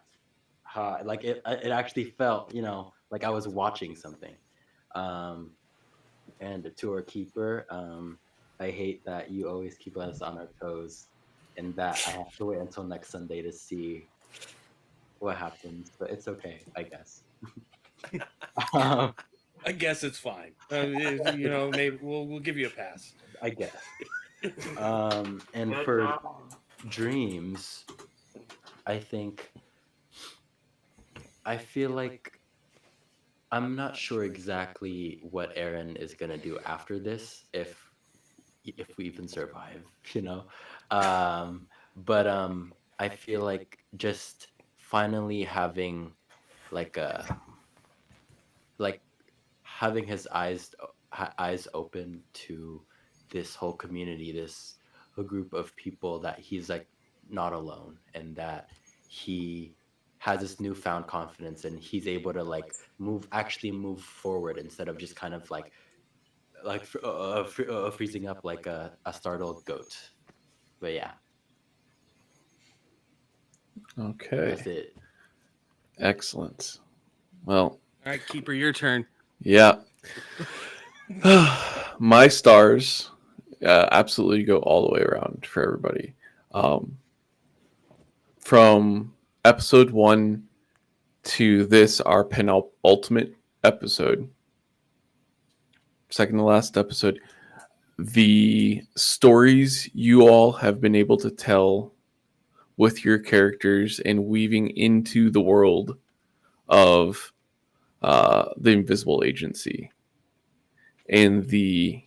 ha. Like it actually felt, like I was watching something. Um, and to our keeper, I hate that you always keep us on our toes, and that I have to wait until next Sunday to see what happens. But it's okay, I guess. um, I guess it's fine. Maybe we'll give you a pass. I guess. And Good for job. dreams, I think I feel like I'm not sure exactly what Aaron is gonna do after this, if we even survive, you know. But I feel like just finally having like a like having his eyes open to this whole community, this a group of people, that he's like not alone, and that he has this newfound confidence, and he's able to like actually move forward, instead of just kind of freezing up like a startled goat. But yeah, Okay. that's it. Excellent. Well, All right, keeper, your turn. yeah. My stars absolutely go all the way around for everybody. From episode 1 to this, our penultimate episode, second to last episode, the stories you all have been able to tell with your characters and weaving into the world of the Invisible Agency and the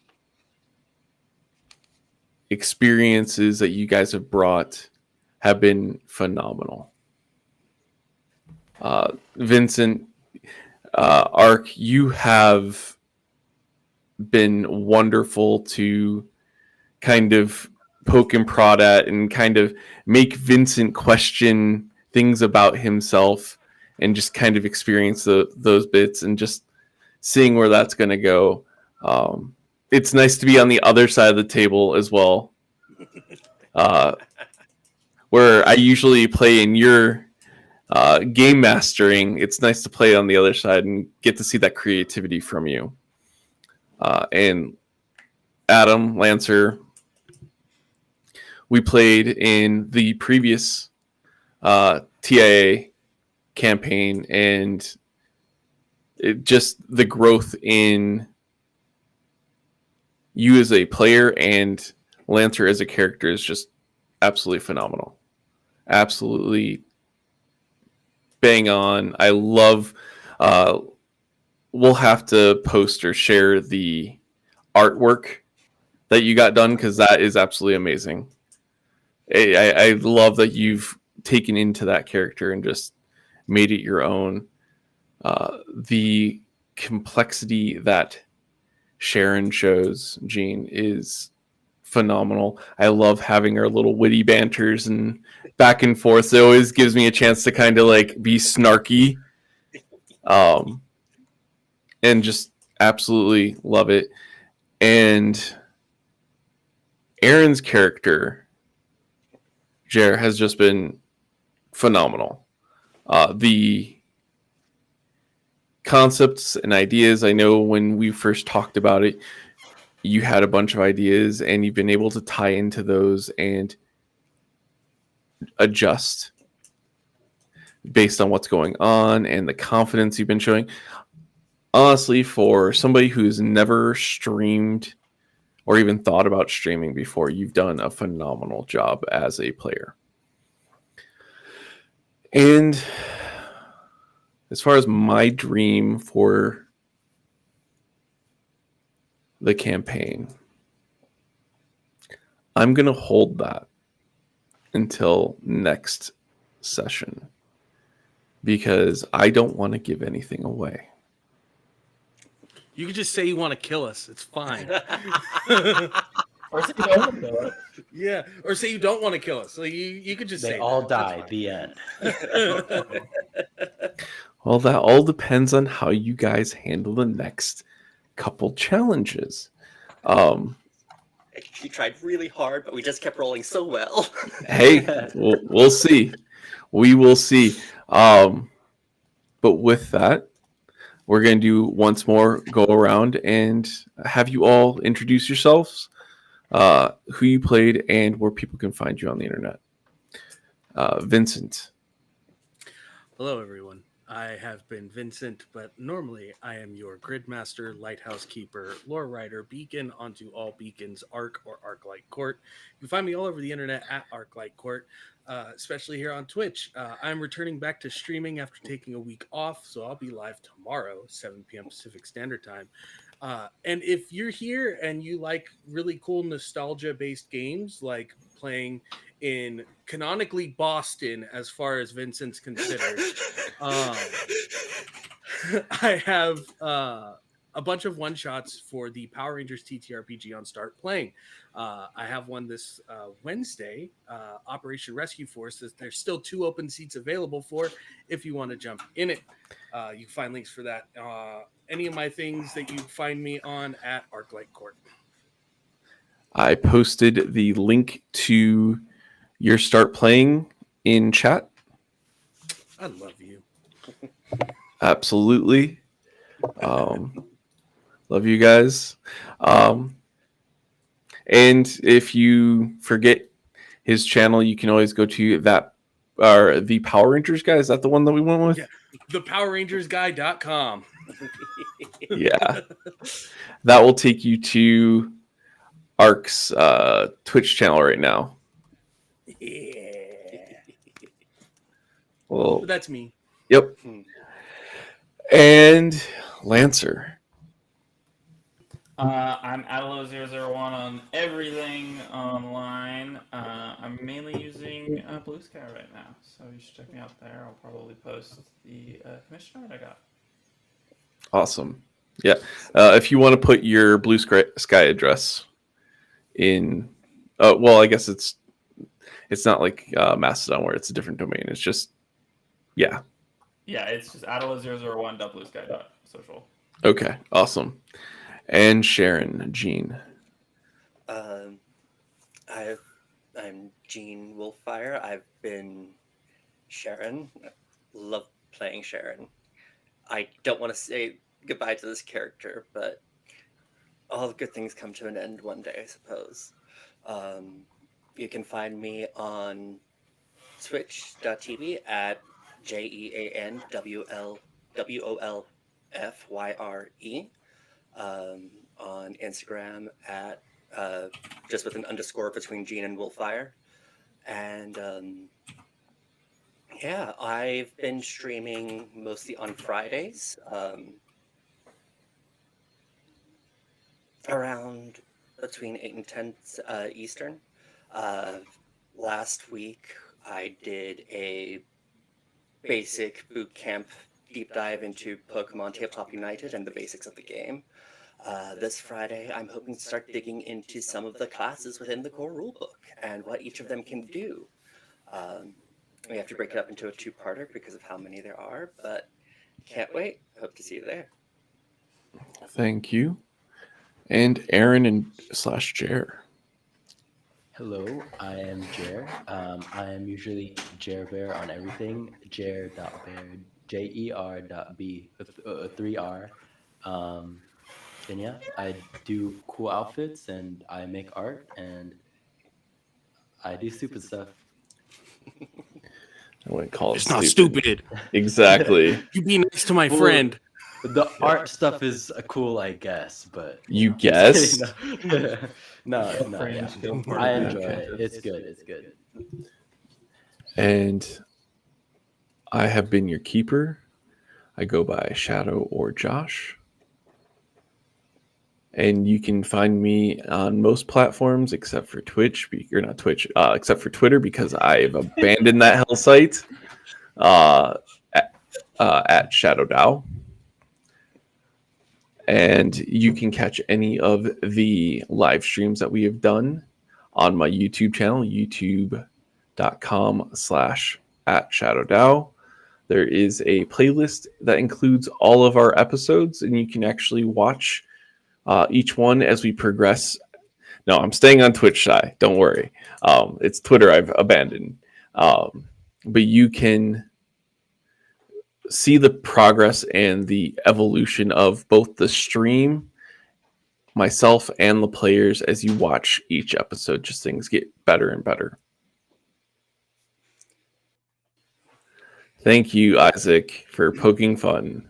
experiences that you guys have brought have been phenomenal. Vincent, Ark, you have been wonderful to kind of poke and prod at and kind of make Vincent question things about himself and just kind of experience those bits and just seeing where that's going to go. It's nice to be on the other side of the table as well, where I usually play in your game mastering. It's nice to play on the other side and get to see that creativity from you. And Adam, Lancer, we played in the previous TIA campaign, and just the growth in you as a player and Lancer as a character is just absolutely phenomenal. Absolutely bang on. I love. We'll have to post or share the artwork that you got done, because that is absolutely amazing. I love that you've taken into that character and just made it your own. The complexity that Sharon shows, Jean, is phenomenal. I love having our little witty banters and back and forth. It always gives me a chance to kind of like be snarky, and just absolutely love it. And Aaron's character, Jer, has just been phenomenal. The concepts and ideas, I know when we first talked about it, you had a bunch of ideas and you've been able to tie into those and adjust based on what's going on and the confidence you've been showing. Honestly, for somebody who's never streamed or even thought about streaming before, you've done a phenomenal job as a player. And as far as my dream for the campaign, I'm going to hold that until next session, because I don't want to give anything away. You could just say you want to kill us. It's fine. Or say you don't want to kill us. Yeah, or say you don't want to kill us. Like you could just They say all that. die. The end. Well, that all depends on how you guys handle the next couple challenges. He tried really hard, but we just kept rolling so well. Hey, we'll see. We will see. But with that, we're going to do once more go around and have you all introduce yourselves, who you played, and where people can find you on the internet. Vincent. Hello, everyone. I have been Vincent, but normally I am your Gridmaster, Lighthouse Keeper, Lore Writer, Beacon onto all beacons, Arc or Arc-Light Court. You can find me all over the internet at Arc-Light Court, especially here on Twitch. I'm returning back to streaming after taking a week off, so I'll be live tomorrow, 7 p.m. Pacific Standard Time. And if you're here and you like really cool nostalgia-based games, like playing in canonically Boston, as far as Vincent's considered, I have a bunch of one-shots for the Power Rangers TTRPG on Start Playing. I have one this Wednesday, Operation Rescue Force. There's still 2 open seats available for if you want to jump in it. You can find links for that. Any of my things that you find me on at Arclight Court. I posted the link to your Start Playing in chat. I love you. Absolutely. Love you guys. And if you forget his channel, you can always go to that, or the Power Rangers guy. Is that the one that we went with? Yeah. ThePowerRangersGuy.com. Yeah. That will take you to Arc's Twitch channel right now. Yeah. Well, But that's me. yep. And Lancer. I'm Adelo001 on everything online. I'm mainly using Blue Sky right now, so you should check me out there. I'll probably post the commission art I got. Awesome. Yeah. If you want to put your Blue Sky address in, well, I guess it's not like Mastodon where it's a different domain. It's just, yeah. Yeah, it's just Adelo001.bluesky.social. Okay. Awesome. And Sharon, Jean. I'm Jean Wolfire. I've been Sharon. Love playing Sharon. I don't want to say goodbye to this character, but all good things come to an end one day, I suppose. You can find me on twitch.tv at JEANWOLFYRE. On Instagram at just with an underscore between Jean and Wolfire. And yeah, I've been streaming mostly on Fridays, around between 8 and 10 Eastern. Last week I did a basic boot camp deep dive into Pokemon Tabletop United and the basics of the game. This Friday, I'm hoping to start digging into some of the classes within the core rulebook and what each of them can do. We have to break it up into a 2-parter because of how many there are, but can't wait. Hope to see you there. Thank you. And Aaron and / Jer. Hello, I am Jer. I am usually Jer Bear on everything. Jer.bear, JER.B, 3R. And yeah, I do cool outfits and I make art and I do stupid stuff. I wouldn't call it It's not stupid. Exactly. You be nice to my friend. The art stuff is cool, I guess, but You guess? no, yeah. I enjoy it. It's good. It's good. And I have been your keeper. I go by Shadow or Josh. And you can find me on most platforms except for Twitch, or not Twitch, except for Twitter because I've abandoned that hell site at Shadow Dow. And you can catch any of the live streams that we have done on my YouTube channel, youtube.com/@ShadowDow. There is a playlist that includes all of our episodes, and you can actually watch each one as we progress No, I'm staying on Twitch, Shy. Don't worry. It's Twitter I've abandoned. But you can see the progress and the evolution of both the stream, myself, and the players as you watch each episode. Just things get better and better. Thank you, Isaac, for poking fun.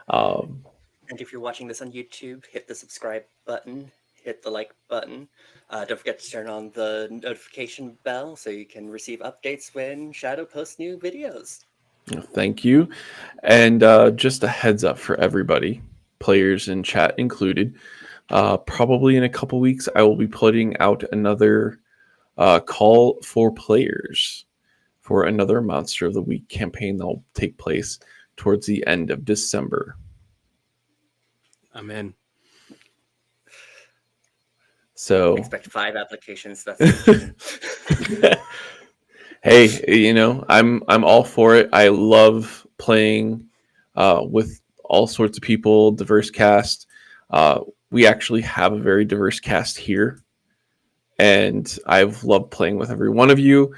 And if you're watching this on YouTube, hit the subscribe button, hit the like button. Don't forget to turn on the notification bell so you can receive updates when Shadow posts new videos. Thank you. And just a heads up for everybody, players in chat included. Probably in a couple weeks, I will be putting out another call for players for another Monster of the Week campaign that will take place towards the end of December. I'm in. So Expect 5 applications. That's hey, I'm all for it. I love playing with all sorts of people, diverse cast. We actually have a very diverse cast here, and I've loved playing with every one of you.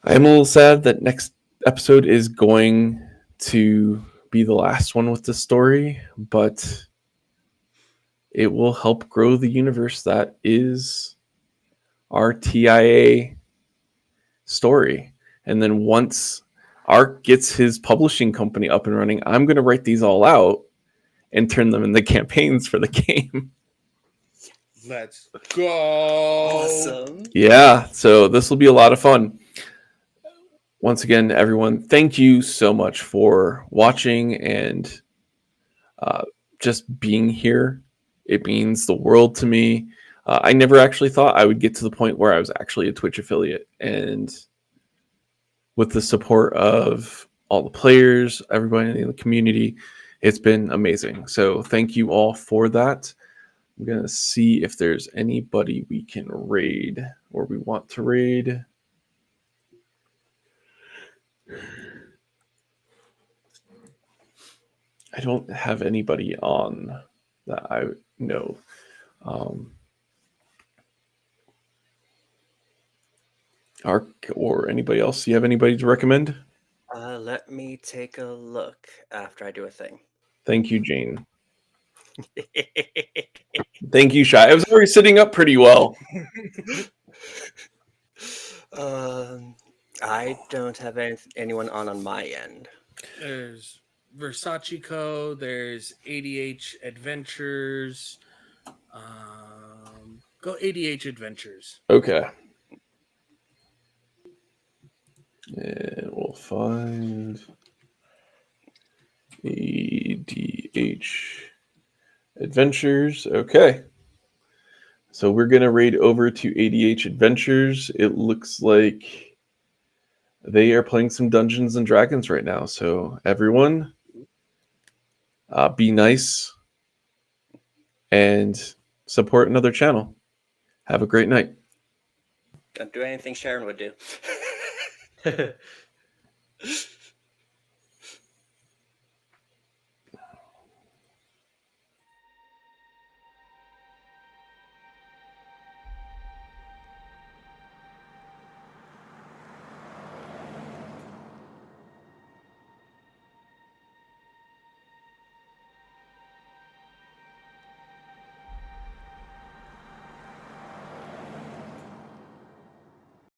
I'm a little sad that next episode is going to be the last one with the story, but it will help grow the universe that is our TIA story. And then once Art gets his publishing company up and running, I'm going to write these all out and turn them into campaigns for the game. Let's go. awesome. Yeah, so this will be a lot of fun. Once again, everyone, thank you so much for watching and just being here. It means the world to me. I never actually thought I would get to the point where I was actually a Twitch affiliate. And with the support of all the players, everybody in the community, it's been amazing. So thank you all for that. I'm going to see if there's anybody we can raid or we want to raid. I don't have anybody on that I know. Ark or anybody else? You have anybody to recommend? Let me take a look after I do a thing. Thank you, Jane. Thank you, Shy. I was already sitting up pretty well. I don't have anyone on my end. There's Versace Co. There's ADH Adventures. Go ADH Adventures. Okay. And we'll find ADH Adventures. Okay. So we're going to raid over to ADH Adventures. It looks like they are playing some Dungeons and Dragons right now. So everyone, be nice and support another channel. Have a great night. Don't do anything Sharon would do.